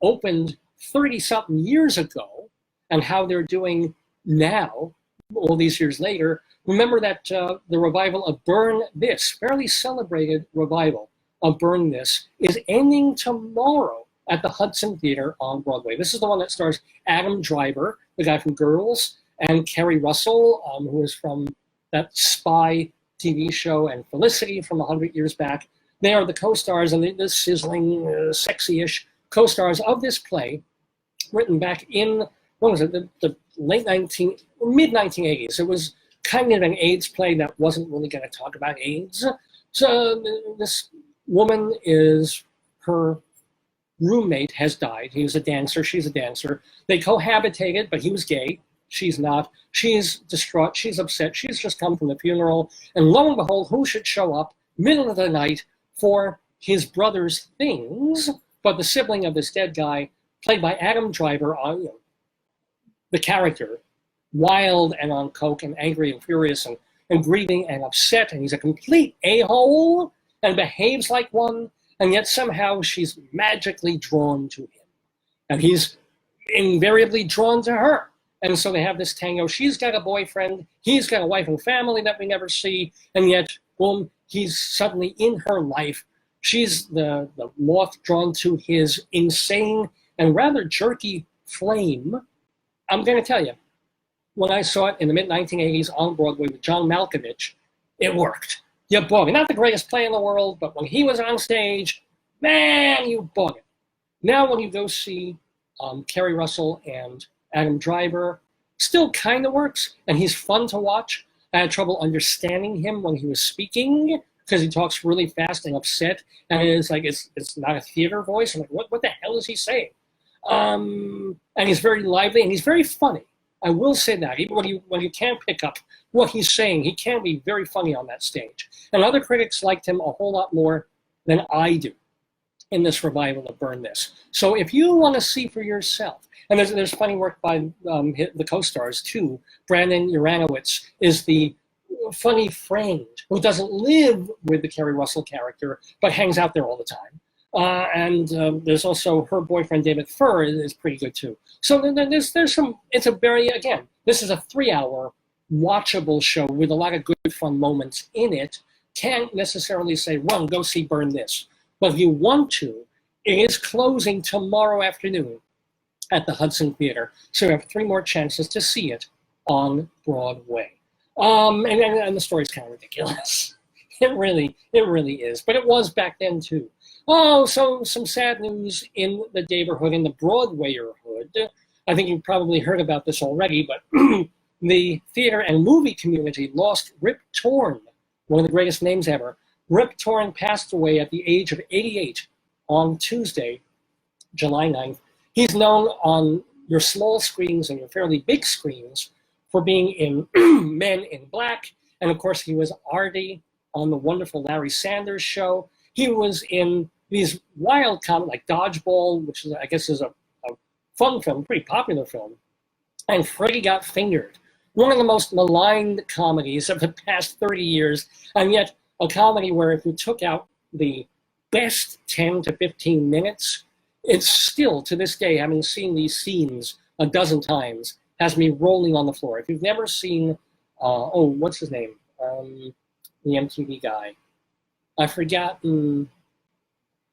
opened 30-something years ago and how they're doing now, all these years later, remember that the revival of Burn This, fairly celebrated revival of Burn This, is ending tomorrow at the Hudson Theater on Broadway. This is the one that stars Adam Driver, the guy from Girls, and Kerry Russell, who is from that Spy TV show, and Felicity from 100 years back. They are the co-stars and the sizzling, sexy-ish co-stars of this play, written back in, the mid-1980s. It was kind of an AIDS play that wasn't really going to talk about AIDS. So this woman is her roommate has died. He was a dancer, she's a dancer. They cohabitated, but he was gay. She's not. She's distraught, she's upset, she's just come from the funeral. And lo and behold, who should show up middle of the night for his brother's things, but the sibling of this dead guy, played by Adam Driver, the character, wild and on coke and angry and furious and grieving and upset, and he's a complete a-hole and behaves like one, and yet somehow she's magically drawn to him. And he's invariably drawn to her. And so they have this tango. She's got a boyfriend, he's got a wife and family that we never see, and yet, boom, he's suddenly in her life. She's the moth drawn to his insane and rather jerky flame. I'm going to tell you, when I saw it in the mid-1980s on Broadway with John Malkovich, it worked. You bought it. Not the greatest play in the world, but when he was on stage, man, you bought it. Now when you go see Kerry Russell and Adam Driver, still kind of works, and he's fun to watch. I had trouble understanding him when he was speaking because he talks really fast and upset, and it's like it's not a theater voice. I'm like, what the hell is he saying? And he's very lively and he's very funny. I will say that even when you can't pick up what he's saying, he can be very funny on that stage. And other critics liked him a whole lot more than I do in this revival of Burn This. So if you want to see for yourself, and there's funny work by the co-stars too. Brandon Uranowitz is the funny friend who doesn't live with the Kerry Russell character, but hangs out there all the time. And there's also her boyfriend, David Furr, is pretty good too. So there's some, it's a very, again, this is a 3-hour watchable show with a lot of good fun moments in it. Can't necessarily say, run, go see Burn This. But if you want to, it is closing tomorrow afternoon at the Hudson Theater. So you have 3 more chances to see it on Broadway. And the story's kind of ridiculous. It really is. But it was back then too. Oh, so some sad news in the Daverhood, in the Broadwayerhood. I think you've probably heard about this already, but the theater and movie community lost Rip Torn, one of the greatest names ever. Rip Torn passed away at the age of 88 on Tuesday, July 9th. He's known on your small screens and your fairly big screens for being in Men in Black. And of course, he was Artie on the wonderful Larry Sanders Show. He was in these wild comedies like Dodgeball, which I guess is a fun film, pretty popular film. And Freddie Got Fingered, one of the most maligned comedies of the past 30 years. And yet a comedy where if you took out the best 10 to 15 minutes, it's still, to this day, having seen these scenes a dozen times, has me rolling on the floor. If you've never seen, what's his name? The MTV guy. I've forgotten.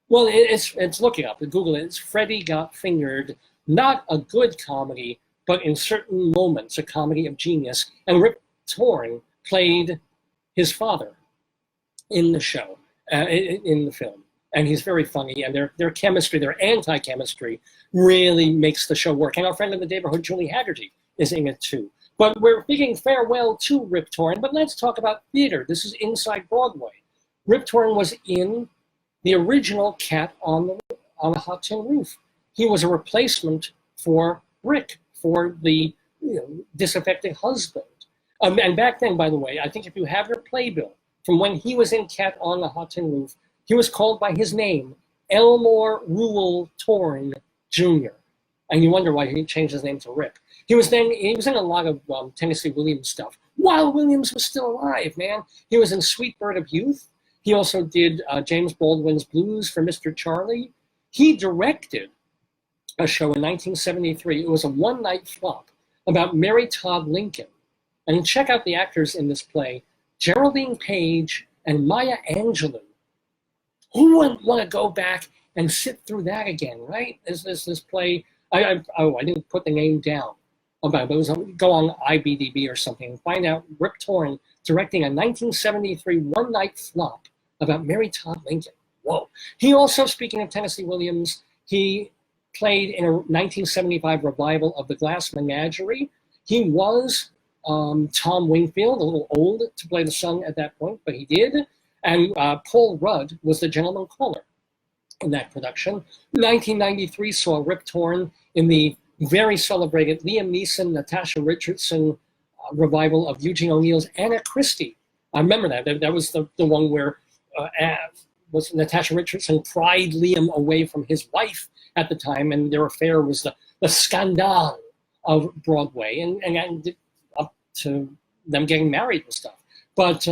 Well, it's looking up. Google it. It's Freddie Got Fingered. Not a good comedy, but in certain moments, a comedy of genius. And Rip Torn played his father in the show, in the film. And he's very funny, and their chemistry, their anti-chemistry, really makes the show work. And our friend in the neighborhood, Julie Haggerty, is in it too. But we're bidding farewell to Rip Torn, but let's talk about theater. This is inside Broadway. Rip Torn was in the original Cat on a Hot Tin Roof. He was a replacement for Rick, for the disaffected husband. And back then, by the way, I think if you have your playbill from when he was in Cat on a Hot Tin Roof, he was called by his name, Elmore Rule Torn Jr. And you wonder why he changed his name to Rip. He was in a lot of Tennessee Williams stuff while Williams was still alive, man. He was in Sweet Bird of Youth. He also did James Baldwin's Blues for Mr. Charlie. He directed a show in 1973. It was a one-night flop about Mary Todd Lincoln. And check out the actors in this play, Geraldine Page and Maya Angelou. Who wouldn't want to go back and sit through that again, right? This play, I didn't put the name down. But it was, go on IBDB or something and find out Rip Torn directing a 1973 one-night flop about Mary Todd Lincoln. Whoa. He also, speaking of Tennessee Williams, he played in a 1975 revival of The Glass Menagerie. He was Tom Wingfield, a little old to play the son at that point, but he did. And Paul Rudd was the gentleman caller. in that production. 1993 saw Rip Torn in the very celebrated Liam Neeson, Natasha Richardson revival of Eugene O'Neill's Anna Christie. I remember that. That was the one where was Natasha Richardson pried Liam away from his wife at the time, and their affair was the scandale of Broadway, and up to them getting married and stuff. But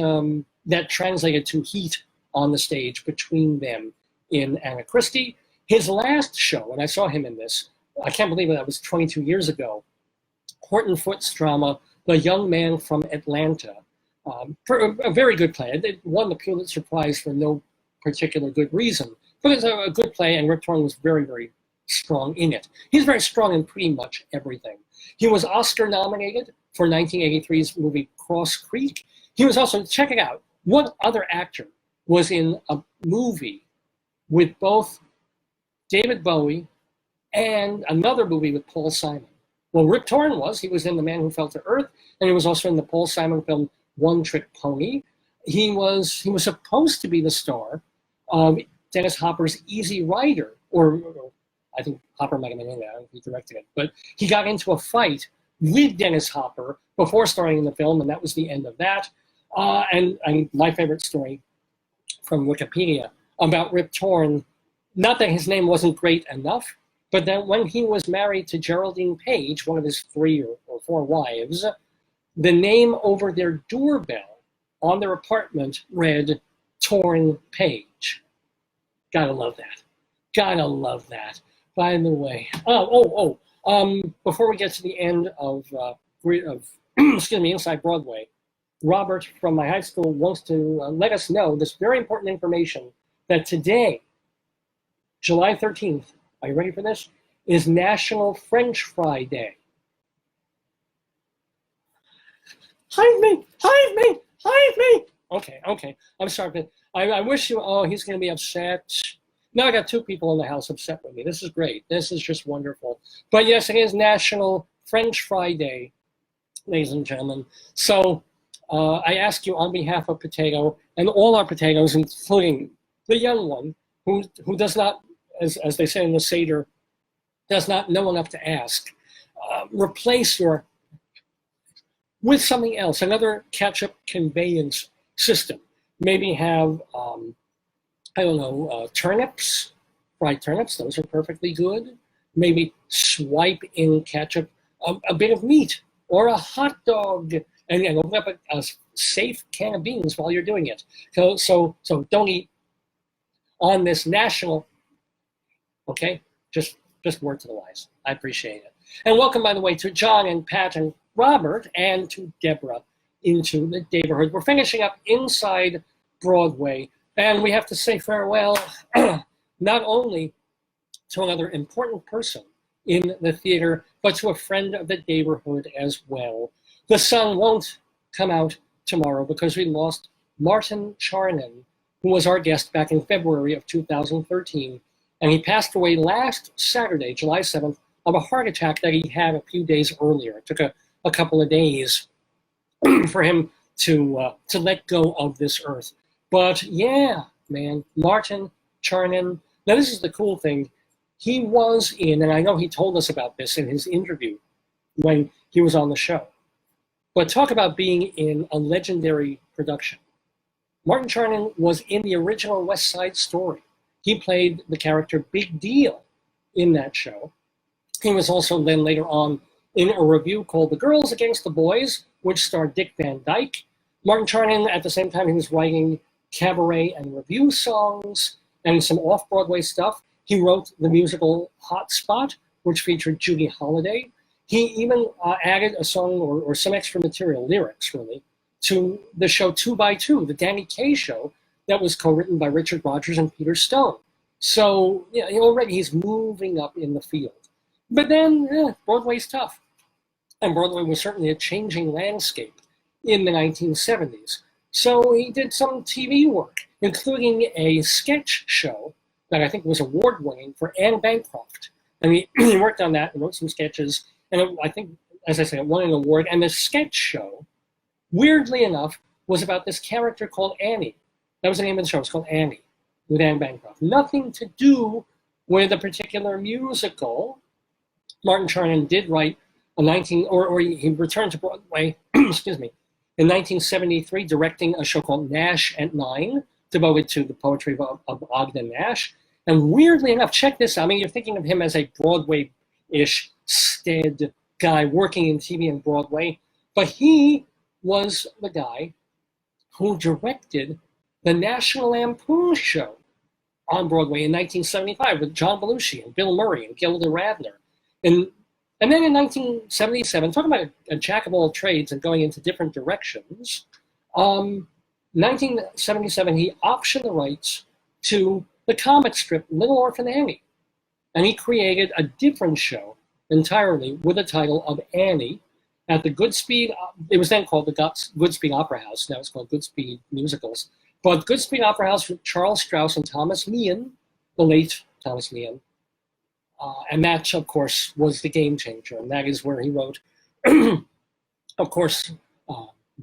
that translated to heat on the stage between them in Anna Christie. His last show, and I saw him in this, I can't believe it, that was 22 years ago, Horton Foote's drama, The Young Man from Atlanta. For a very good play. It won the Pulitzer Prize for no particular good reason, but it's a good play, and Rip Torn was very, very strong in it. He's very strong in pretty much everything. He was Oscar nominated for 1983's movie Cross Creek. He was also, check it out, what other actor was in a movie with both David Bowie and another movie with Paul Simon? Well, Rip Torn was. He was in The Man Who Fell to Earth, and he was also in the Paul Simon film One Trick Pony. He was supposed to be the star of Dennis Hopper's Easy Rider, or I think Hopper might have been in that, he directed it, but he got into a fight with Dennis Hopper before starring in the film, and that was the end of that. And my favorite story from Wikipedia about Rip Torn, not that his name wasn't great enough, but that when he was married to Geraldine Page, one of his 3 or 4 wives, the name over their doorbell on their apartment read Torn Page. Gotta love that. Gotta love that. By the way, before we get to the end of excuse me, Inside Broadway, Robert from my high school wants to let us know this very important information that today, July 13th, are you ready for this? Is National French Fry Day. Hive me! Hive me! Hive me! Okay. I'm sorry, but I wish you, he's going to be upset. Now I got 2 people in the house upset with me. This is great. This is just wonderful. But yes, it is National French Fry Day, ladies and gentlemen. So I ask you on behalf of Potato and all our potatoes, including the young one, who does not, as they say in the Seder, does not know enough to ask, replace your with something else, another ketchup conveyance system. Maybe have, turnips, fried turnips, those are perfectly good. Maybe swipe in ketchup a bit of meat or a hot dog and open up a safe can of beans while you're doing it. So don't eat on this national, okay? Just word to the wise. I appreciate it. And welcome, by the way, to John and Pat and Robert and to Deborah into the Daverhood. We're finishing up Inside Broadway, and we have to say farewell not only to another important person in the theater, but to a friend of the Daverhood as well. The sun won't come out tomorrow because we lost Martin Charnin, who was our guest back in February of 2013, and he passed away last Saturday, July 7th, of a heart attack that he had a few days earlier. It took a couple of days for him to let go of this earth. But yeah, man, Martin Charnin. Now this is the cool thing. He was in, and I know he told us about this in his interview when he was on the show, but talk about being in a legendary production. Martin Charnin was in the original West Side Story. He played the character Big Deal in that show. He was also then later on in a review called The Girls Against the Boys, which starred Dick Van Dyke. Martin Charnin, at the same time, he was writing cabaret and review songs and some off-Broadway stuff. He wrote the musical Hot Spot, which featured Judy Holliday. He even added a song or some extra material, lyrics really, to the show 2 by 2, the Danny Kaye show, that was co-written by Richard Rodgers and Peter Stone. So yeah, already he's moving up in the field. But then Broadway's tough. And Broadway was certainly a changing landscape in the 1970s. So he did some TV work, including a sketch show that I think was award-winning for Anne Bancroft. And he worked on that and wrote some sketches. And I think, as I say, it won an award. And the sketch show, weirdly enough, was about this character called Annie. That was the name of the show. It was called Annie. with Anne Bancroft. Nothing to do with a particular musical. Martin Charnin did write he returned to Broadway, excuse me, in 1973, directing a show called Nash at Nine, devoted to the poetry of Ogden Nash. And weirdly enough, check this out. I mean, you're thinking of him as a Broadway-ish stead guy working in TV and Broadway, but he was the guy who directed the National Lampoon show on Broadway in 1975 with John Belushi and Bill Murray and Gilda Radner. And then in 1977, talking about a jack of all trades and going into different directions, 1977, he optioned the rights to the comic strip Little Orphan Annie. And he created a different show entirely with the title of Annie at the Goodspeed. It was then called the Goodspeed Opera House. Now it's called Goodspeed Musicals. But Goodspeed Opera House with Charles Strauss and Thomas Meehan, the late Thomas Meehan. And that, of course, was the game changer. And that is where he wrote, of course,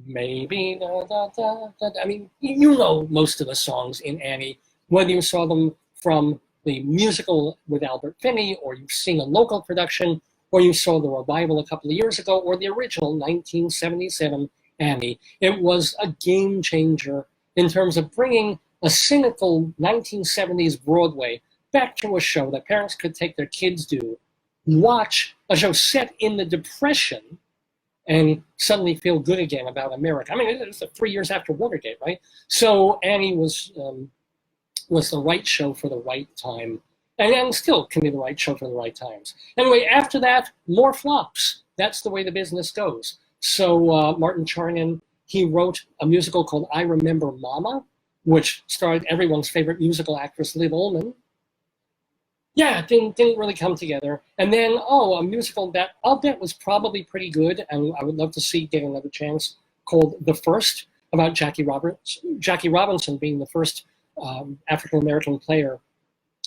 maybe, da, da, da, da. I mean, you know most of the songs in Annie, whether you saw them from the musical with Albert Finney, or you've seen a local production, or you saw the revival a couple of years ago, or the original 1977 Annie. It was a game changer in terms of bringing a cynical 1970s Broadway back to a show that parents could take their kids to, watch a show set in the Depression, and suddenly feel good again about America. I mean, it's 3 years after Watergate, right? So Annie was the right show for the right time, and still can be the right show for the right times. Anyway, after that, more flops. That's the way the business goes. So Martin Charnin, he wrote a musical called I Remember Mama, which starred everyone's favorite musical actress, Liv Ullmann. Yeah, it didn't really come together. And then, a musical that I'll bet was probably pretty good, and I would love to see get another chance, called The First, about Jackie Robinson being the first African-American player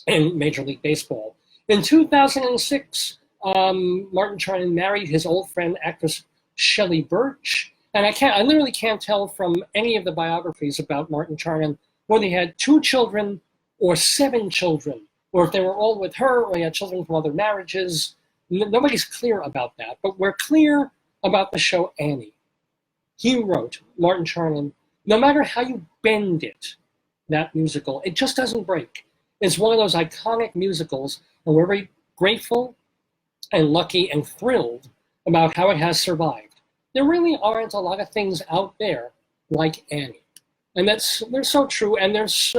in Major League Baseball. In 2006, Martin Charnin married his old friend, actress Shelley Birch. And I literally can't tell from any of the biographies about Martin Charnin whether he had 2 children or 7 children, or if they were all with her, or he had children from other marriages. Nobody's clear about that, but we're clear about the show Annie. He wrote, Martin Charnin, no matter how you bend it, that musical, it just doesn't break. It's one of those iconic musicals, and we're very grateful and lucky and thrilled about how it has survived. There really aren't a lot of things out there like Annie. And they're so true, and there's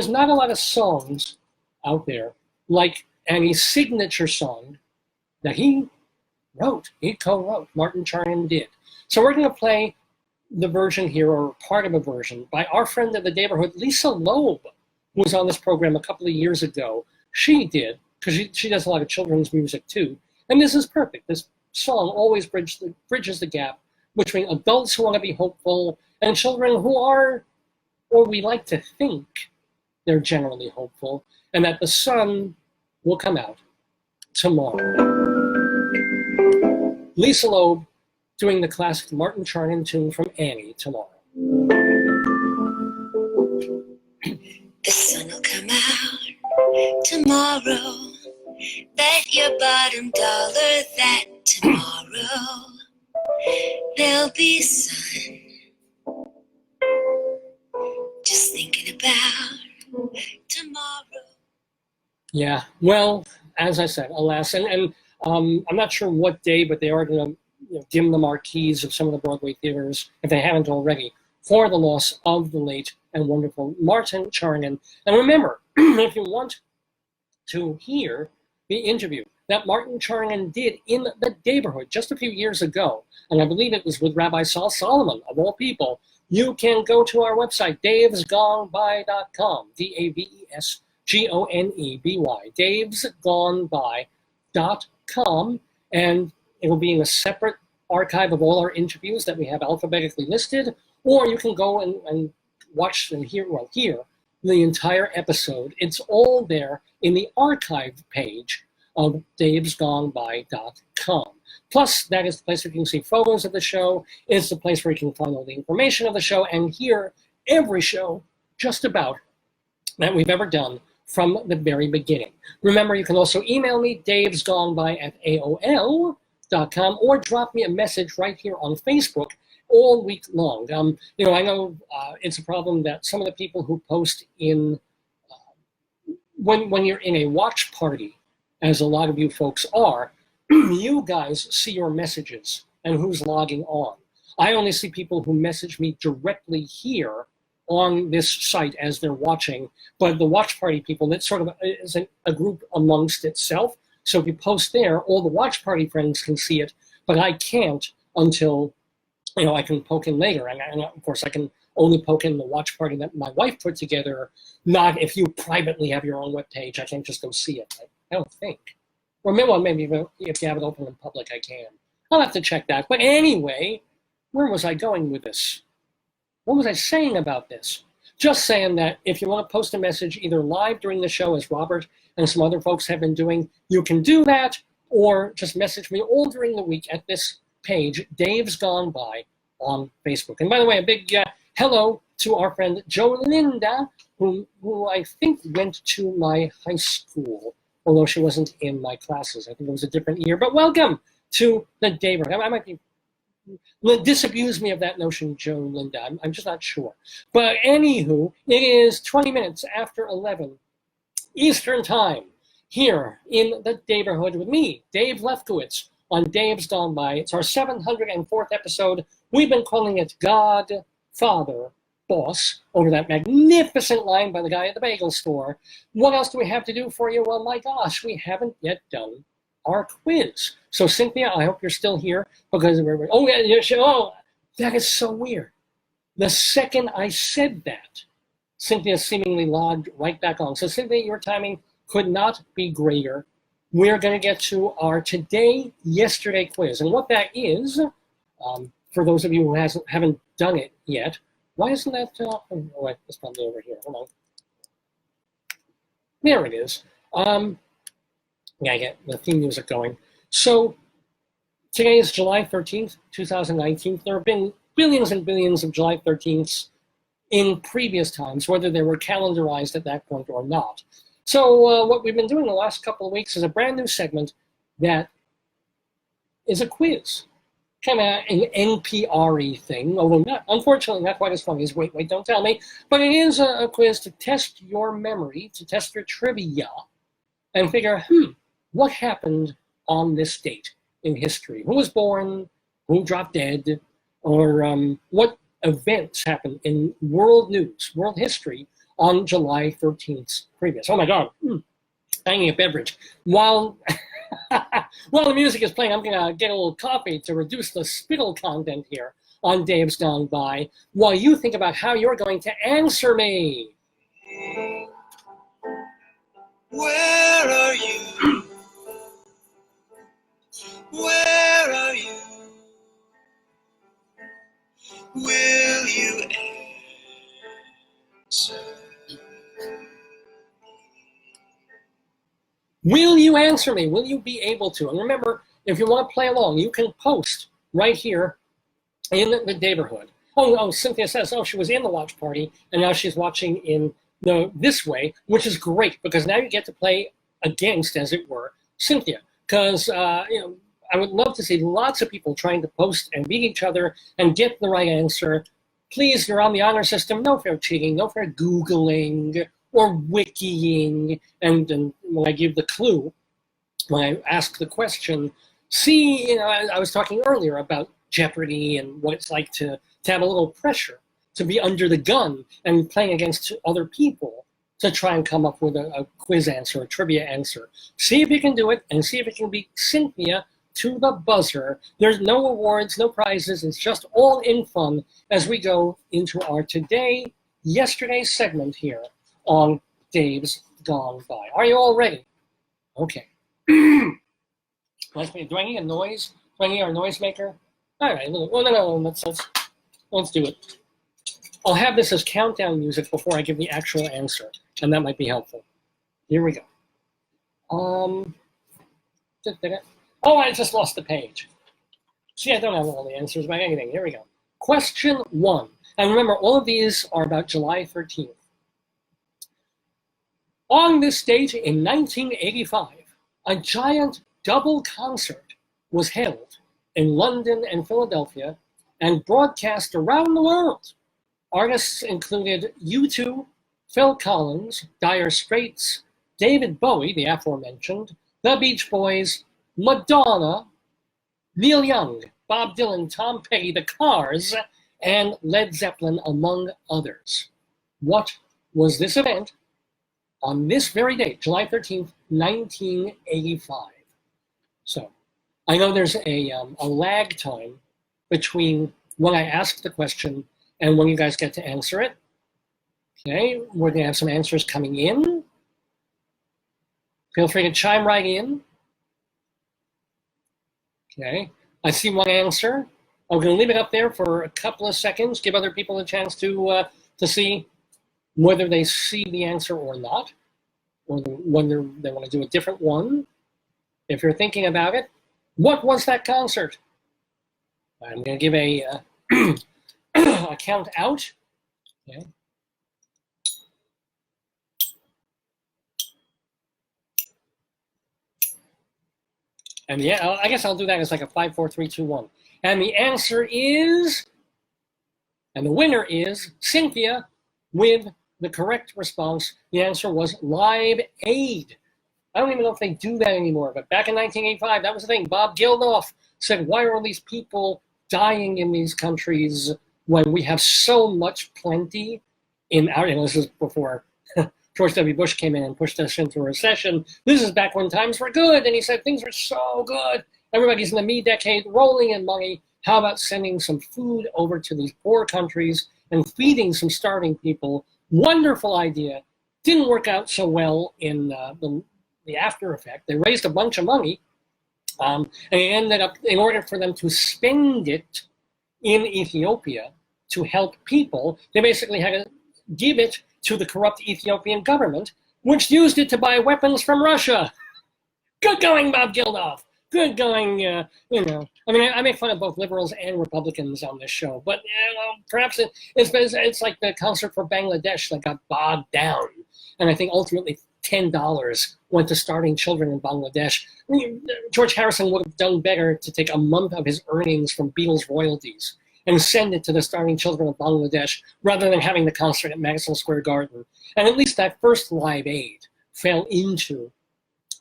not a lot of songs out there like Annie's signature song that he co-wrote, Martin Charnin did. So we're going to play the version here, or part of a version, by our friend at the Daverhood, Lisa Loeb, who was on this program a couple of years ago. She did, because she does a lot of children's music too. And this is perfect. This song always bridges the gap between adults who want to be hopeful and children who are, or we like to think, they're generally hopeful, and that the sun will come out tomorrow. Lisa Loeb doing the classic Martin Charnin tune from Annie, Tomorrow. The sun will come out tomorrow. Bet your bottom dollar that tomorrow there'll be sun. Just thinking about tomorrow. Yeah, well, as I said, alas, and I'm not sure what day, but they are going to dim the marquees of some of the Broadway theaters, if they haven't already, for the loss of the late and wonderful Martin Charnin. And remember, if you want to hear the interview that Martin Charnin did in the Daverhood just a few years ago, and I believe it was with Rabbi Saul Solomon, of all people, you can go to our website, davesgoneby.com, davesgoneby, davesgoneby.com, and it will be in a separate archive of all our interviews that we have alphabetically listed, or you can go and watch and hear the entire episode. It's all there in the archive page of davesgoneby.com. Plus, that is the place where you can see photos of the show. It's the place where you can find all the information of the show and hear every show just about that we've ever done from the very beginning. Remember, you can also email me, davesgoneby@aol.com, or drop me a message right here on Facebook all week long. You know, I know it's a problem that some of the people who post in, when you're in a watch party, as a lot of you folks are, you guys see your messages and who's logging on. I only see people who message me directly here on this site as they're watching, but the watch party people, that sort of is a group amongst itself. So if you post there, all the watch party friends can see it, but I can't until, you know, I can poke in later. And of course, I can only poke in the watch party that my wife put together, not if you privately have your own webpage. I can't just go see it, I don't think. Or maybe if you have it open in public, I can. I'll have to check that. But anyway, where was I going with this? What was I saying about this? Just saying that if you want to post a message either live during the show, as Robert and some other folks have been doing, you can do that, or just message me all during the week at this page, Dave's Gone By, on Facebook. And by the way, a big hello to our friend Jo Linda, who I think went to my high school, although she wasn't in my classes. I think it was a different year. But welcome to the Daverhood. I might be, disabuse me of that notion, Jo Linda. I'm just not sure. But anywho, it is 20 minutes after 11 Eastern Time here in the Daverhood with me, Dave Lefkowitz, on Dave's Gone By. It's our 704th episode. We've been calling it God, Father, Boss, over that magnificent line by the guy at the bagel store. What else do we have to do for you? Well, my gosh, we haven't yet done our quiz. So Cynthia, I hope you're still here, because we're, oh, that is so weird. The second I said that, Cynthia seemingly logged right back on. So Cynthia, your timing could not be greater. We're going to get to our today, yesterday quiz. And what that is, for those of you who haven't done it yet, why isn't that, oh, wait, it's probably over here, hold on. There it is. Yeah, I get the theme music going. So today is July 13th, 2019. There have been billions and billions of July 13ths in previous times, whether they were calendarized at that point or not. So what we've been doing the last couple of weeks is a brand new segment that is a quiz. Kind of an NPR-y thing, although unfortunately not quite as funny as Wait, Don't Tell Me, but it is a quiz to test your memory, to test your trivia, and figure, what happened on this date in history? Who was born? Who dropped dead? Or what events happened in world news, world history, on July 13th previous? Oh my God, I need a beverage. While the music is playing, I'm gonna get a little coffee to reduce the spittle content here on Dave's Gone By, while you think about how you're going to answer me. Where are you? Where are you? Will you answer? Will you answer me? Will you be able to? And remember, if you want to play along, you can post right here in the Daverhood. Oh, Cynthia says, she was in the watch party, and now she's watching in this way, which is great, because now you get to play against, as it were, Cynthia. Because, I would love to see lots of people trying to post and beat each other and get the right answer. Please, you're on the honor system. No fair cheating, no fair Googling or wikiing. And when I give the clue, when I ask the question, see, I was talking earlier about Jeopardy and what it's like to have a little pressure, to be under the gun and playing against other people to try and come up with a quiz answer, a trivia answer. See if you can do it, and see if you can beat Cynthia to the buzzer. There's no awards, no prizes. It's just all in fun as we go into our yesterday segment here on Dave's Gone By. Are you all ready? Okay. Do I need a noise? Do I need our noisemaker? All right. No. Let's do it. I'll have this as countdown music before I give the actual answer, and that might be helpful. Here we go. Oh, I just lost the page. See, I don't have all the answers about anything. Here we go. Question 1. And remember, all of these are about July 13th. On this date in 1985, a giant double concert was held in London and Philadelphia and broadcast around the world. Artists included U2, Phil Collins, Dire Straits, David Bowie, the aforementioned, the Beach Boys, Madonna, Neil Young, Bob Dylan, Tom Petty, The Cars, and Led Zeppelin, among others. What was this event on this very date, July 13th, 1985? So, I know there's a lag time between when I ask the question and when you guys get to answer it. Okay, we're going to have some answers coming in. Feel free to chime right in. Okay, I see one answer. I'm going to leave it up there for a couple of seconds, give other people a chance to see whether they see the answer or not, or whether they want to do a different one. If you're thinking about it, what was that concert? I'm going to give a, a count out. Okay. And yeah, I guess I'll do that as like a 5, 4, 3, 2, 1. And the answer is, and the winner is Cynthia with the correct response. The answer was Live Aid. I don't even know if they do that anymore, but back in 1985, that was the thing. Bob Geldof said, why are all these people dying in these countries when we have so much plenty in our, and this is before George W. Bush came in and pushed us into a recession. This is back when times were good, and he said things were so good. Everybody's in the me decade rolling in money. How about sending some food over to these poor countries and feeding some starving people? Wonderful idea. Didn't work out so well in the after effect. They raised a bunch of money, and it ended up, in order for them to spend it in Ethiopia to help people, they basically had to give it to the corrupt Ethiopian government, which used it to buy weapons from Russia. Good going, Bob Geldof. Good going, you know. I mean, I make fun of both liberals and Republicans on this show, but you know, perhaps it's like the concert for Bangladesh that got bogged down. And I think ultimately $10 went to starving children in Bangladesh. I mean, George Harrison would have done better to take a month of his earnings from Beatles royalties and send it to the starving children of Bangladesh rather than having the concert at Madison Square Garden. And at least that first Live Aid fell into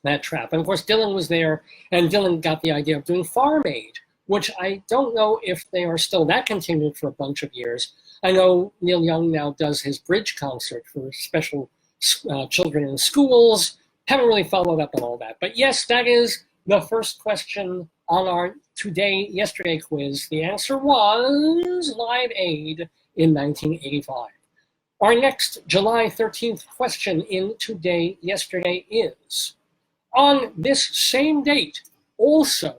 that trap. And of course, Dylan was there, and Dylan got the idea of doing Farm Aid, which I don't know if they are still, that continued for a bunch of years. I know Neil Young now does his bridge concert for special children in schools. Haven't really followed up on all that. But yes, that is the first question on our yesterday quiz. The answer was Live Aid in 1985. Our next July 13th question in yesterday is, on this same date, also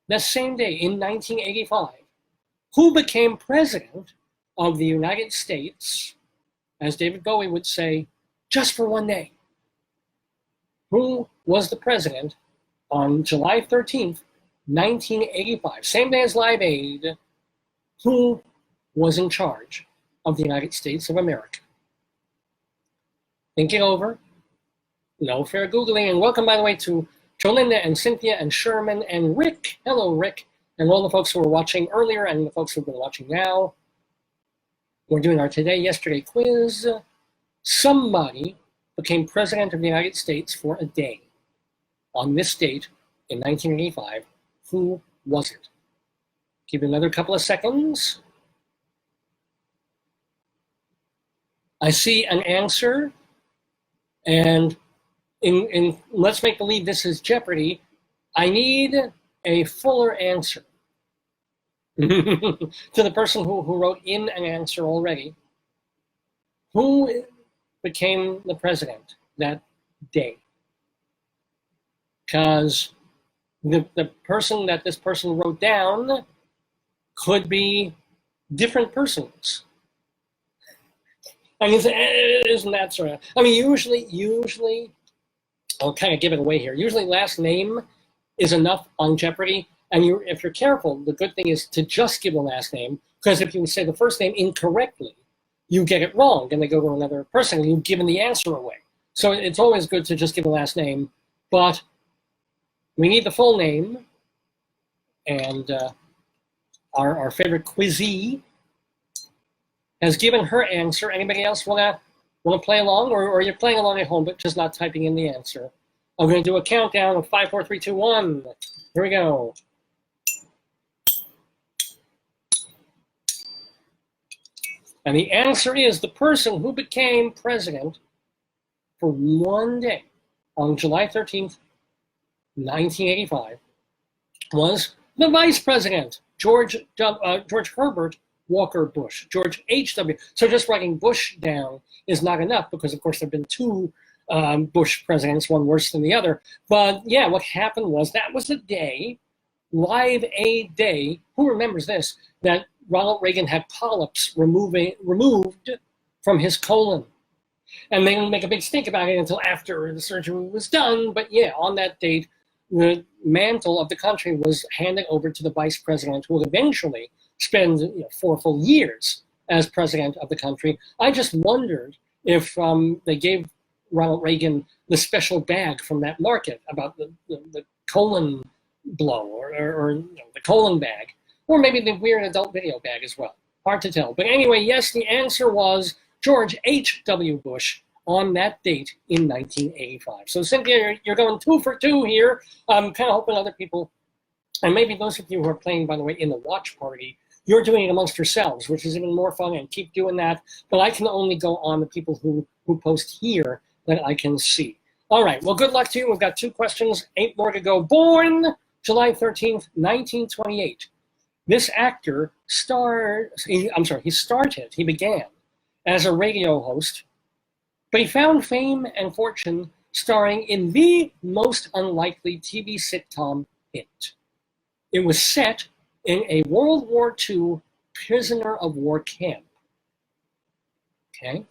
the same day in 1985, who became president of the United States, as David Bowie would say, just for one day? Who was the president on July 13th, 1985, same day as Live Aid? Who was in charge of the United States of America? Think it over. No fair Googling. And welcome, by the way, to Jolinda and Cynthia and Sherman and Rick. Hello, Rick. And all the folks who were watching earlier and the folks who've been watching now. We're doing our yesterday quiz. Somebody became president of the United States for a day. On this date in 1985, who was it? Give it another couple of seconds. I see an answer, and in let's make believe this is Jeopardy, I need a fuller answer. To the person who wrote in an answer already, who became the president that day? Because the person that this person wrote down could be different persons. I mean, isn't that sort of, I mean, usually, I'll kind of give it away here. Usually last name is enough on Jeopardy. And if you're careful, the good thing is to just give the last name, because if you say the first name incorrectly, you get it wrong, and they go to another person, and you've given the answer away. So it's always good to just give a last name, but we need the full name. And our favorite quizzee has given her answer. Anybody else want to play along, or you're playing along at home but just not typing in the answer? I'm going to do a countdown of 5, 4, 3, 2, 1. Here we go. And the answer is the person who became president for one day on July 13th, 1985 was the vice president, George Herbert Walker Bush, George H.W. So just writing Bush down is not enough because, of course, there have been two Bush presidents, one worse than the other. But yeah, what happened was that was the day, Live Aid Day, who remembers this, that Ronald Reagan had polyps removed from his colon. And they didn't make a big stink about it until after the surgery was done. But yeah, on that date, the mantle of the country was handed over to the vice president, who would eventually spend 4 full years as president of the country. I just wondered if they gave Ronald Reagan the special bag from that market about the colon blow or the colon bag, or maybe the weird adult video bag as well. Hard to tell. But anyway, yes, the answer was George H.W. Bush on that date in 1985. So Cynthia, you're going 2 for 2 here. I'm kind of hoping other people, and maybe those of you who are playing, by the way, in the watch party, you're doing it amongst yourselves, which is even more fun, and keep doing that. But I can only go on the people who post here that I can see. All right, well, good luck to you. We've got 2 questions, 8 more to go. Born July 13th, 1928. This actor he began as a radio host, but he found fame and fortune starring in the most unlikely TV sitcom hit. It was set in a World War II prisoner of war camp. Okay,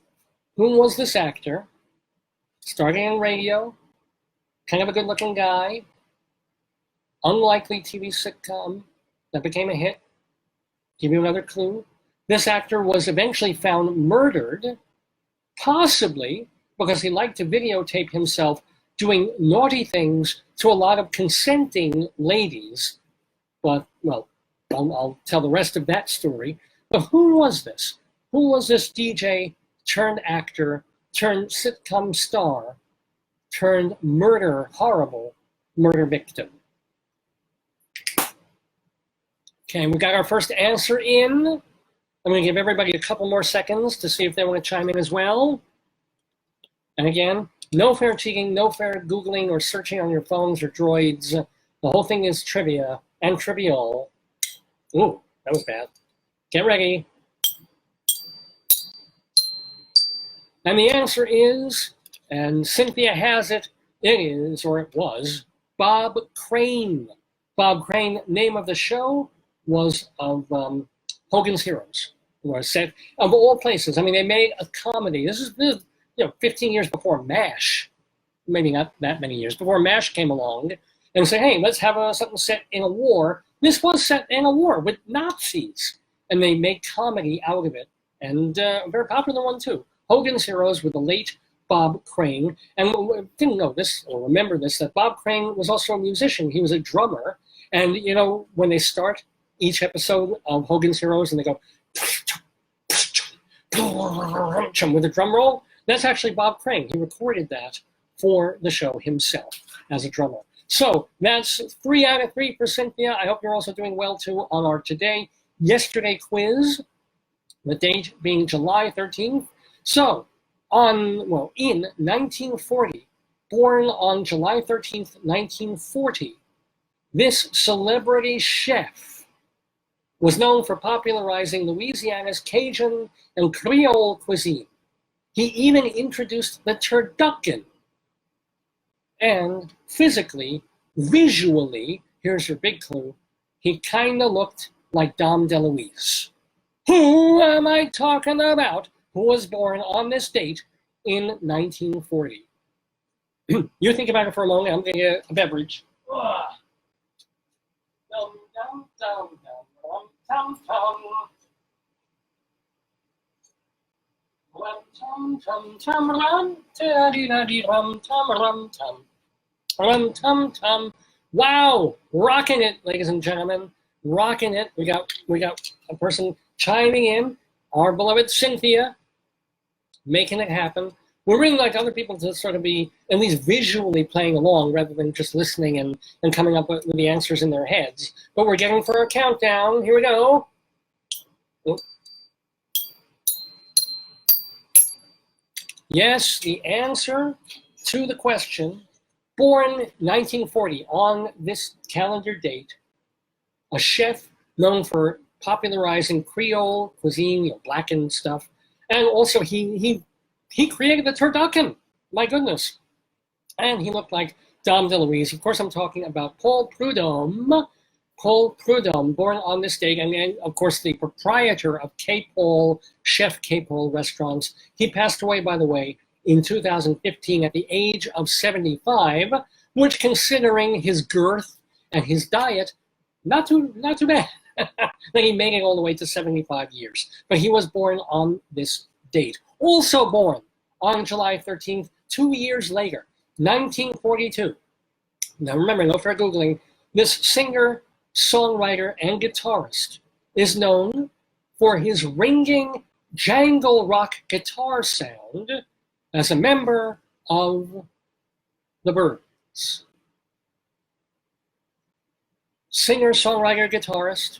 who was this actor? Starting in radio, kind of a good-looking guy, unlikely TV sitcom that became a hit. Give you another clue. This actor was eventually found murdered, possibly because he liked to videotape himself doing naughty things to a lot of consenting ladies. But, well, I'll tell the rest of that story. But who was this? Who was this DJ turned actor, turned sitcom star, turned horrible murder victim? Okay, we got our first answer in. I'm going to give everybody a couple more seconds to see if they want to chime in as well. And again, no fair cheating, no fair Googling or searching on your phones or droids. The whole thing is trivia and trivial. Ooh, that was bad. Get ready. And the answer is, and Cynthia has it, it is, or it was, Bob Crane. Bob Crane, name of the show was of Hogan's Heroes, was set of all places. I mean, they made a comedy. This is 15 years before MASH, maybe not that many years before MASH came along, and say, hey, let's have something set in a war. This was set in a war with Nazis, and they made comedy out of it, and a very popular one too. Hogan's Heroes with the late Bob Crane, and didn't know this or remember this, that Bob Crane was also a musician. He was a drummer, and when they start each episode of Hogan's Heroes and they go with a drum roll, that's actually Bob Crane. He recorded that for the show himself as a drummer. So that's 3 out of 3 for Cynthia. I hope you're also doing well too on our yesterday quiz, the date being July 13th. So in 1940, born on July 13th, 1940, this celebrity chef was known for popularizing Louisiana's Cajun and Creole cuisine. He even introduced the turducken. And visually, here's your big clue, he kind of looked like Dom DeLuise. Who am I talking about? Who was born on this date in 1940? You think about it for a moment. I'm going to get a beverage. Dum, dum, dum, dum, dum, dum, dum. Rum tum tum tum rum, da-dee-da-dee rum tum rum tum. Rum tum tum. Wow, rocking it, ladies and gentlemen, rocking it. We got a person chiming in, our beloved Cynthia, making it happen. We're really like other people to sort of be at least visually playing along rather than just listening and coming up with the answers in their heads. But we're getting for a countdown. Here we go. Yes, the answer to the question, born 1940 on this calendar date, a chef known for popularizing Creole cuisine, blackened stuff, and also he created the turducken. My goodness, and he looked like Dom DeLuise. Of course, I'm talking about Paul Prudhomme. Paul Prudhomme, born on this date, and of course the proprietor of Chef K. Paul restaurants. He passed away, by the way, in 2015 at the age of 75, which, considering his girth and his diet, not too bad. Then he made it all the way to 75 years. But he was born on this date. Also born on July 13th, 2 years later, 1942. Now remember, no fair Googling, this singer, songwriter, and guitarist is known for his ringing jangle rock guitar sound as a member of the Byrds. Singer, songwriter, guitarist.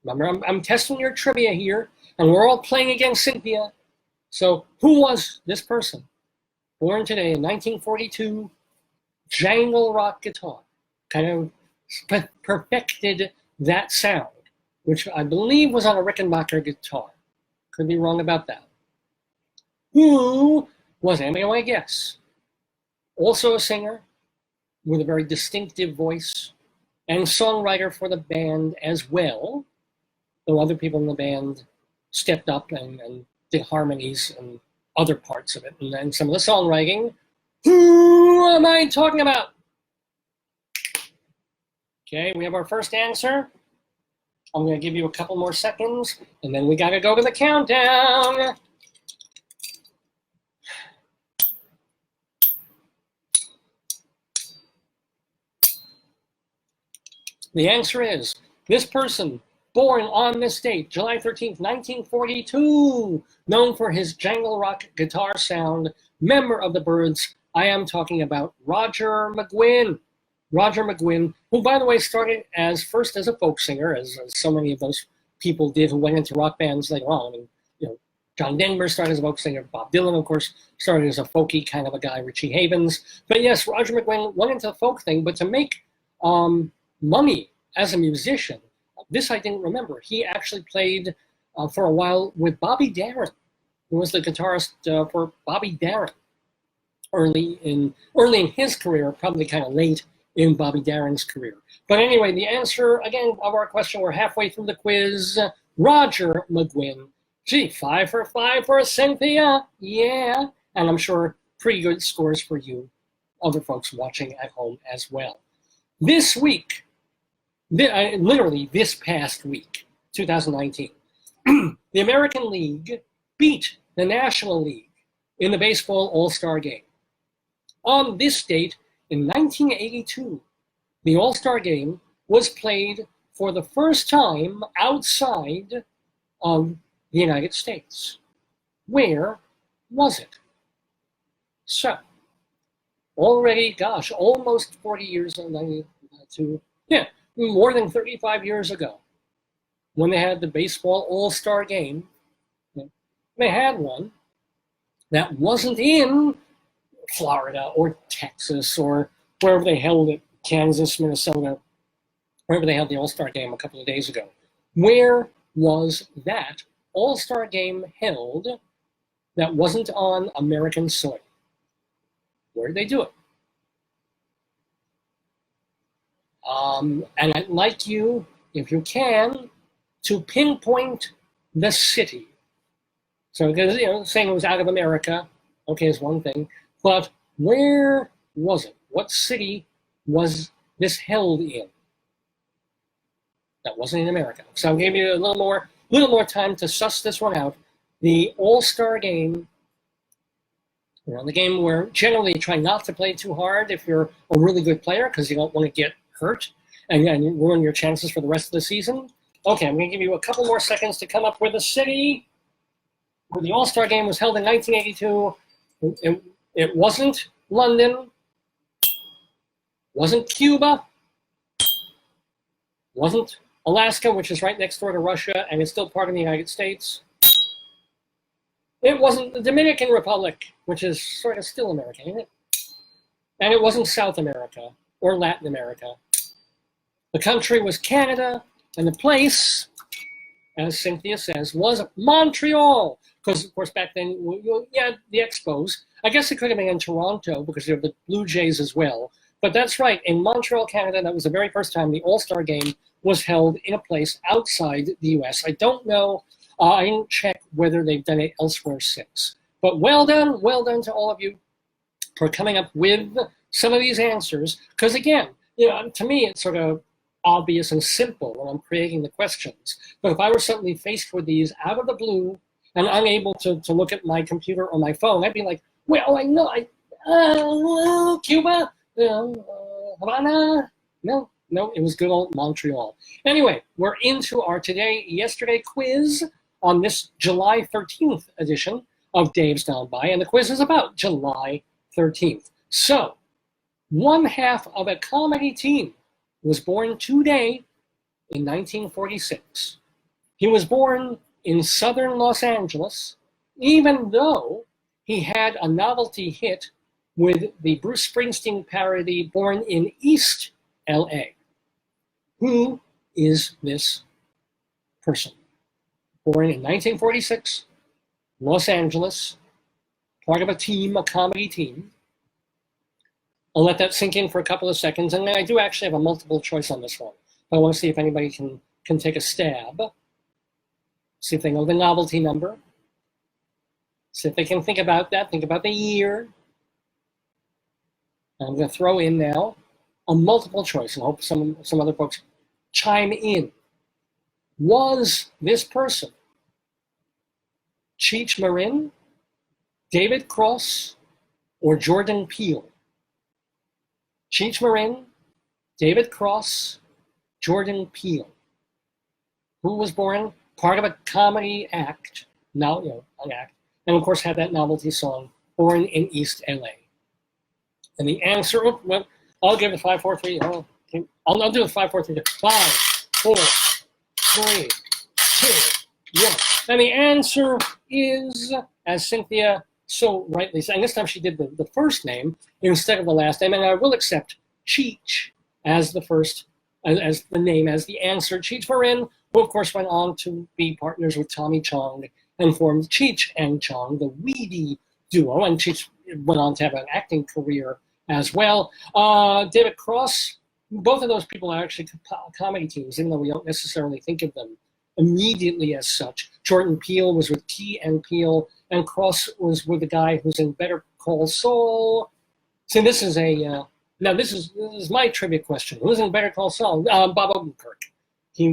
Remember, I'm testing your trivia here, and we're all playing against Cynthia. So who was this person? Born today in 1942, jangle rock guitar. Kind of perfected that sound, which I believe was on a Rickenbacker guitar. Could be wrong about that. Who was, anybody want to guess? Also a singer with a very distinctive voice and songwriter for the band as well, though other people in the band stepped up and did harmonies and other parts of it, and some of the songwriting. Who am I talking about? Okay, we have our first answer. I'm going to give you a couple more seconds, and then we got to go to the countdown. The answer is, this person, born on this date, July 13th, 1942, known for his jangle rock guitar sound, member of the Byrds. I am talking about Roger McGuinn. Roger McGuinn, who, by the way, started first as a folk singer, as so many of those people did who went into rock bands later on. I mean, John Denver started as a folk singer. Bob Dylan, of course, started as a folky kind of a guy, Richie Havens. But yes, Roger McGuinn went into the folk thing, but to make money as a musician, this I didn't remember. He actually played for a while with Bobby Darin, who was the guitarist for Bobby Darin early in his career, probably kind of late in Bobby Darin's career. But anyway, the answer, again, of our question, we're halfway through the quiz. Roger McGuinn. Gee, 5 for 5 for Cynthia. Yeah. And I'm sure pretty good scores for you, other folks watching at home as well. This week, literally this past week, 2019, the American League beat the National League in the baseball All-Star Game. On this date, in 1982, the All-Star Game was played for the first time outside of the United States. Where was it? So, already, gosh, almost 40 years, more than 35 years ago, when they had the baseball All-Star Game, they had one that wasn't in Florida or Texas or wherever they held it, Kansas, Minnesota, wherever they held the All-Star Game a couple of days ago. Where was that All-Star Game held that wasn't on American soil? Where did they do it? And I'd like you, if you can, to pinpoint the city. So, because, saying it was out of America, okay, is one thing, but where was it? What city was this held in? That wasn't in America. So I'll give you a little more time to suss this one out. the All-Star game, the game where generally you try not to play too hard if you're a really good player because you don't want to get hurt and ruin your chances for the rest of the season. Okay, I'm going to give you a couple more seconds to come up with a city where the All-Star game was held in 1982. It wasn't London, wasn't Cuba, wasn't Alaska, which is right next door to Russia and is still part of the United States. It wasn't the Dominican Republic, which is sort of still America, isn't it? And it wasn't South America or Latin America. The country was Canada, and the place, as Cynthia says, was Montreal. Because, of course, back then, yeah, the Expos. I guess it could have been in Toronto because you have the Blue Jays as well. But that's right, in Montreal, Canada, that was the very first time the All-Star game was held in a place outside the U.S. I don't know. I didn't check whether they've done it elsewhere since. But well done to all of you for coming up with some of these answers. Because again, to me, it's sort of obvious and simple when I'm creating the questions. But if I were suddenly faced with these out of the blue and unable to look at my computer or my phone, I'd be like, well, I know, Cuba, Havana. No, it was good old Montreal. Anyway, we're into our yesterday quiz on this July 13th edition of Dave's Gone By, and the quiz is about July 13th. So, one half of a comedy team was born today in 1946. He was born in southern Los Angeles, even though he had a novelty hit with the Bruce Springsteen parody Born in East LA. Who is this person? Born in 1946, Los Angeles, part of a comedy team. I'll let that sink in for a couple of seconds, and then I do actually have a multiple choice on this one. I want to see if anybody can take a stab. See if they know the novelty number. See if they can think about that, think about the year. I'm going to throw in now a multiple choice and hope some other folks chime in. Was this person Cheech Marin, David Cross, or Jordan Peele? Cheech Marin, David Cross, Jordan Peele. Who was born part of a comedy act, an act, and of course had that novelty song, Born in East LA. And the answer, well, I'll give it 5, 4, 3. I'll do it 5, 4, 3. 5, 4, 3, 2, 1. And the answer is, as Cynthia so rightly said, and this time she did the first name instead of the last name, and I will accept Cheech as the first, as the name, as the answer. Cheech Marin, who of course went on to be partners with Tommy Chong and formed Cheech and Chong, the Weedy duo, and Cheech went on to have an acting career as well. David Cross, both of those people are actually comedy teams, even though we don't necessarily think of them immediately as such. Jordan Peele was with Key and Peele, and Cross was with the guy who's in Better Call Saul. See, this is now this is my trivia question. Who's in Better Call Saul? Bob Odenkirk. He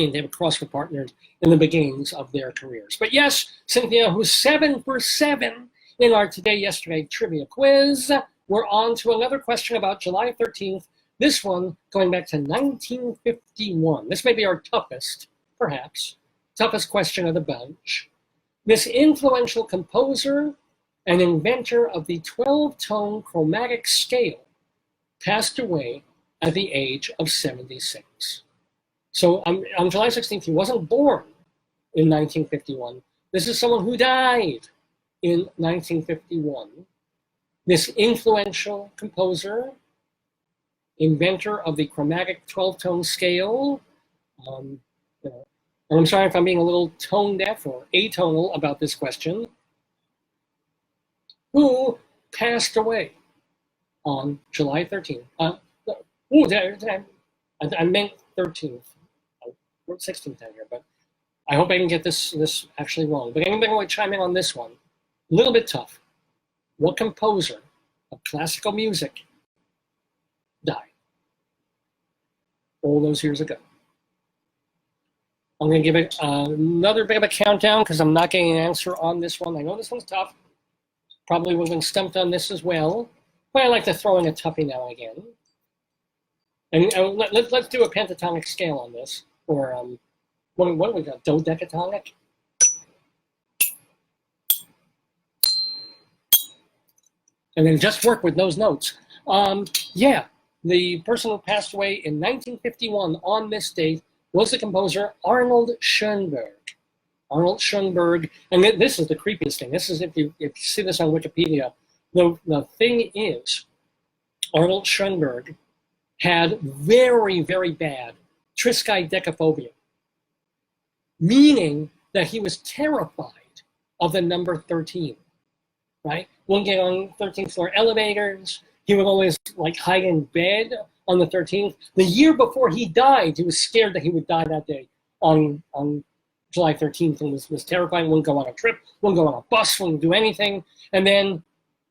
and David Cross were partnered in the beginnings of their careers. But yes, Cynthia, who's 7 for 7 in our Today-Yesterday trivia quiz, we're on to another question about July 13th. This one going back to 1951. This may be our toughest, perhaps, toughest question of the bunch. This influential composer and inventor of the 12-tone chromatic scale passed away at the age of 76. So on July 16th, he wasn't born in 1951. This is someone who died in 1951. This influential composer, inventor of the chromatic 12-tone scale, and I'm sorry if I'm being a little tone deaf or atonal about this question, who passed away on July 13th. I meant 13th. I wrote 16th down here, but I hope I can get this actually wrong. But anybody want to chime in on this one? A little bit tough. What composer of classical music died all those years ago? I'm going to give it another bit of a countdown because I'm not getting an answer on this one. I know this one's tough. Probably would have been stumped on this as well. But I like to throw in a toughie now and again. And let's do a pentatonic scale on this. Or what do we got? Dodecatonic? And then just work with those notes. Yeah, the person who passed away in 1951 on this date was the composer Arnold Schoenberg. Arnold Schoenberg, and this is the creepiest thing. This is if you see this on Wikipedia. The thing is, Arnold Schoenberg had very, very bad triskaidekaphobia, meaning that he was terrified of the number 13, right? Wouldn't get on 13th floor elevators. He would always like hide in bed on the 13th. The year before he died, he was scared that he would die that day on July 13th and was terrified, wouldn't go on a trip, wouldn't go on a bus, wouldn't do anything. And then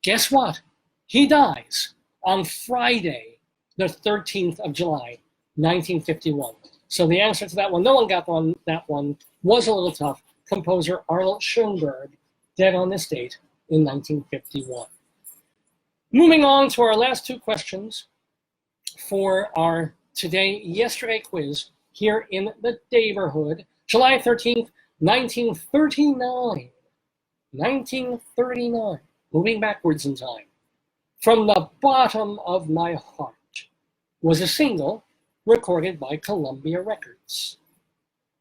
guess what? He dies on Friday, the 13th of July, 1951. So the answer to that one, no one got that one, was a little tough. Composer Arnold Schoenberg, dead on this date in 1951. Moving on to our last two questions for our yesterday quiz here in the Daverhood. July 13th, 1939. 1939. Moving backwards in time. From the Bottom of My Heart was a single recorded by Columbia Records.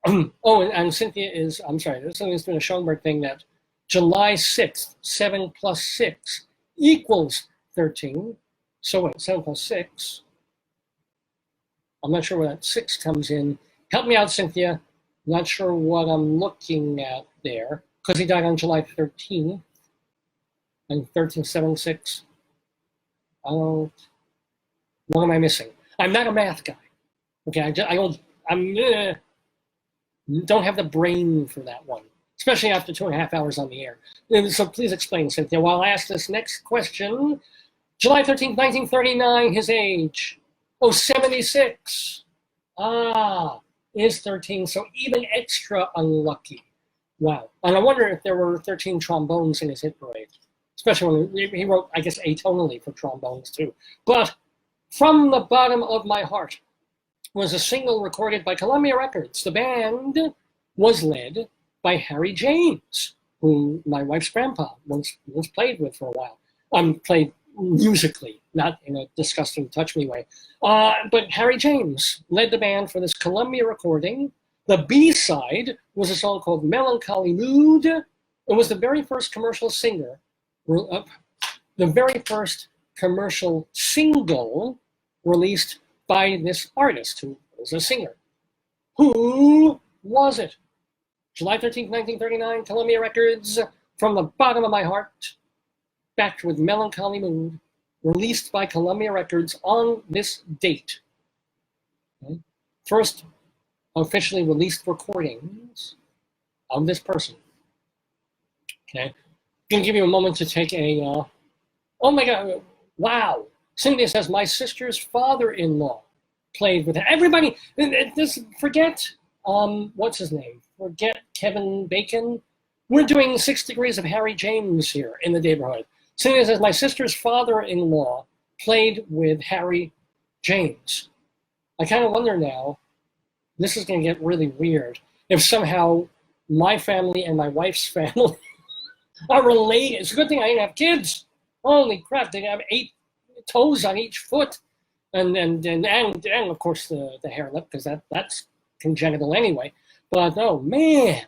Oh, and Cynthia is, I'm sorry, Cynthia's doing a Schoenberg thing that July 6th, 7 plus 6 equals 13. So wait, 7 plus 6. I'm not sure where that 6 comes in. Help me out, Cynthia. Not sure what I'm looking at there, because he died on July 13th. And 13, 7, 6. What am I missing? I'm not a math guy. Okay, I don't have the brain for that one, especially after 2.5 hours on the air. So please explain, Cynthia. While I ask this next question, July 13th, 1939, his age. Oh, 76. Is 13, so even extra unlucky. Wow. And I wonder if there were 13 trombones in his hit parade, especially when he wrote, I guess, atonally for trombones too. But From the Bottom of My Heart was a single recorded by Columbia Records. The band was led by Harry James, who my wife's grandpa once played with for a while. Played musically, not in a disgusting touch me way. But Harry James led the band for this Columbia recording. The B-side was a song called Melancholy Mood. It was the very first commercial single released by this artist who was a singer. Who was it? July 13th, 1939, Columbia Records, From the Bottom of My Heart, backed with Melancholy Mood, released by Columbia Records on this date. Okay. First officially released recordings of this person. Okay, I'm gonna give you a moment to take a, oh my God, wow. Cynthia says, my sister's father-in-law played with it. Everybody, forget, what's his name? Forget Kevin Bacon. We're doing 6 Degrees of Harry James here in the Daverhood. Cynthia says, my sister's father-in-law played with Harry James. I kind of wonder now, this is going to get really weird, if somehow my family and my wife's family are related. It's a good thing I didn't have kids. Holy crap, they have 8 toes on each foot. And of course the hair lip, because that's congenital anyway. But oh man,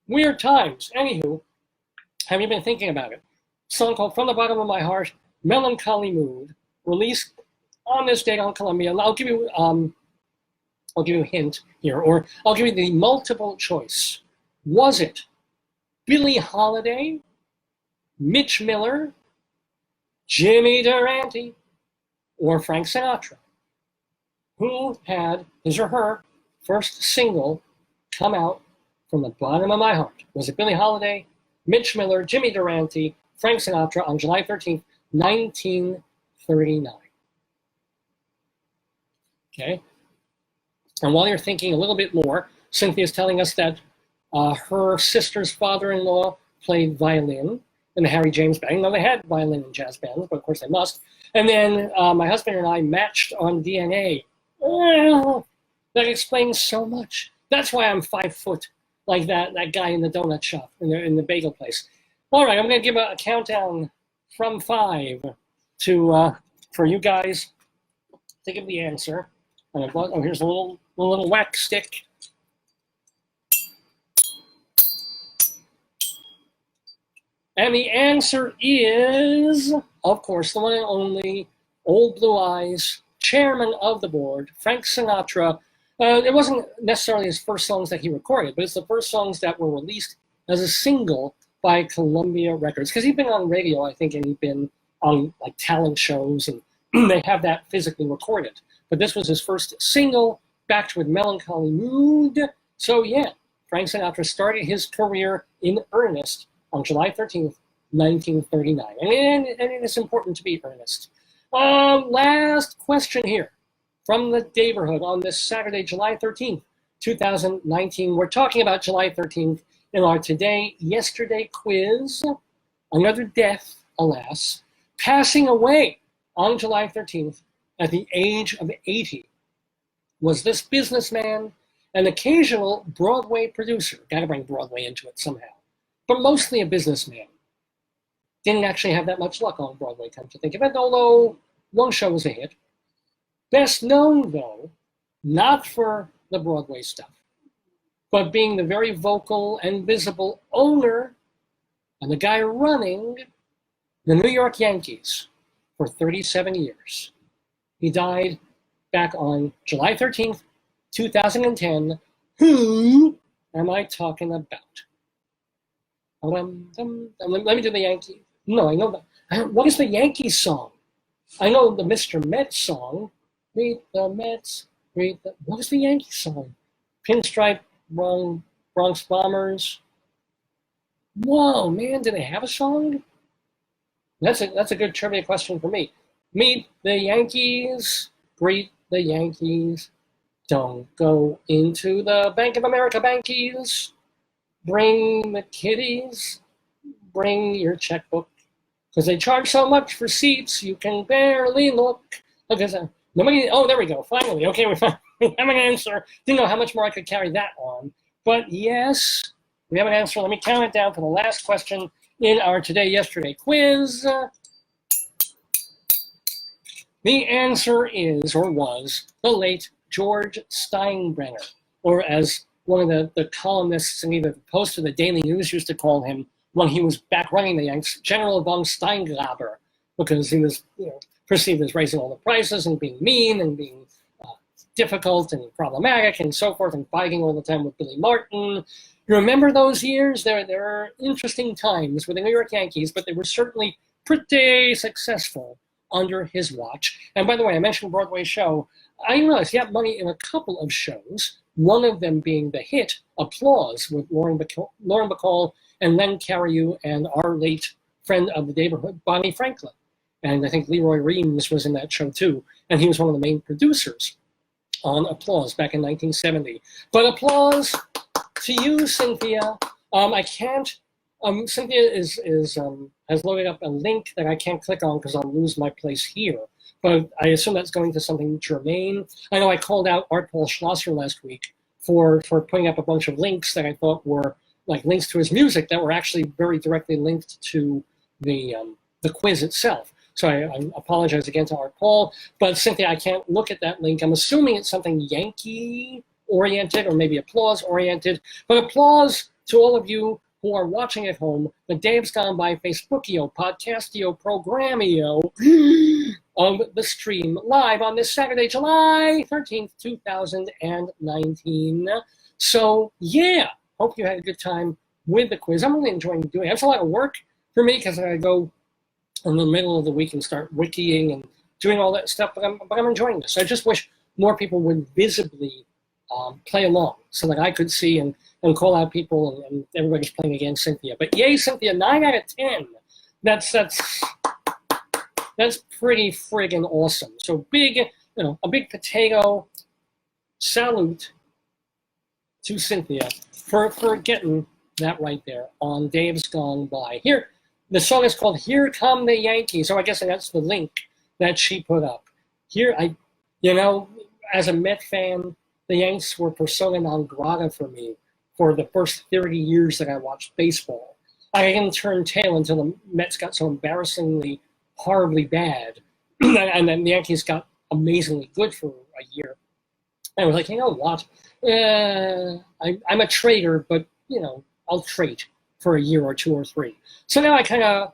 weird times. Anywho, have you been thinking about it? Song called From the Bottom of My Heart, Melancholy Mood, released on this date on Columbia. And I'll give you a hint here, or I'll give you the multiple choice. Was it Billie Holiday, Mitch Miller, Jimmy Durante, or Frank Sinatra? Who had his or her first single come out from the bottom of my heart? Was it Billie Holiday, Mitch Miller, Jimmy Durante, Frank Sinatra on July 13th, 1939? Okay. And while you're thinking a little bit more, Cynthia's telling us that her sister's father-in-law played violin in the Harry James band. Now, they had violin in jazz bands, but of course they must. And then my husband and I matched on DNA. Oh, that explains so much. That's why I'm 5 foot, like that guy in the donut shop, in the bagel place. All right, I'm going to give a countdown from 5 to for you guys to give the answer. Oh, here's a little wax stick. And the answer is, of course, the one and only Old Blue Eyes, chairman of the board, Frank Sinatra. It wasn't necessarily his first songs that he recorded, but it's the first songs that were released as a single by Columbia Records. Because he'd been on radio, I think, and he'd been on like talent shows, and they have that physically recorded. But this was his first single, backed with Melancholy Mood. So yeah, Frank Sinatra started his career in earnest on July 13th, 1939. And it is important to be earnest. Last question here from the Daverhood on this Saturday, July 13th, 2019. We're talking about July 13th in our Today, Yesterday quiz. Another death, alas, passing away on July 13th at the age of 80 was this businessman, an occasional Broadway producer. Got to bring Broadway into it somehow. But mostly a businessman. Didn't actually have that much luck on Broadway, come to think of it, although one show was a hit. Best known, though, not for the Broadway stuff, but being the very vocal and visible owner and the guy running the New York Yankees for 37 years. He died back on July 13th, 2010. Who am I talking about? Let me do the Yankee. No, I know that. What is the Yankees song? I know the Mr. Mets song. Read the Mets. What is the Yankees song? Pinstripe, Bronx Bombers. Whoa, man, do they have a song? That's a good trivia question for me. Meet the Yankees. Greet the Yankees. Don't go into the Bank of America bankies. Bring the kiddies, bring your checkbook, because they charge so much for seats you can barely look. Nobody. Oh, there we go. Finally, okay, we have an answer. Didn't know how much more I could carry that on, but yes, we have an answer. Let me count it down for the last question in our Today Yesterday quiz. The answer is, or was, the late George Steinbrenner, or as one of the columnists in either the Post or the Daily News used to call him when he was back running the Yanks, General von Steingraber, because he was perceived as raising all the prices and being mean and being difficult and problematic and so forth, and fighting all the time with Billy Martin. You remember those years? There are interesting times with the New York Yankees, but they were certainly pretty successful under his watch. And by the way, I mentioned Broadway show. I realized he had money in a couple of shows, one of them being the hit Applause with Lauren Bacall and Len Cariou and our late friend of the Daverhood, Bonnie Franklin. And I think Leroy Reams was in that show too, and he was one of the main producers on Applause back in 1970. But applause to you, Cynthia. I can't. Cynthia has loaded up a link that I can't click on because I'll lose my place here. But I assume that's going to something germane. I know I called out Art Paul Schlosser last week for putting up a bunch of links that I thought were like links to his music that were actually very directly linked to the quiz itself. So I apologize again to Art Paul. But Cynthia, I can't look at that link. I'm assuming it's something Yankee-oriented or maybe applause-oriented. But applause to all of you who are watching at home, the Dave's Gone By Facebookio, Podcastio, Programmio of the stream live on this Saturday, July 13th, 2019. So, yeah, hope you had a good time with the quiz. I'm really enjoying doing it. It's a lot of work for me because I go in the middle of the week and start wikiing and doing all that stuff, but I'm enjoying this. I just wish more people would visibly play along so that I could see and call out people and everybody's playing against Cynthia. But yay, Cynthia, 9 out of 10. That's pretty friggin' awesome. So a big potato salute to Cynthia for getting that right there on Dave's Gone By. Here, the song is called Here Come the Yankees. So I guess that's the link that she put up. Here, as a Met fan, the Yanks were persona non grata for me for the first 30 years that I watched baseball. I didn't turn tail until the Mets got so embarrassingly, horribly bad. And then the Yankees got amazingly good for a year. And I was like, you know what? I'm a trader, but, I'll trade for a year or two or three. So now I kind of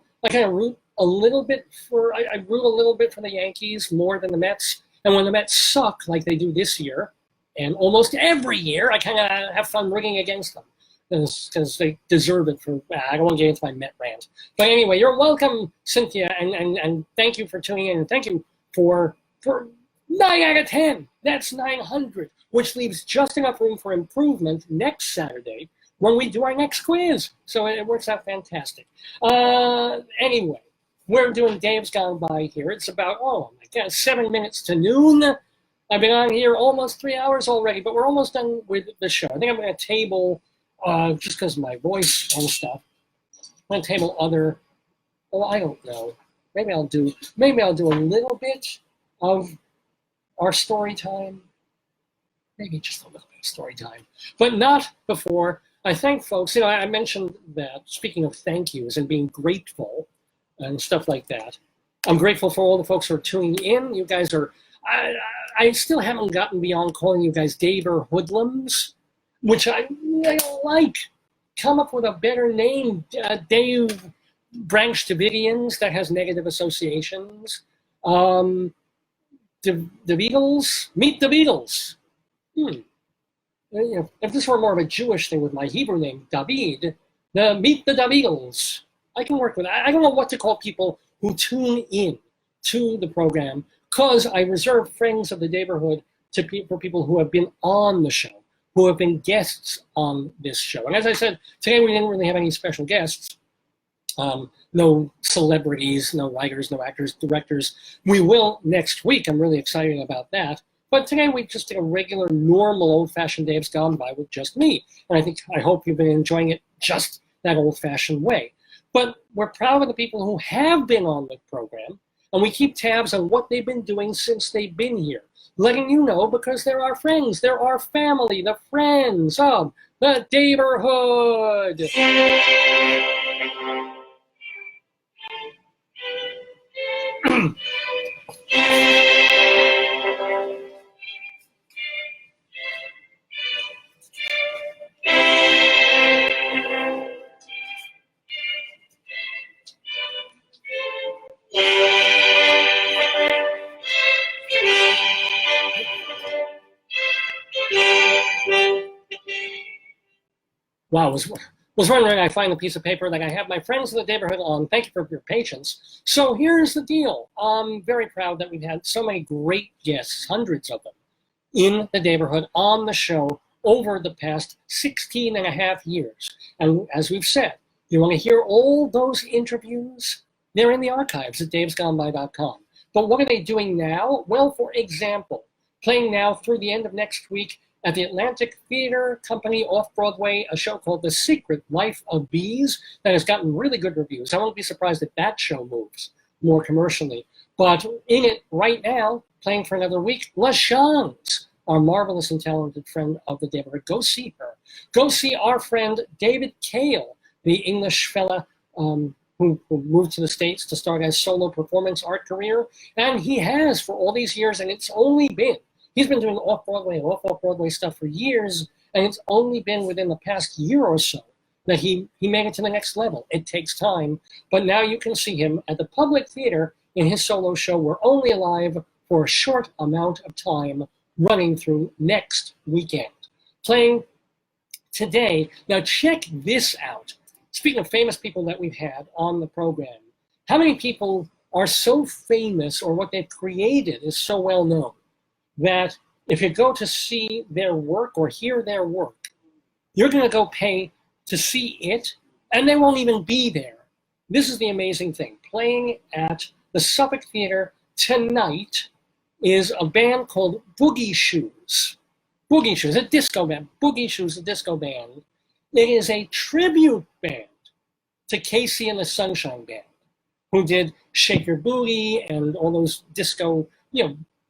root a little bit for the Yankees more than the Mets. And when the Mets suck like they do this year, and almost every year, I kind of have fun rooting against them because they deserve it. I don't want to get into my Met rant. But anyway, you're welcome, Cynthia, and thank you for tuning in. And thank you for 9 out of 10. That's 900, which leaves just enough room for improvement next Saturday when we do our next quiz. So it works out fantastic. Anyway, we're doing Dave's Gone By here. It's about, 7 minutes to noon. I've been on here almost 3 hours already, but we're almost done with the show. I think I'm going to table, just because of my voice and stuff, I'm going to table other, I don't know. Maybe I'll do a little bit of our story time. Maybe just a little bit of story time, but not before I thank folks. I mentioned that, speaking of thank yous and being grateful and stuff like that, I'm grateful for all the folks who are tuning in. You guys are, I still haven't gotten beyond calling you guys Daverhoodlums, which I like. Come up with a better name, Dave Branch Davidians, that has negative associations. The Beatles, meet the Beatles. If this were more of a Jewish thing with my Hebrew name, David, meet the Beatles. I can work with that. I don't know what to call people who tune in to the program, because I reserve Friends of the Daverhood for people who have been on the show, who have been guests on this show. And as I said, today we didn't really have any special guests. No celebrities, no writers, no actors, directors. We will next week. I'm really excited about that. But today we just did a regular, normal, old-fashioned Dave's Gone By with just me. And I hope you've been enjoying it just that old-fashioned way. But we're proud of the people who have been on the program, and we keep tabs on what they've been doing since they've been here, letting you know because they're our friends, they're our family, the friends of the Daverhood. Wow, was wondering I find a piece of paper that I have my Friends of the Daverhood on. Thank you for your patience. So here's the deal. I'm very proud that we've had so many great guests, hundreds of them, in the Daverhood on the show over the past 16 and a half years. And as we've said, you want to hear all those interviews? They're in the archives at davesgoneby.com. But what are they doing now? Well, for example, playing now through the end of next week at the Atlantic Theater Company off-Broadway, a show called The Secret Life of Bees that has gotten really good reviews. I won't be surprised if that show moves more commercially. But in it right now, playing for another week, LaShans, our marvelous and talented friend of the Daverhood. Go see her. Go see our friend David Cale, the English fella who moved to the States to start his solo performance art career. And he has for all these years, and it's only been, he's been doing off-Broadway and off-Broadway stuff for years, and it's only been within the past year or so that he made it to the next level. It takes time, but now you can see him at the Public Theater in his solo show, We're Only Alive, for a short amount of time, running through next weekend. Playing today. Now check this out. Speaking of famous people that we've had on the program, how many people are so famous or what they've created is so well known that if you go to see their work or hear their work, you're going to go pay to see it, and they won't even be there. This is the amazing thing. Playing at the Suffolk Theater tonight is a band called Boogie Shoes. Boogie Shoes, a disco band. Boogie Shoes, a disco band. It is a tribute band to Casey and the Sunshine Band, who did Shake Your Booty and all those disco,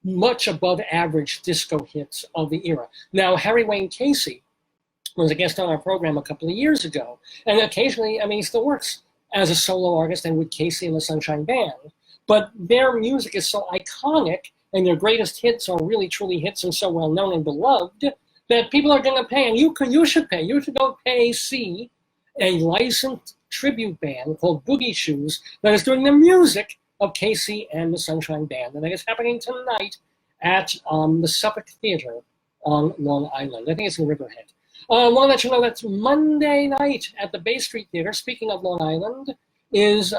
much above average disco hits of the era. Now, Harry Wayne Casey was a guest on our program a couple of years ago, and occasionally, he still works as a solo artist and with Casey and the Sunshine Band. But their music is so iconic, and their greatest hits are really truly hits and so well known and beloved, that people are going to pay, and you should pay. You should go pay, see a licensed tribute band called Boogie Shoes that is doing the music of Casey and the Sunshine Band, and it is happening tonight at the Suffolk Theater on Long Island. I think it's in Riverhead. I want to let you know that's Monday night at the Bay Street Theater. Speaking of Long Island, is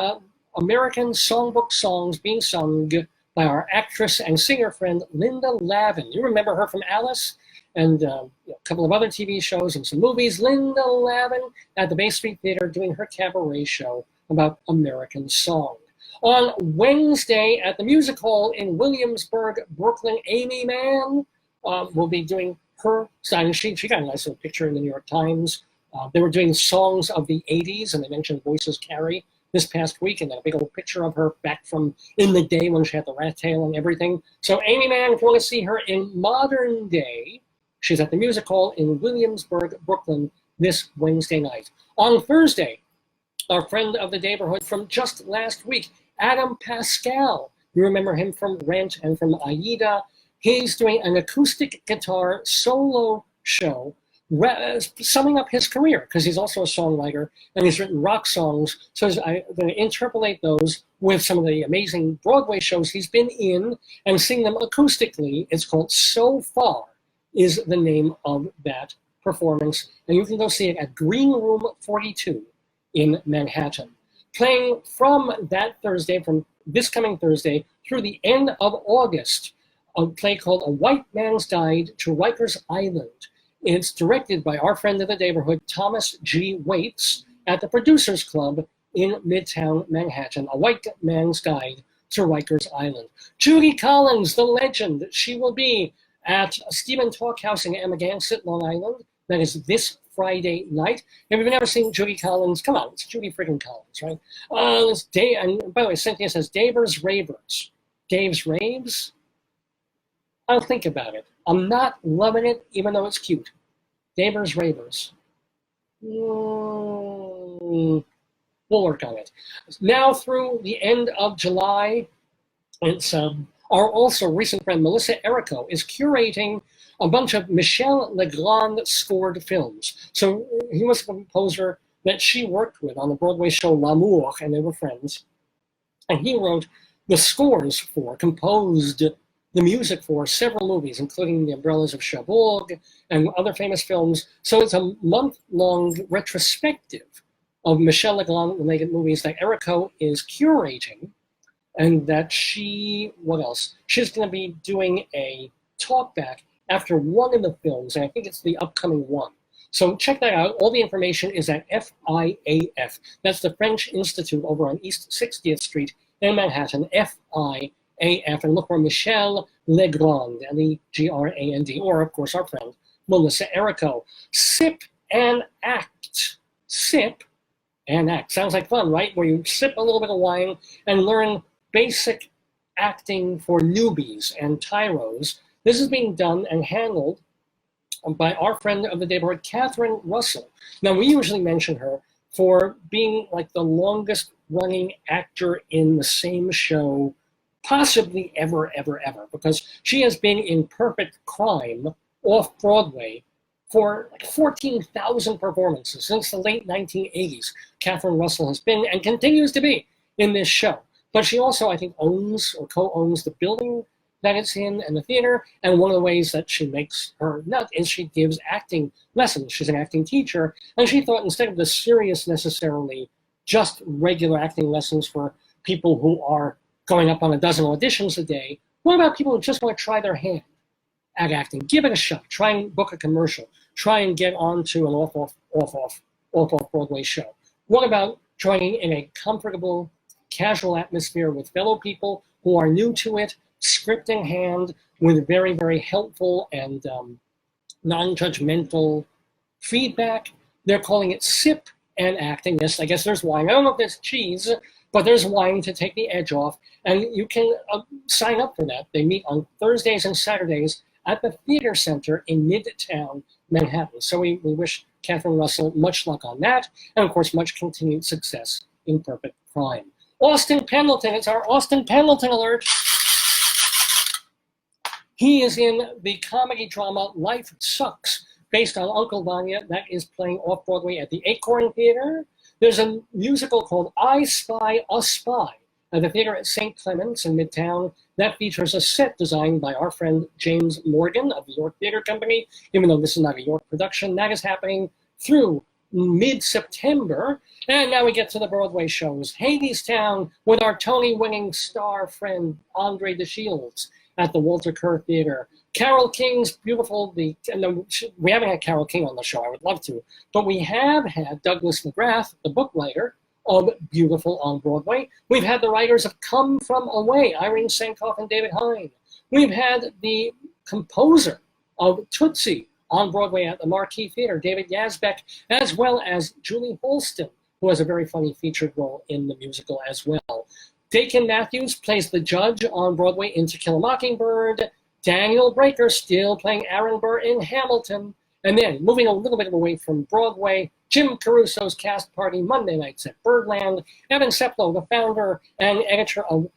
American songbook songs being sung by our actress and singer friend Linda Lavin. You remember her from Alice and a couple of other TV shows and some movies. Linda Lavin at the Bay Street Theater doing her cabaret show about American song. On Wednesday at the Music Hall in Williamsburg, Brooklyn, Amy Mann will be doing her signing. She got a nice little picture in the New York Times. They were doing songs of the 80s, and they mentioned Voices Carry this past week, and a big old picture of her back from in the day when she had the rat tail and everything. So Amy Mann, if you want to see her in modern day, she's at the Music Hall in Williamsburg, Brooklyn this Wednesday night. On Thursday, our friend of the Daverhood from just last week, Adam Pascal. You remember him from Rant and from Aida. He's doing an acoustic guitar solo show, summing up his career, because he's also a songwriter, and he's written rock songs. So I'm going to interpolate those with some of the amazing Broadway shows he's been in and sing them acoustically. It's called So Far is the name of that performance, and you can go see it at Green Room 42 in Manhattan. Playing from that Thursday, from this coming Thursday, through the end of August, a play called A White Man's Guide to Rikers Island. It's directed by our friend of the Daverhood, Thomas G. Waits, at the Producers Club in Midtown Manhattan. A White Man's Guide to Rikers Island. Judy Collins, the legend, she will be at Stephen Talkhouse in Amagansett, Long Island. That is this Friday night. If you've never seen Judy Collins, come on, it's Judy friggin' Collins, right? And by the way, Cynthia says Dave's Ravers. Dave's Raves? I'll think about it. I'm not loving it, even though it's cute. Daver's Ravers. We'll work on it. Now through the end of July, it's our also recent friend Melissa Errico is curating a bunch of Michel Legrand scored films. So he was a composer that she worked with on the Broadway show L'Amour, and they were friends. And he wrote the scores for, composed the music for several movies, including The Umbrellas of Cherbourg and other famous films. So it's a month-long retrospective of Michel Legrand-related movies that Errico is curating, and that what else? She's going to be doing a talkback after one of the films, and I think it's the upcoming one. So check that out. All the information is at FIAF. That's the French Institute over on East 60th Street in Manhattan, FIAF. And look for Michel Legrand, Legrand, or, of course, our friend Melissa Errico. Sip and Act. Sip and Act. Sounds like fun, right? Where you sip a little bit of wine and learn basic acting for newbies and tyros. This is being done and handled by our friend of the neighborhood, Catherine Russell. Now, we usually mention her for being like the longest running actor in the same show possibly ever, because she has been in Perfect Crime off Broadway for like 14,000 performances since the late 1980s. Catherine Russell has been and continues to be in this show. But she also, I think, owns or co-owns the building that it's in and the theater. And one of the ways that she makes her nut is she gives acting lessons. She's an acting teacher. And she thought instead of the serious, necessarily just regular acting lessons for people who are going up on a dozen auditions a day, what about people who just want to try their hand at acting? Give it a shot. Try and book a commercial. Try and get onto an off Broadway show. What about trying in a comfortable, casual atmosphere with fellow people who are new to it, script in hand, with very, very helpful and non-judgmental feedback. They're calling it sip and acting. Yes, I guess there's wine. I don't know if there's cheese, but there's wine to take the edge off. And you can sign up for that. They meet on Thursdays and Saturdays at the Theater Center in Midtown Manhattan. So we wish Catherine Russell much luck on that. And of course, much continued success in Perfect Crime. Austin Pendleton, it's our Austin Pendleton alert. He is in the comedy drama Life Sucks, based on Uncle Vanya, that is playing off-Broadway at the Acorn Theater. There's a musical called I Spy a Spy at the theater at St. Clement's in Midtown. That features a set designed by our friend James Morgan of the York Theater Company, even though this is not a York production. That is happening through mid-September. And now we get to the Broadway shows. Hadestown with our Tony-winning star friend Andre DeShields at the Walter Kerr Theater. Carole King's beautiful, we haven't had Carole King on the show, I would love to, but we have had Douglas McGrath, the book writer of Beautiful on Broadway. We've had the writers of Come From Away, Irene Sankoff and David Hine. We've had the composer of Tootsie on Broadway at the Marquis Theater, David Yazbek, as well as Julie Holston, who has a very funny featured role in the musical as well. Dakin Matthews plays the judge on Broadway in To Kill a Mockingbird. Daniel Breaker still playing Aaron Burr in Hamilton. And then, moving a little bit away from Broadway, Jim Caruso's cast party Monday nights at Birdland. Evan Seplow, the founder and editor of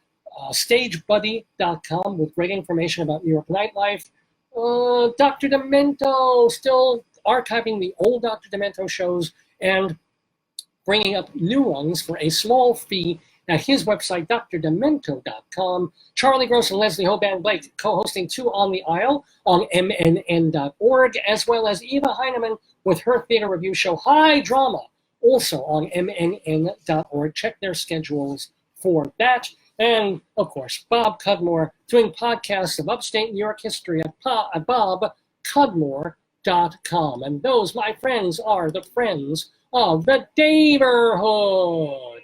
StageBuddy.com, with great information about New York nightlife. Dr. Demento, still archiving the old Dr. Demento shows and bringing up new ones for a small fee at his website, drdemento.com. Charlie Gross and Leslie Hoban Blake co-hosting Two on the Aisle on mnn.org, as well as Eva Heineman with her theater review show High Drama, also on mnn.org. Check their schedules for that. And, of course, Bob Cudmore doing podcasts of upstate New York history at bobcudmore.com. And those, my friends, are the friends of the Daverhood.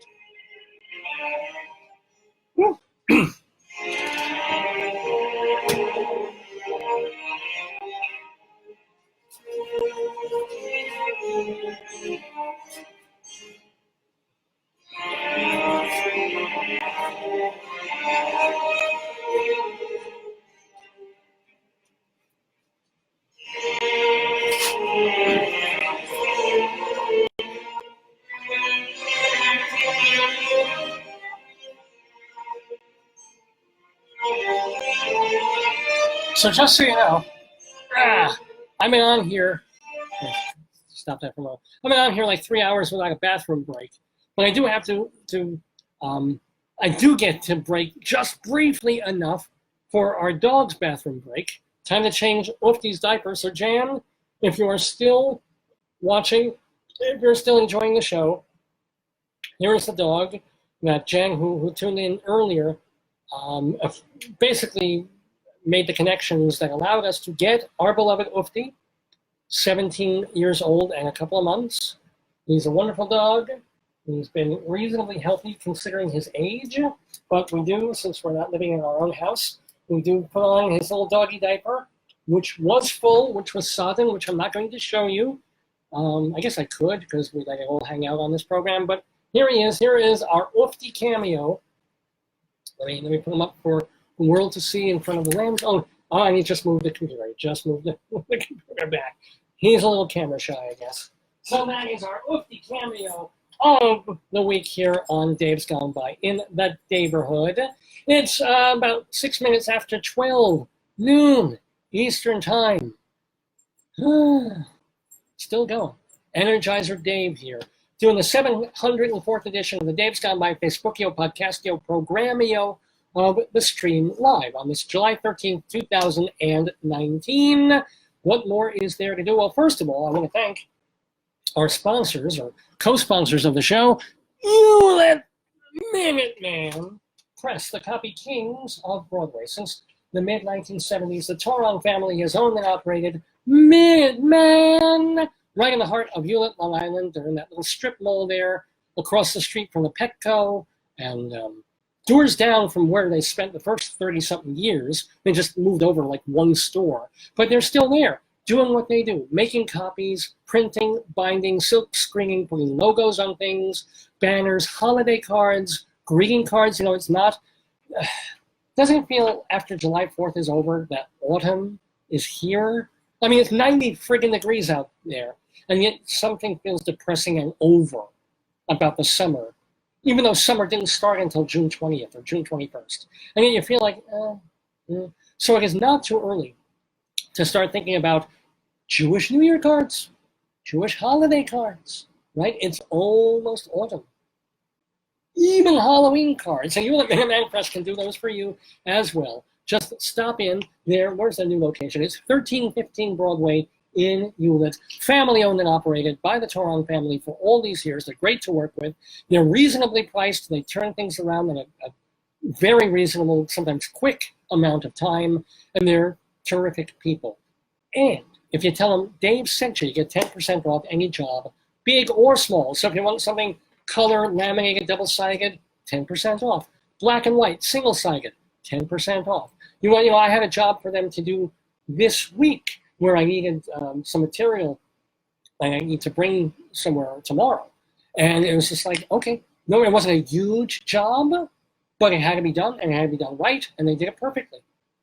So just so you know, I've been on here, stop that for a moment. I've been on here like 3 hours without a bathroom break. But I do have I do get to break just briefly enough for our dog's bathroom break. Time to change Oofty's diaper. So Jan, if you are still watching, if you're still enjoying the show, here is the dog that Jan, who tuned in earlier, basically made the connections that allowed us to get our beloved Oofty, 17 years old and a couple of months. He's a wonderful dog. He's been reasonably healthy considering his age, but we do, since we're not living in our own house, we do put on his little doggy diaper, which was full, which was sodden, which I'm not going to show you. I guess I could, because we like all hang out on this program, but here he is. Here is our Oofty cameo. Let me put him up for the world to see in front of the lens. Oh, and he just moved the computer. He just moved the computer back. He's a little camera shy, I guess. So that is our Oofty cameo of the week here on Dave's Gone By in the Daverhood. It's about 6 minutes after 12 noon Eastern Time. Still going. Energizer Dave here, doing the 704th edition of the Dave's Gone By Facebookio, Podcastio, Programmio of the stream live on this July 13th, 2019. What more is there to do? Well, first of all, I want to thank our sponsors, or co-sponsors of the show, Hewlett Minuteman Press, the copy kings of Broadway. Since the mid-1970s, the Toron family has owned and operated Minuteman right in the heart of Hewlett, Long Island. They're in that little strip mall there, across the street from the Petco, and doors down from where they spent the first 30-something years. They just moved over like one store, but they're still there. doing what they do, making copies, printing, binding, silk screening, putting logos on things, banners, holiday cards, greeting cards. It's not, doesn't it feel after July 4th is over that autumn is here? I mean, it's 90 friggin' degrees out there, and yet something feels depressing and over about the summer, even though summer didn't start until June 20th or June 21st. And yet you feel like, So it is not too early to start thinking about Jewish New Year cards, Jewish holiday cards, right? It's almost autumn. Even Halloween cards. And Hewlett Minuteman Press can do those for you as well. Just stop in there. Where's the new location? It's 1315 Broadway in Hewlett. Family owned and operated by the Toron family for all these years. They're great to work with. They're reasonably priced. They turn things around in a very reasonable, sometimes quick amount of time. And they're terrific people. And if you tell them Dave sent you, you get 10% off any job, big or small. So if you want something color, laminated, double-sided, 10% off. Black and white, single-sided, 10% off. I had a job for them to do this week where I needed some material and I need to bring somewhere tomorrow. And it was just like, okay, no, it wasn't a huge job, but it had to be done, and it had to be done right, and they did it perfectly.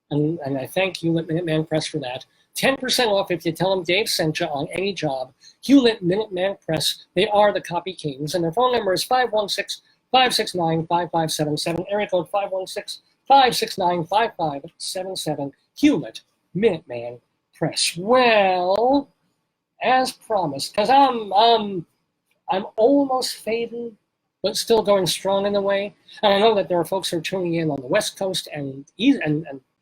And I thank Hewlett Minuteman Press for that. 10% off if you tell them Dave sent you on any job. Hewlett Minuteman Press, they are the copy kings, and their phone number is 516-569-5577, area code 516-569-5577, Hewlett Minuteman Press. Well, as promised, because I'm almost fading, but still going strong in a way. And I know that there are folks who are tuning in on the West Coast and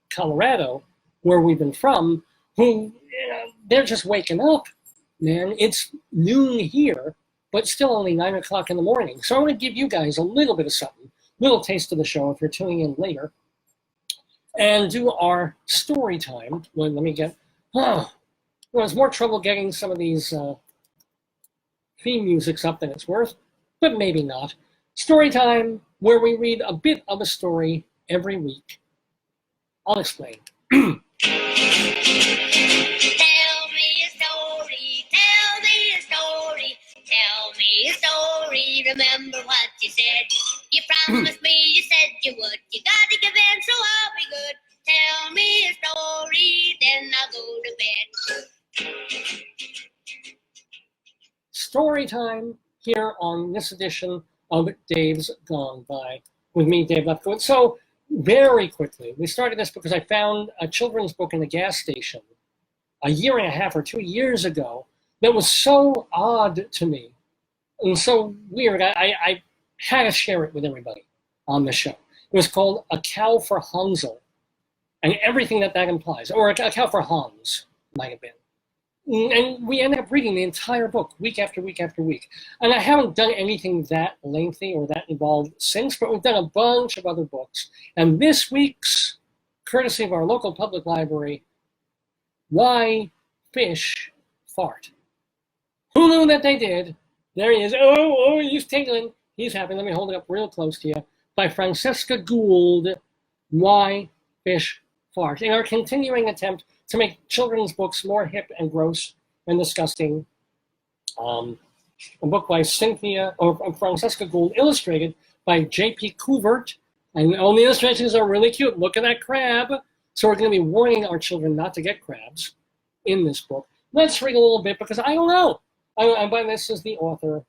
Colorado, where we've been from, who, they're just waking up, man. It's noon here, but still only 9 o'clock in the morning. So I want to give you guys a little bit of something, little taste of the show if you're tuning in later, and do our story time. Well, let me get, there's more trouble getting some of these theme musics up than it's worth, but maybe not. Story time, where we read a bit of a story every week. I'll explain. Tell me a story, tell me a story, tell me a story, remember what you said. You promised me, you said you would, you gotta give in, so I'll be good. Tell me a story, then I'll go to bed. Story time here on this edition of Dave's Gone By, with me, Dave Lefkowitz. So, very quickly, we started this because I found a children's book in a gas station a year and a half or 2 years ago that was so odd to me and so weird. I had to share it with everybody on the show. It was called A Cow for Hansel, and everything that implies, or A Cow for Hans, might have been. And we ended up reading the entire book week after week after week. And I haven't done anything that lengthy or that involved since, but we've done a bunch of other books. And this week's, courtesy of our local public library, Why Fish Fart. Who knew that they did? There he is. Oh, he's tingling. He's happy. Let me hold it up real close to you. By Francesca Gould, Why Fish Fart. In our continuing attempt to make children's books more hip and gross and disgusting. A book by Francesca Gould, illustrated by J.P. Couvert. And all the illustrations are really cute. Look at that crab. So we're going to be warning our children not to get crabs in this book. Let's read a little bit because I don't know. And by this is the author.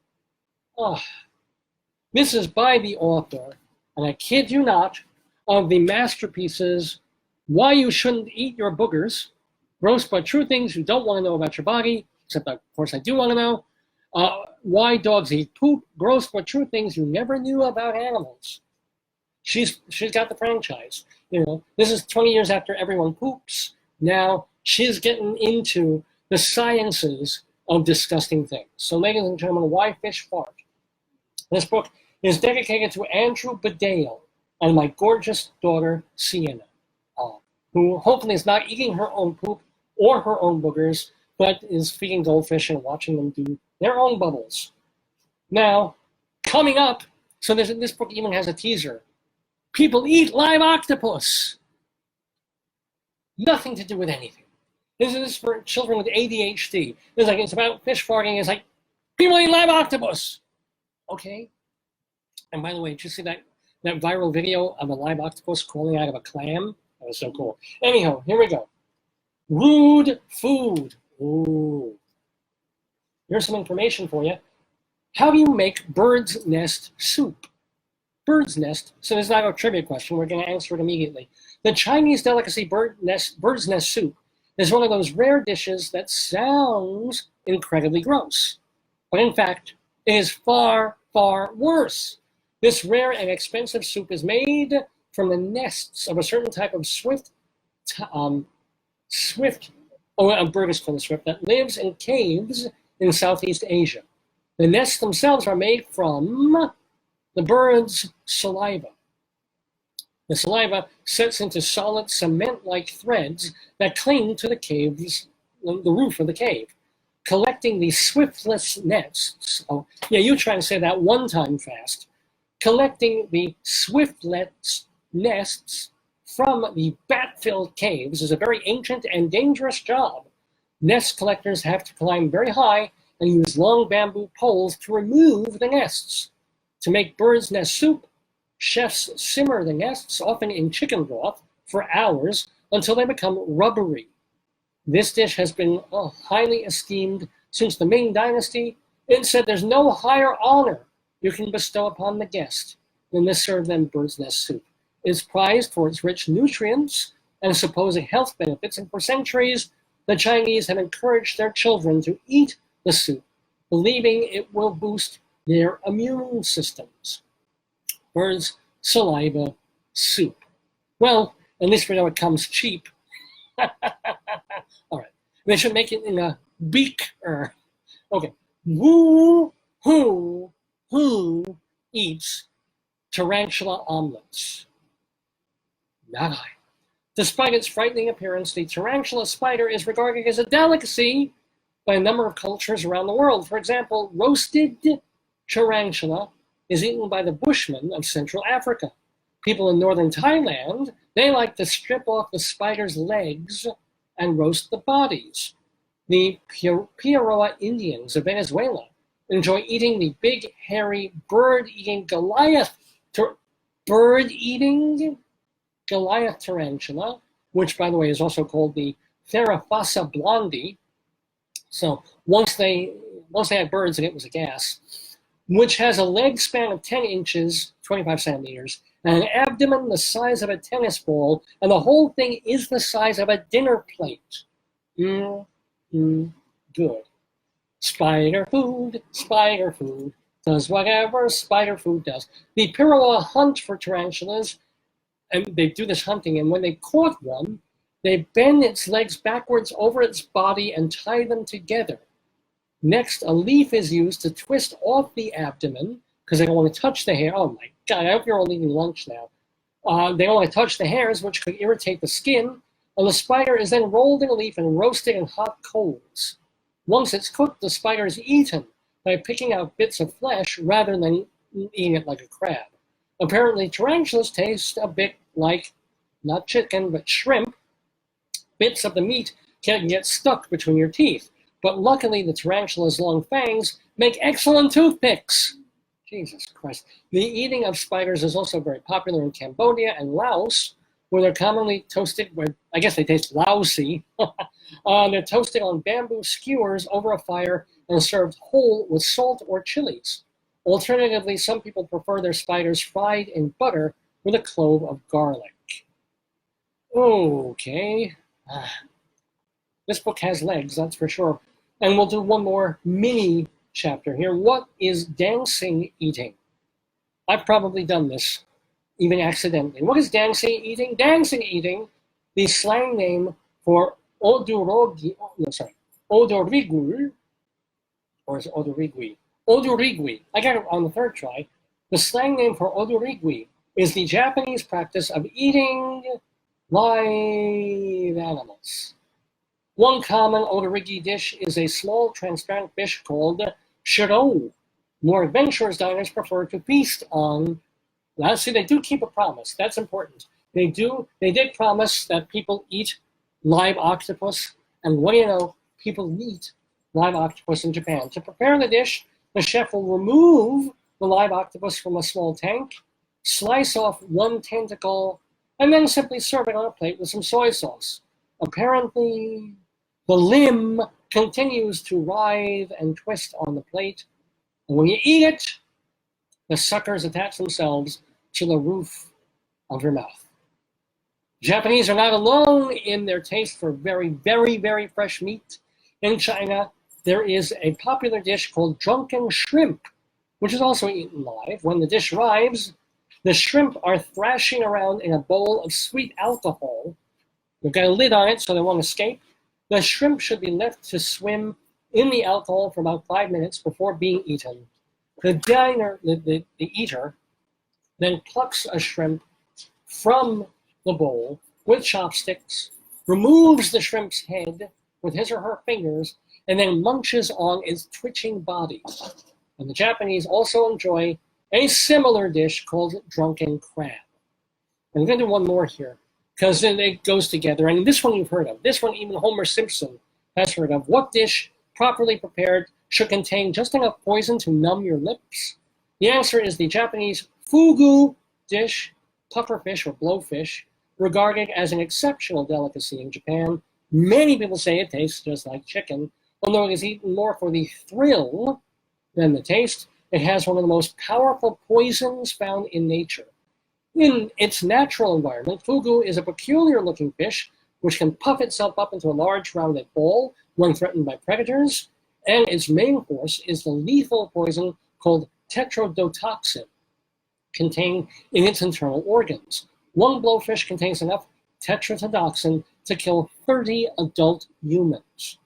This is by the author, and I kid you not, of the masterpieces Why You Shouldn't Eat Your Boogers, Gross But True Things You Don't Want to Know About Your Body, except of course I do want to know, Why Dogs Eat Poop, Gross But True Things You Never Knew About Animals. She's got the franchise. This is 20 years after everyone poops. Now she's getting into the sciences of disgusting things. So ladies and gentlemen, Why Fish Fart. This book is dedicated to Andrew Badale and my gorgeous daughter, Sienna, who hopefully is not eating her own poop or her own boogers, but is feeding goldfish and watching them do their own bubbles. Now, coming up, so this book even has a teaser. People eat live octopus. Nothing to do with anything. This is for children with ADHD. It's about fish farting. It's like, people eat live octopus. Okay. And by the way, did you see that viral video of a live octopus crawling out of a clam? That was so cool. Anyhow, here we go. Rude food. Ooh. Here's some information for you. How do you make bird's nest soup? Bird's nest. So this is not a trivia question. We're going to answer it immediately. The Chinese delicacy bird's nest soup is one of those rare dishes that sounds incredibly gross. But in fact, it is far, far worse. This rare and expensive soup is made from the nests of a certain type of a bird is called a swift, that lives in caves in Southeast Asia. The nests themselves are made from the bird's saliva. The saliva sets into solid cement-like threads that cling to the roof of the cave. Collecting the swiftless nests, oh, yeah, you try and say that one time fast. Collecting the swiftless nests from the bat-filled caves is a very ancient and dangerous job. Nest collectors have to climb very high and use long bamboo poles to remove the nests. To make bird's nest soup, chefs simmer the nests, often in chicken broth, for hours until they become rubbery. This dish has been highly esteemed since the Ming Dynasty. It said there's no higher honor you can bestow upon the guest than to serve them bird's nest soup. It's prized for its rich nutrients and supposed health benefits, and for centuries, the Chinese have encouraged their children to eat the soup, believing it will boost their immune systems. Bird's saliva soup. Well, at least we know it comes cheap. All right. They should make it in a beaker. Okay. Who eats tarantula omelets? Not I. Despite its frightening appearance, the tarantula spider is regarded as a delicacy by a number of cultures around the world. For example, roasted tarantula is eaten by the Bushmen of Central Africa. People in northern Thailand, they like to strip off the spider's legs and roast the bodies. The Piaroa Indians of Venezuela enjoy eating the big, hairy, bird-eating Goliath tarantula, which, by the way, is also called the Theraphosa blondie. So once they had birds and it was a gas, which has a leg span of 10 inches, 25 centimeters, and an abdomen the size of a tennis ball, and the whole thing is the size of a dinner plate. Good. Spider food does whatever spider food does. The Piroa hunt for tarantulas, and they do this hunting, and when they caught one, they bend its legs backwards over its body and tie them together. Next, a leaf is used to twist off the abdomen, because they don't want to touch the hair. Oh my God, I hope you're all eating lunch now. They don't want to touch the hairs, which could irritate the skin, and the spider is then rolled in a leaf and roasted in hot coals. Once it's cooked, the spider is eaten by picking out bits of flesh rather than eating it like a crab. Apparently, tarantulas taste a bit like, not chicken, but shrimp. Bits of the meat can get stuck between your teeth, but luckily the tarantula's long fangs make excellent toothpicks. Jesus Christ. The eating of spiders is also very popular in Cambodia and Laos, where they're commonly toasted with, I guess they taste lousy. They're toasted on bamboo skewers over a fire and served whole with salt or chilies. Alternatively, some people prefer their spiders fried in butter with a clove of garlic. Okay. This book has legs, that's for sure. And we'll do one more mini chapter here. What is dancing eating? I've probably done this, even accidentally. What is dancing eating? Dancing eating, the slang name for odorigui, or is it odorigui? Odorigui. I got it on the third try. The slang name for odorigui is the Japanese practice of eating live animals. One common odorigi dish is a small transparent fish called shiro. More adventurous diners prefer to feast on. Now, see, they do keep a promise. That's important. They did promise that people eat live octopus, And what do you know? People eat live octopus in Japan. To prepare the dish, the chef will remove the live octopus from a small tank, slice off one tentacle, and then simply serve it on a plate with some soy sauce. Apparently, the limb continues to writhe and twist on the plate, and when you eat it, the suckers attach themselves to the roof of your mouth. Japanese are not alone in their taste for very, very, very fresh meat. In China, there is a popular dish called drunken shrimp, which is also eaten live. When the dish arrives, the shrimp are thrashing around in a bowl of sweet alcohol. They've got a lid on it so they won't escape. The shrimp should be left to swim in the alcohol for about 5 minutes before being eaten. The eater then plucks a shrimp from the bowl with chopsticks, removes the shrimp's head with his or her fingers, and then munches on its twitching body. And the Japanese also enjoy a similar dish called drunken crab. And we're going to do one more here, because it goes together. And this one you've heard of. This one even Homer Simpson has heard of. What dish, properly prepared, should contain just enough poison to numb your lips? The answer is the Japanese fugu dish, pufferfish or blowfish, regarded as an exceptional delicacy in Japan. Many people say it tastes just like chicken, although it is eaten more for the thrill than the taste. It has one of the most powerful poisons found in nature. In its natural environment, fugu is a peculiar-looking fish which can puff itself up into a large rounded ball when threatened by predators, and its main force is the lethal poison called tetrodotoxin, contained in its internal organs. One blowfish contains enough tetrodotoxin to kill 30 adult humans.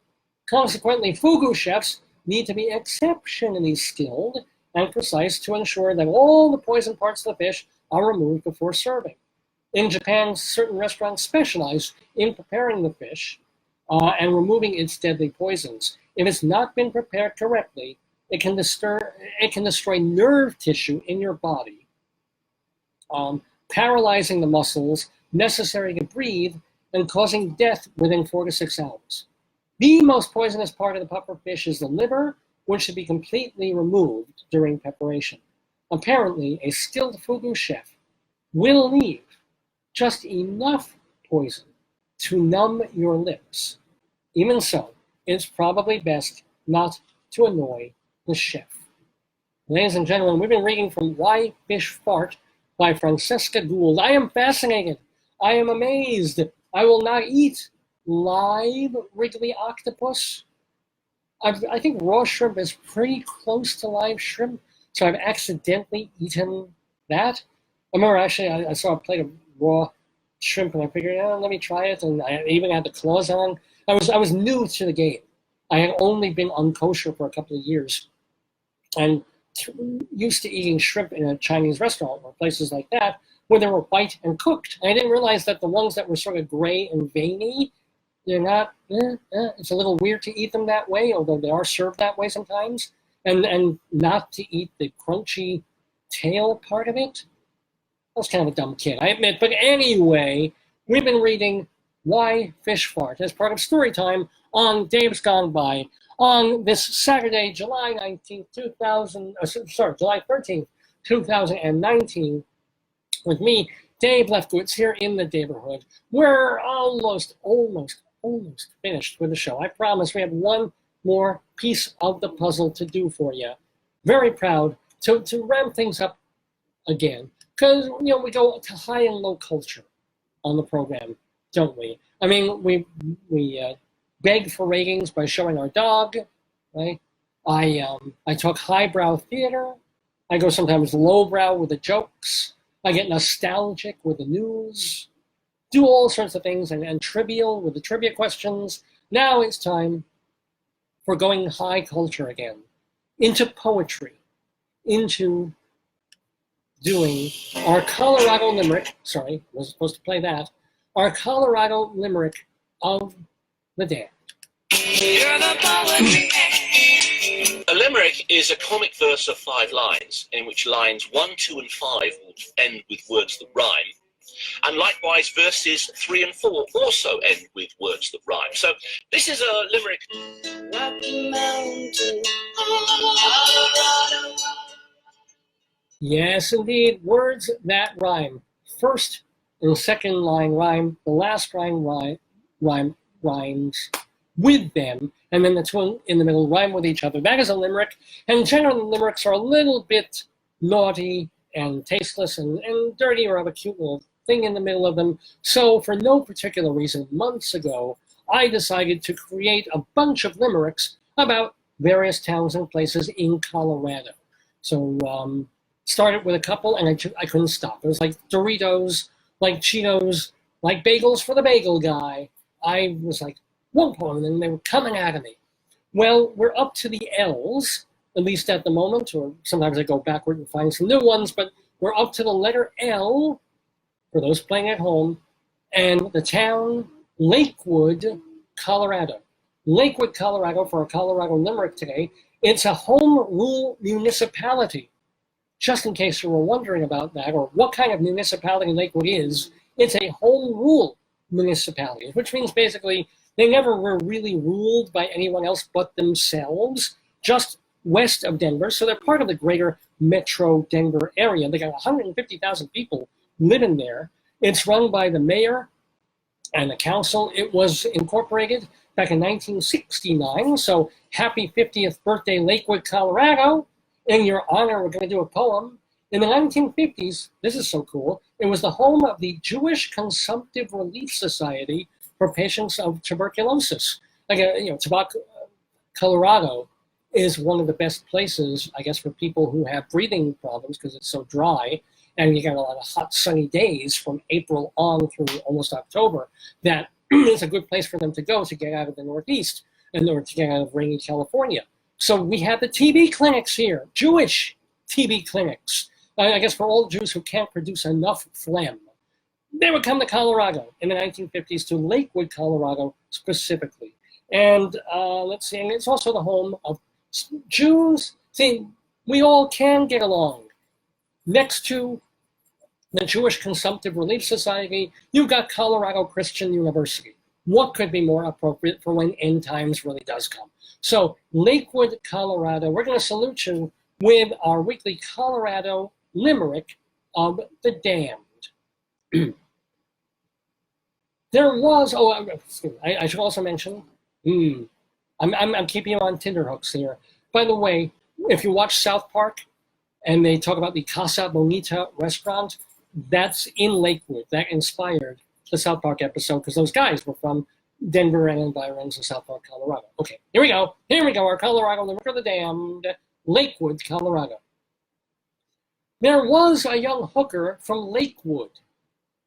Consequently, fugu chefs need to be exceptionally skilled and precise to ensure that all the poison parts of the fish are removed before serving. In Japan, certain restaurants specialize in preparing the fish and removing its deadly poisons. If it's not been prepared correctly, it can destroy nerve tissue in your body, paralyzing the muscles necessary to breathe and causing death within 4 to 6 hours. The most poisonous part of the pufferfish is the liver, which should be completely removed during preparation. Apparently, a skilled fugu chef will leave just enough poison to numb your lips. Even so, it's probably best not to annoy the chef. Ladies and gentlemen, we've been reading from Why Fish Fart by Francesca Gould. I am fascinated. I am amazed. I will not eat live Wrigley octopus. I think raw shrimp is pretty close to live shrimp, so I've accidentally eaten that. I remember actually I saw a plate of raw shrimp and I figured, let me try it, and I even had the claws on. I was new to the game. I had only been unkosher for a couple of years and used to eating shrimp in a Chinese restaurant or places like that where they were white and cooked. And I didn't realize that the ones that were sort of gray and veiny, they're not, it's a little weird to eat them that way, although they are served that way sometimes, and not to eat the crunchy tail part of it. I was kind of a dumb kid, I admit. But anyway, we've been reading Why Fish Fart as part of Storytime on Dave's Gone By on this Saturday, July 13th, 2019, with me, Dave Lefkowitz, here in the Daverhood. We're almost finished with the show. I promise we have one more piece of the puzzle to do for you. Very proud to ramp things up again, because we go to high and low culture on the program, don't we? I mean, we beg for ratings by showing our dog, right? I talk highbrow theater. I go sometimes lowbrow with the jokes. I get nostalgic with the news. Do all sorts of things and trivial with the trivia questions. Now it's time for going high culture again, into poetry, into doing our Colorado Limerick. Sorry, was supposed to play that. Our Colorado Limerick of the day. A limerick is a comic verse of 5 lines, in which lines 1, 2, and 5 will end with words that rhyme. And likewise, verses 3 and 4 also end with words that rhyme. So this is a limerick. Rocky Mountain, Colorado. Yes, indeed, words that rhyme. First and second line rhyme, the last line rhymes with them, and then the two in the middle rhyme with each other. That is a limerick, and generally limericks are a little bit naughty and tasteless and dirty, or have a cute little thing in the middle of them. So for no particular reason, months ago, I decided to create a bunch of limericks about various towns and places in Colorado. So started with a couple, and I couldn't stop. It was like Doritos, like Cheetos, like bagels for the bagel guy. I was like, whoa, and then they were coming at me. Well, we're up to the L's, at least at the moment, or sometimes I go backward and find some new ones, but we're up to the letter L, for those playing at home, and the town, Lakewood, Colorado. Lakewood, Colorado, for a Colorado limerick today. It's a home rule municipality. Just in case you were wondering about that, or what kind of municipality Lakewood is, it's a home rule municipality, which means basically they never were really ruled by anyone else but themselves, just west of Denver. So they're part of the greater metro Denver area. They got 150,000 people living there. It's run by the mayor and the council. It was incorporated back in 1969. So happy 50th birthday, Lakewood, Colorado. In your honor, we're going to do a poem. In the 1950s, this is so cool, it was the home of the Jewish Consumptive Relief Society for patients of tuberculosis. Colorado is one of the best places, I guess, for people who have breathing problems because it's so dry, and you got a lot of hot, sunny days from April on through almost October. That is a good place for them to go to get out of the Northeast and or to get out of rainy California. So we have the TB clinics here, Jewish TB clinics. I guess for all Jews who can't produce enough phlegm. They would come to Colorado in the 1950s, to Lakewood, Colorado specifically. And let's see, and it's also the home of Jews. See, we all can get along. Next to the Jewish Consumptive Relief Society, you've got Colorado Christian University. What could be more appropriate for when end times really does come? So Lakewood, Colorado, we're going to salute you with our weekly Colorado limerick of the damned. There was, I should also mention, I'm keeping you on Tinder hooks here. By the way, if you watch South Park and they talk about the Casa Bonita restaurant, that's in Lakewood. That inspired the South Park episode because those guys were from Denver and environs in South Park, Colorado. Okay, here we go. Our Colorado limerick of the damned, Lakewood, Colorado. There was a young hooker from Lakewood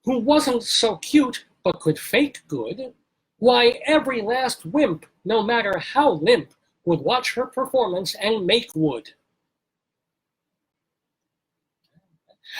who wasn't so cute but could fake good. Why, every last wimp, no matter how limp, would watch her performance and make wood.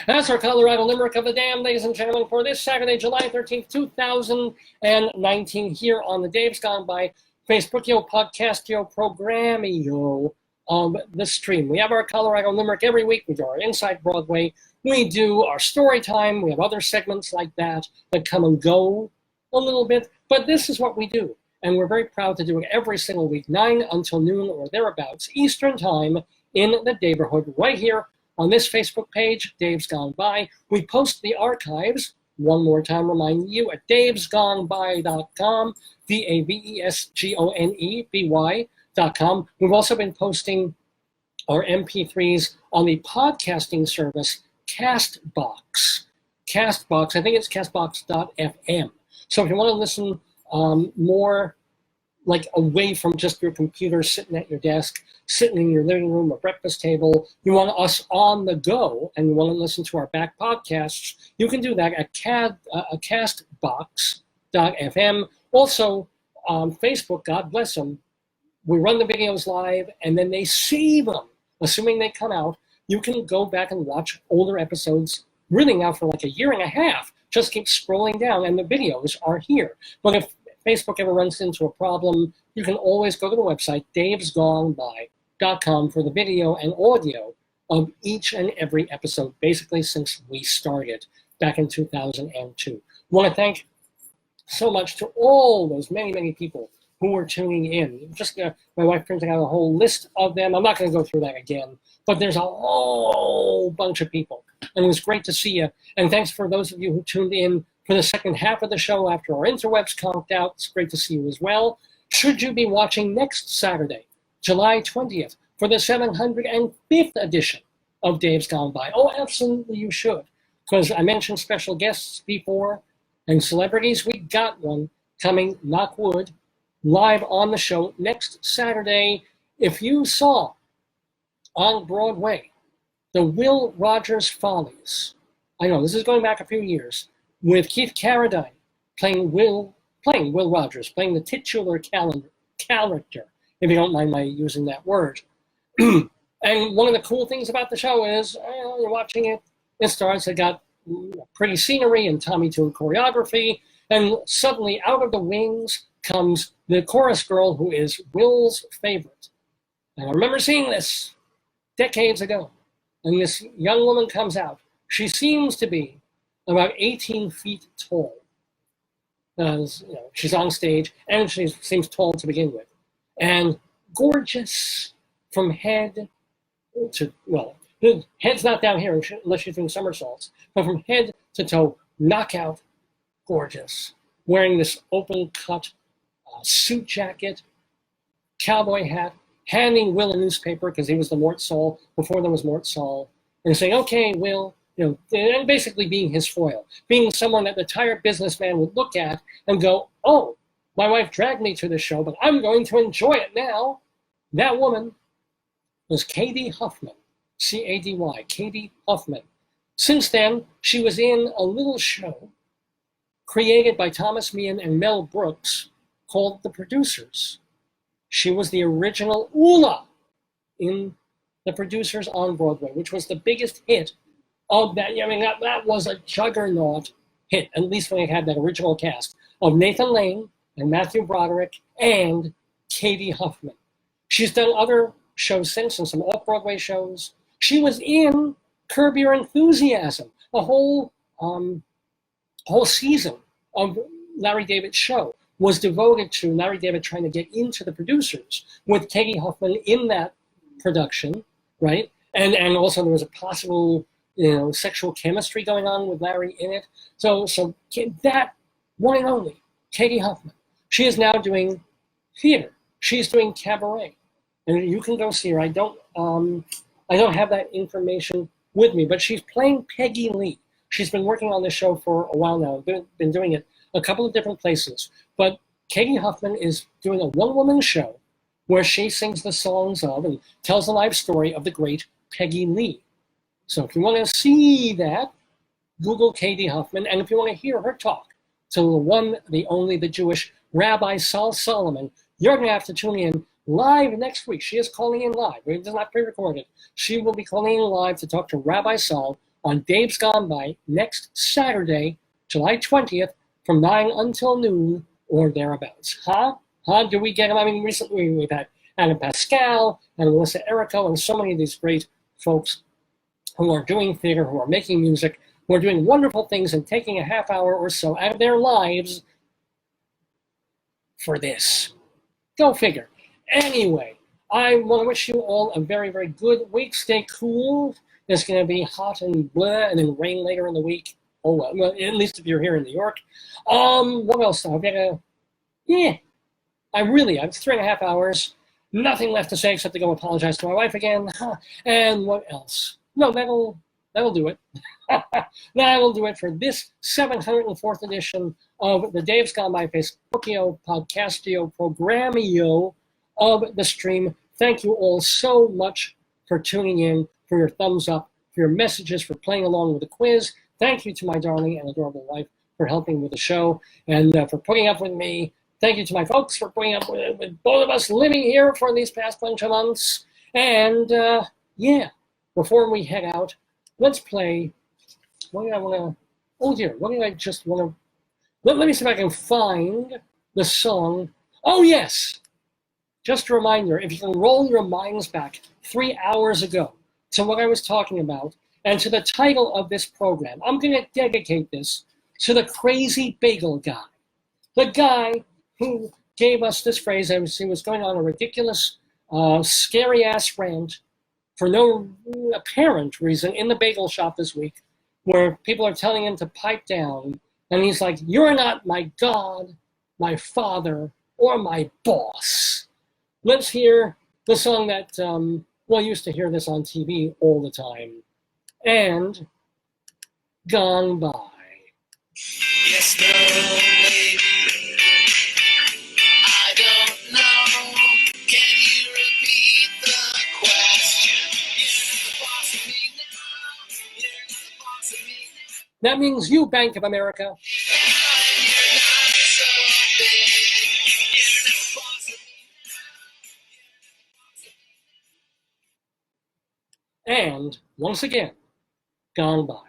That's our Colorado limerick of the damned, ladies and gentlemen, for this Saturday, July 13th, 2019, here on the Dave's Gone By Facebookio, Podcastio, Programmio of the stream. We have our Colorado limerick every week. We do our Inside Broadway. We do our story time. We have other segments like that come and go a little bit. But this is what we do. And we're very proud to do it every single week, 9 until noon or thereabouts, Eastern Time in the Daverhood, right here on this Facebook page, Dave's Gone By. We post the archives, one more time reminding you, at davesgoneby.com, davesgoneby.com. We've also been posting our MP3s on the podcasting service Castbox. Castbox, I think it's castbox.fm. So if you want to listen more like away from just your computer, sitting at your desk, sitting in your living room or breakfast table, you want us on the go, and you want to listen to our back podcasts, you can do that at castbox.fm. Also, on Facebook, God bless them, we run the videos live, and then they save them. Assuming they come out, you can go back and watch older episodes, really now for like a year and a half. Just keep scrolling down, and the videos are here. But if Facebook ever runs into a problem, you can always go to the website, davesgoneby.com, for the video and audio of each and every episode, basically since we started. back in 2002. I want to thank so much to all those many, many people who were tuning in. Just my wife printing out a whole list of them. I'm not going to go through that again, but there's a whole bunch of people. And it was great to see you. And thanks for those of you who tuned in for the second half of the show after our interwebs conked out. It's great to see you as well. Should you be watching next Saturday, July 20th, for the 705th edition of Dave's Gone By? Oh, absolutely you should. Because I mentioned special guests before and celebrities. We got one coming, knock wood, live on the show next Saturday. If you saw on Broadway the Will Rogers Follies, I know this is going back a few years, with Keith Carradine playing Will Rogers, playing the titular character, if you don't mind my using that word. And one of the cool things about the show is, you're watching it, it starts, it got pretty scenery and Tommy Tune choreography, and suddenly out of the wings comes the chorus girl who is Will's favorite. And I remember seeing this decades ago, and this young woman comes out. She seems to be about 18 feet tall. She's on stage, and she seems tall to begin with. And gorgeous from head to, well, head's not down here unless she's doing somersaults, but from head to toe, knockout gorgeous. Wearing this open-cut suit jacket, cowboy hat, handing Will a newspaper because he was the Mort Saul before there was Mort Saul, and saying, okay, Will, and basically being his foil, being someone that the tired businessman would look at and go, oh, my wife dragged me to this show, but I'm going to enjoy it now. That woman was Katie Huffman, C-A-D-Y, Katie Huffman. Since then, she was in a little show created by Thomas Meehan and Mel Brooks called The Producers. She was the original Ula in The Producers on Broadway, which was the biggest hit of that. I mean, that was a juggernaut hit, at least when it had that original cast of Nathan Lane and Matthew Broderick and Katie Huffman. She's done other shows since, and some off-Broadway shows. She was in Curb Your Enthusiasm, a whole season of Larry David's show was devoted to Larry David trying to get into The Producers with Katie Huffman in that production, right? And also there was a possible, sexual chemistry going on with Larry in it. So that one and only, Katie Huffman. She is now doing theater. She's doing cabaret, and you can go see her. I don't have that information with me, but she's playing Peggy Lee. She's been working on this show for a while now. Been doing it a couple of different places. But Katie Huffman is doing a one-woman show where she sings the songs of and tells the life story of the great Peggy Lee. So if you want to see that, Google Katie Huffman. And if you want to hear her talk to the one, the only, the Jewish Rabbi Saul Solomon, you're going to have to tune in live next week. She is calling in live. It is not pre-recorded. She will be calling in live to talk to Rabbi Saul on Dave's Gone By next Saturday, July 20th, from 9 until noon or thereabouts. Do we get them? I mean, recently we've had Anna Pascal and Melissa Errico and so many of these great folks who are doing theater, who are making music, who are doing wonderful things and taking a half hour or so out of their lives for this. Go figure. Anyway, I want to wish you all a very, very good week. Stay cool. It's going to be hot and blah, and then rain later in the week. Oh, well, at least if you're here in New York. What else? I've got to, I'm 3.5 hours. Nothing left to say except to go apologize to my wife again. And what else? No, that'll do it. That'll do it for this 704th edition of the Dave's Gone By Facebookio, Podcastio, Programmio of the stream. Thank you all so much for tuning in, for your thumbs up, for your messages, for playing along with the quiz. Thank you to my darling and adorable wife for helping with the show and for putting up with me. Thank you to my folks for putting up with both of us living here for these past bunch of months. And before we head out, let's play. What did I want to? Oh dear, what did I just want to? Let me see if I can find the song. Oh yes, just a reminder. If you can roll your minds back 3 hours ago to what I was talking about And to the title of this program, I'm going to dedicate this to the crazy bagel guy. The guy who gave us this phrase as he was going on a ridiculous, scary-ass rant for no apparent reason in the bagel shop this week, where people are telling him to pipe down. And he's like, "You're not my God, my father, or my boss." Let's hear the song that, well, used to hear this on TV all the time. And Gone By. Yes, no, maybe. I don't know. Can you repeat the question? You're the boss of me now. You're the boss of me now. That means you, Bank of America. You're not so big. You're the boss of me now. And once again, Gone By.